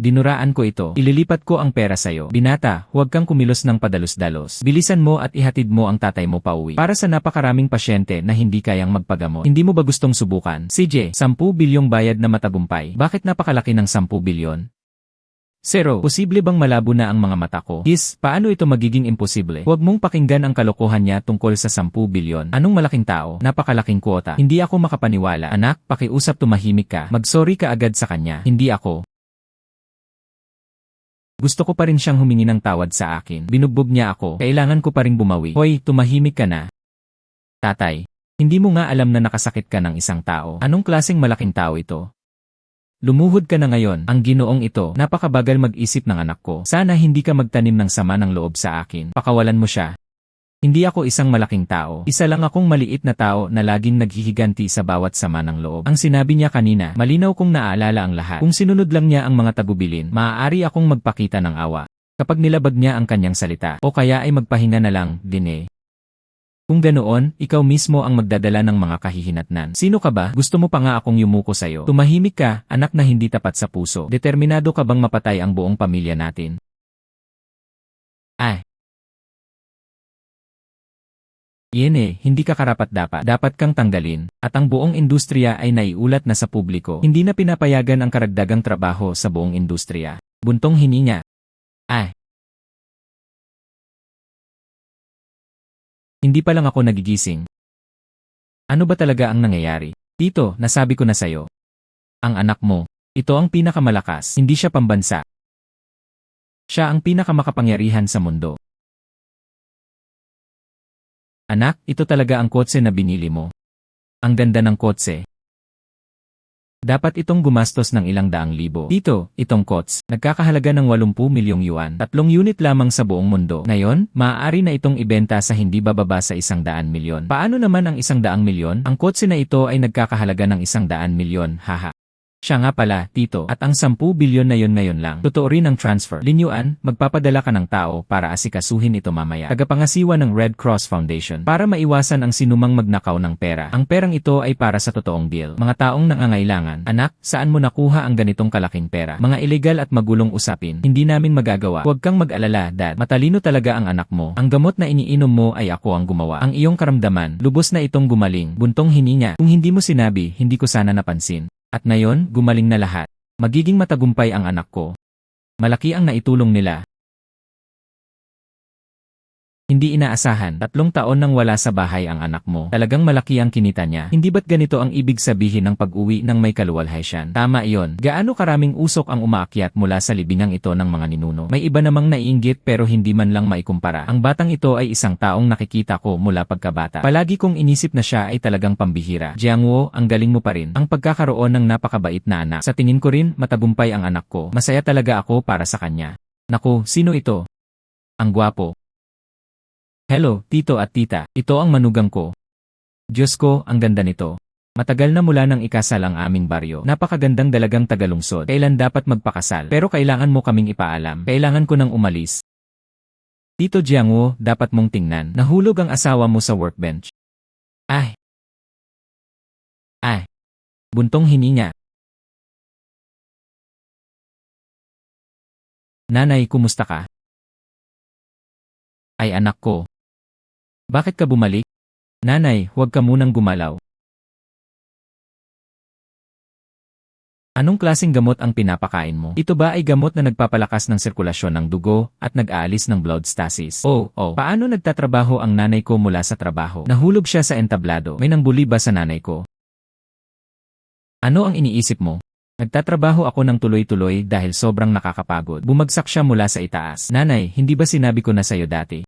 Dinuraan ko ito. Ililipat ko ang pera sayo. Binata, huwag kang kumilos ng padalos-dalos. Bilisan mo at ihatid mo ang tatay mo pauwi. Para sa napakaraming pasyente na hindi kayang magpagamot. Hindi mo ba gustong subukan? CJ, 10 bilyong bayad na matagumpay. Bakit napakalaki ng 10 bilyon? Zero, posible bang malabo na ang mga mata ko? Yes, paano ito magiging imposible? Huwag mong pakinggan ang kalokohan niya tungkol sa 10 bilyon. Anong malaking tao? Napakalaking kwota. Hindi ako makapaniwala. Anak, pakiusap, tumahimik ka. Mag-sorry ka agad sa kanya. Hindi ako. Gusto ko pa rin siyang humingi ng tawad sa akin. Binugbog niya ako. Kailangan ko pa ring bumawi. Hoy, tumahimik ka na. Tatay, hindi mo nga alam na nakasakit ka ng isang tao. Anong klaseng malaking tao ito? Lumuhod ka na ngayon. Ang Ginoong ito, napakabagal mag-isip ng anak ko. Sana hindi ka magtanim ng sama ng loob sa akin. Pakawalan mo siya. Hindi ako isang malaking tao. Isa lang akong maliit na tao na laging naghihiganti sa bawat sama ng loob. Ang sinabi niya kanina, malinaw kong naaalala ang lahat. Kung sinunod lang niya ang mga tagubilin, maaari akong magpakita ng awa. Kapag nilabag niya ang kanyang salita, o kaya ay magpahinga na lang, din. Kung ganoon, ikaw mismo ang magdadala ng mga kahihinatnan. Sino ka ba? Gusto mo pa nga akong yumuko sa'yo. Tumahimik ka, anak na hindi tapat sa puso. Determinado ka bang mapatay ang buong pamilya natin? Yene, hindi ka karapat-dapat. Dapat kang tanggalin. At ang buong industriya ay naiulat na sa publiko. Hindi na pinapayagan ang karagdagang trabaho sa buong industriya. Buntong hininga. Hindi pa lang ako nagigising. Ano ba talaga ang nangyayari? Tito, nasabi ko na sayo. Ang anak mo, ito ang pinakamalakas. Hindi siya pambansa. Siya ang pinakamakapangyarihan sa mundo. Anak, ito talaga ang kotse na binili mo. Ang ganda ng kotse. Dapat itong gumastos ng ilang daang libo. Tito, itong kots, nagkakahalaga ng 80 milyong yuan. 3 unit lamang sa buong mundo. Ngayon, maaari na itong ibenta sa hindi bababa sa 100 milyon. Paano naman ang 100 milyon? Ang kotse na ito ay nagkakahalaga ng 100 milyon, haha. Siya nga pala, Tito, at ang 10 bilyon na yon ngayon lang. Totoo rin ang transfer. Linyuan, magpapadala ka ng tao para asikasuhin ito mamaya. Tagapangasiwa ng Red Cross Foundation para maiwasan ang sinumang magnakaw ng pera. Ang perang ito ay para sa totoong deal. Mga taong nangangailangan. Anak, saan mo nakuha ang ganitong kalaking pera? Mga ilegal at magulong usapin. Hindi namin magagawa. Huwag kang mag-alala, Dad. Matalino talaga ang anak mo. Ang gamot na iniinom mo ay ako ang gumawa. Ang iyong karamdaman, lubos na itong gumaling. Buntong hininga. Kung hindi mo sinabi, hindi ko sana napansin. At ngayon, gumaling na lahat. Magiging matagumpay ang anak ko. Malaki ang naitulong nila. Hindi inaasahan, 3 taon nang wala sa bahay ang anak mo. Talagang malaki ang kinita niya. Hindi ba't ganito ang ibig sabihin ng pag-uwi ng may kaluwalhatian? Tama iyon. Gaano karaming usok ang umaakyat mula sa libingang ito ng mga ninuno. May iba namang naiinggit pero hindi man lang maikumpara. Ang batang ito ay isang taong nakikita ko mula pagkabata. Palagi kong inisip na siya ay talagang pambihira. Jiangwo, ang galing mo pa rin. Ang pagkakaroon ng napakabait na anak. Sa tingin ko rin, matagumpay ang anak ko. Masaya talaga ako para sa kanya. Naku, sino ito? Ang gwapo. Hello, Tito at Tita. Ito ang manugang ko. Diyos ko, ang ganda nito. Matagal na mula nang ikasal ang aming baryo. Napakagandang dalagang tagalungsod. Kailan dapat magpakasal? Pero kailangan mo kaming ipaalam. Kailangan ko nang umalis. Tito Jiangwo, dapat mong tingnan. Nahulog ang asawa mo sa workbench. Buntong hininga. Nanay, kumusta ka? Ay anak ko. Bakit ka bumalik? Nanay, huwag ka munang gumalaw. Anong klaseng gamot ang pinapakain mo? Ito ba ay gamot na nagpapalakas ng sirkulasyon ng dugo at nag-aalis ng blood stasis? Paano nagtatrabaho ang nanay ko mula sa trabaho? Nahulog siya sa entablado. May nangbuli ba sa nanay ko? Ano ang iniisip mo? Nagtatrabaho ako ng tuloy-tuloy dahil sobrang nakakapagod. Bumagsak siya mula sa itaas. Nanay, hindi ba sinabi ko na sa'yo dati?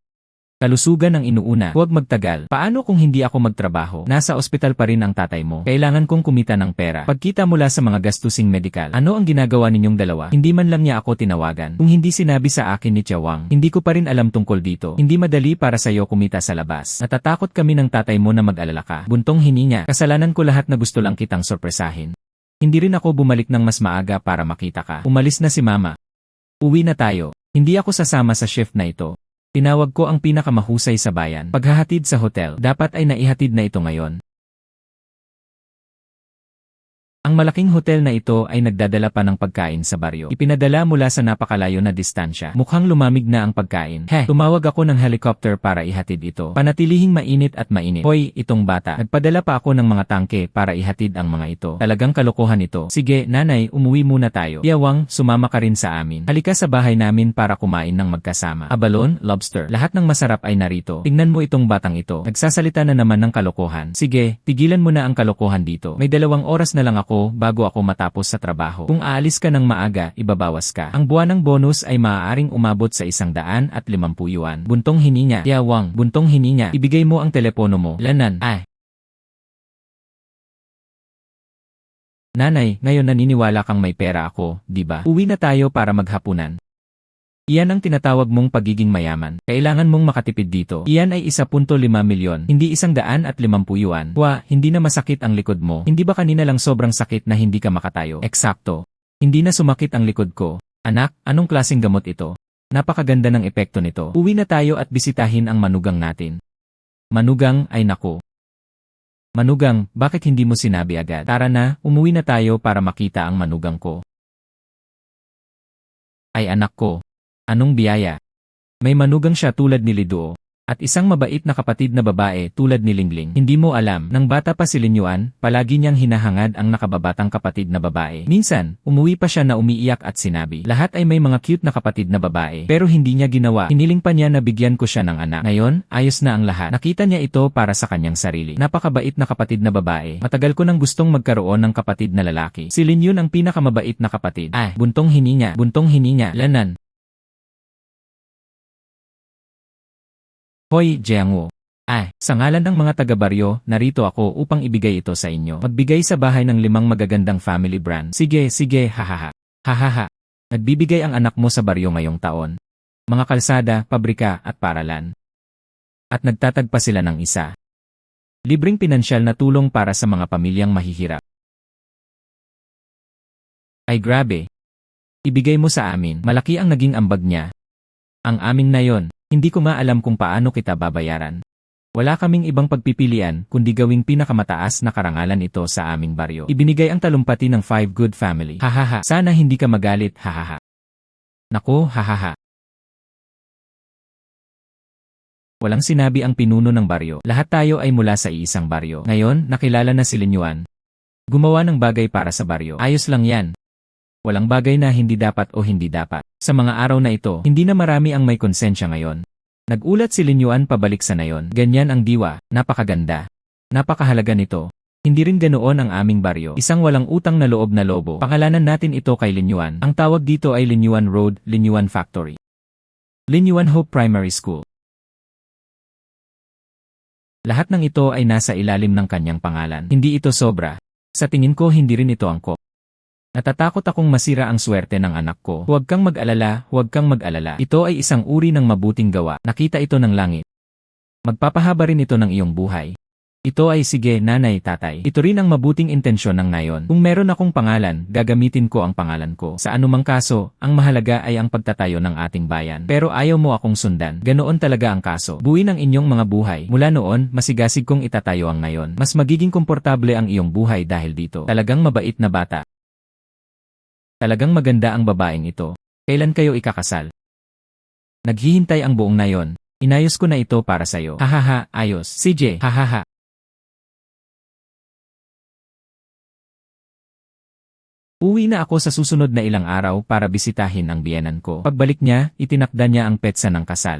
Kalusugan ang inuuna. Huwag magtagal. Paano kung hindi ako magtrabaho? Nasa ospital pa rin ang tatay mo. Kailangan kong kumita ng pera. Pagkita mula sa mga gastusing medikal. Ano ang ginagawa ninyong dalawa? Hindi man lang niya ako tinawagan. Kung hindi sinabi sa akin ni Chawang, hindi ko pa rin alam tungkol dito. Hindi madali para sa'yo kumita sa labas. Natatakot kami ng tatay mo na mag-alala ka. Buntong hininga. Kasalanan ko lahat na gusto lang kitang sorpresahin. Hindi rin ako bumalik ng mas maaga para makita ka. Umalis na si mama. Uwi na tayo. Hindi ako sasama sa shift na ito. Tinawag ko ang pinakamahusay sa bayan. Paghahatid sa hotel, dapat ay naihatid na ito ngayon. Ang malaking hotel na ito ay nagdadala pa ng pagkain sa baryo. Ipinadala mula sa napakalayo na distansya. Mukhang lumamig na ang pagkain. Tumawag ako ng helicopter para ihatid ito. Panatilihing mainit at mainit. Hoy, itong bata. Nagpadala pa ako ng mga tangke para ihatid ang mga ito. Talagang kalokohan ito. Sige, nanay, umuwi muna tayo. Yawang, sumama ka rin sa amin. Halika sa bahay namin para kumain ng magkasama. Abalon, lobster. Lahat ng masarap ay narito. Tingnan mo itong batang ito. Nagsasalita na naman ng kalokohan. Sige, tigilan mo na ang kalokohan dito. May 2 oras na lang ako bago ako matapos sa trabaho. Kung aalis ka ng maaga, ibabawas ka. Ang buwanang bonus ay maaaring umabot sa 150 yuan. Buntong hininga. Yawang, buntong hininga. Ibigay mo ang telepono mo. Lanan. Nanay, ngayon naniniwala kang may pera ako, di ba? Uwi na tayo para maghapunan. Iyan ang tinatawag mong pagiging mayaman. Kailangan mong makatipid dito. Iyan ay 1.5 milyon, hindi 150 yuan. Hindi na masakit ang likod mo. Hindi ba kanina lang sobrang sakit na hindi ka makatayo? Eksakto. Hindi na sumakit ang likod ko. Anak, anong klaseng gamot ito? Napakaganda ng epekto nito. Uwi na tayo at bisitahin ang manugang natin. Manugang ay nako. Manugang, bakit hindi mo sinabi agad? Tara na, umuwi na tayo para makita ang manugang ko. Ay anak ko. Anong biyaya? May manugang siya tulad ni Liduo, at isang mabait na kapatid na babae tulad ni Lingling. Hindi mo alam, nang bata pa si Linyuan, palagi niyang hinahangad ang nakababatang kapatid na babae. Minsan, umuwi pa siya na umiiyak at sinabi, lahat ay may mga cute na kapatid na babae. Pero hindi niya ginawa. Hiniling pa niya na bigyan ko siya ng anak. Ngayon, ayos na ang lahat. Nakita niya ito para sa kanyang sarili. Napakabait na kapatid na babae. Matagal ko nang gustong magkaroon ng kapatid na lalaki. Si Linyun ang pinakamabait na kapatid. Buntong hininga. Buntong hininga. Lanan. Hoy, Jiangwo. Sa ngalan ng mga taga-baryo, narito ako upang ibigay ito sa inyo. Magbigay sa bahay ng 5 magagandang family brand. Sige, hahaha. Hahaha. Nagbibigay ang anak mo sa baryo ngayong taon. Mga kalsada, pabrika, at paralan. At nagtatagpa sila ng isa. Libreng pinansyal na tulong para sa mga pamilyang mahihirap. Ay grabe. Ibigay mo sa amin. Malaki ang naging ambag niya. Ang amin na yon. Hindi ko maalam kung paano kita babayaran. Wala kaming ibang pagpipilian kundi gawing pinakamataas na karangalan ito sa aming baryo. Ibinigay ang talumpati ng 5 good family. Hahaha. Sana hindi ka magalit, hahaha. Nako, hahaha. Walang sinabi ang pinuno ng baryo. Lahat tayo ay mula sa iisang baryo. Ngayon, nakilala na si Linyuan. Gumawa ng bagay para sa baryo. Ayos lang yan. Walang bagay na hindi dapat o hindi dapat. Sa mga araw na ito, hindi na marami ang may konsensya ngayon. Nagulat si Linyuan pabalik sa nayon. Ganyan ang diwa, napakaganda. Napakahalaga nito. Hindi rin ganoon ang aming baryo. Isang walang utang na loob na lobo. Pangalanan natin ito kay Linyuan. Ang tawag dito ay Linyuan Road, Linyuan Factory. Linyuan Hope Primary School. Lahat ng ito ay nasa ilalim ng kanyang pangalan. Hindi ito sobra. Sa tingin ko hindi rin ito angkop. Natatakot akong masira ang swerte ng anak ko. Huwag kang mag-alala, huwag kang mag-alala. Ito ay isang uri ng mabuting gawa. Nakita ito ng langit. Magpapahaba rin ito ng iyong buhay. Ito ay sige, nanay, tatay. Ito rin ang mabuting intensyon ng nayon. Kung meron akong pangalan, gagamitin ko ang pangalan ko. Sa anumang kaso, ang mahalaga ay ang pagtatayo ng ating bayan. Pero ayaw mo akong sundan. Ganoon talaga ang kaso. Buuin ang inyong mga buhay. Mula noon, masigasig kong itatayo ang ngayon. Mas magiging komportable ang iyong buhay dahil dito. Talagang mabait na bata. Talagang maganda ang babaeng ito. Kailan kayo ikakasal? Naghihintay ang buong nayon. Inayos ko na ito para sa'yo. Hahaha, ayos. CJ, hahaha. Uwi na ako sa susunod na ilang araw para bisitahin ang biyenan ko. Pagbalik niya, itinakda niya ang petsa ng kasal.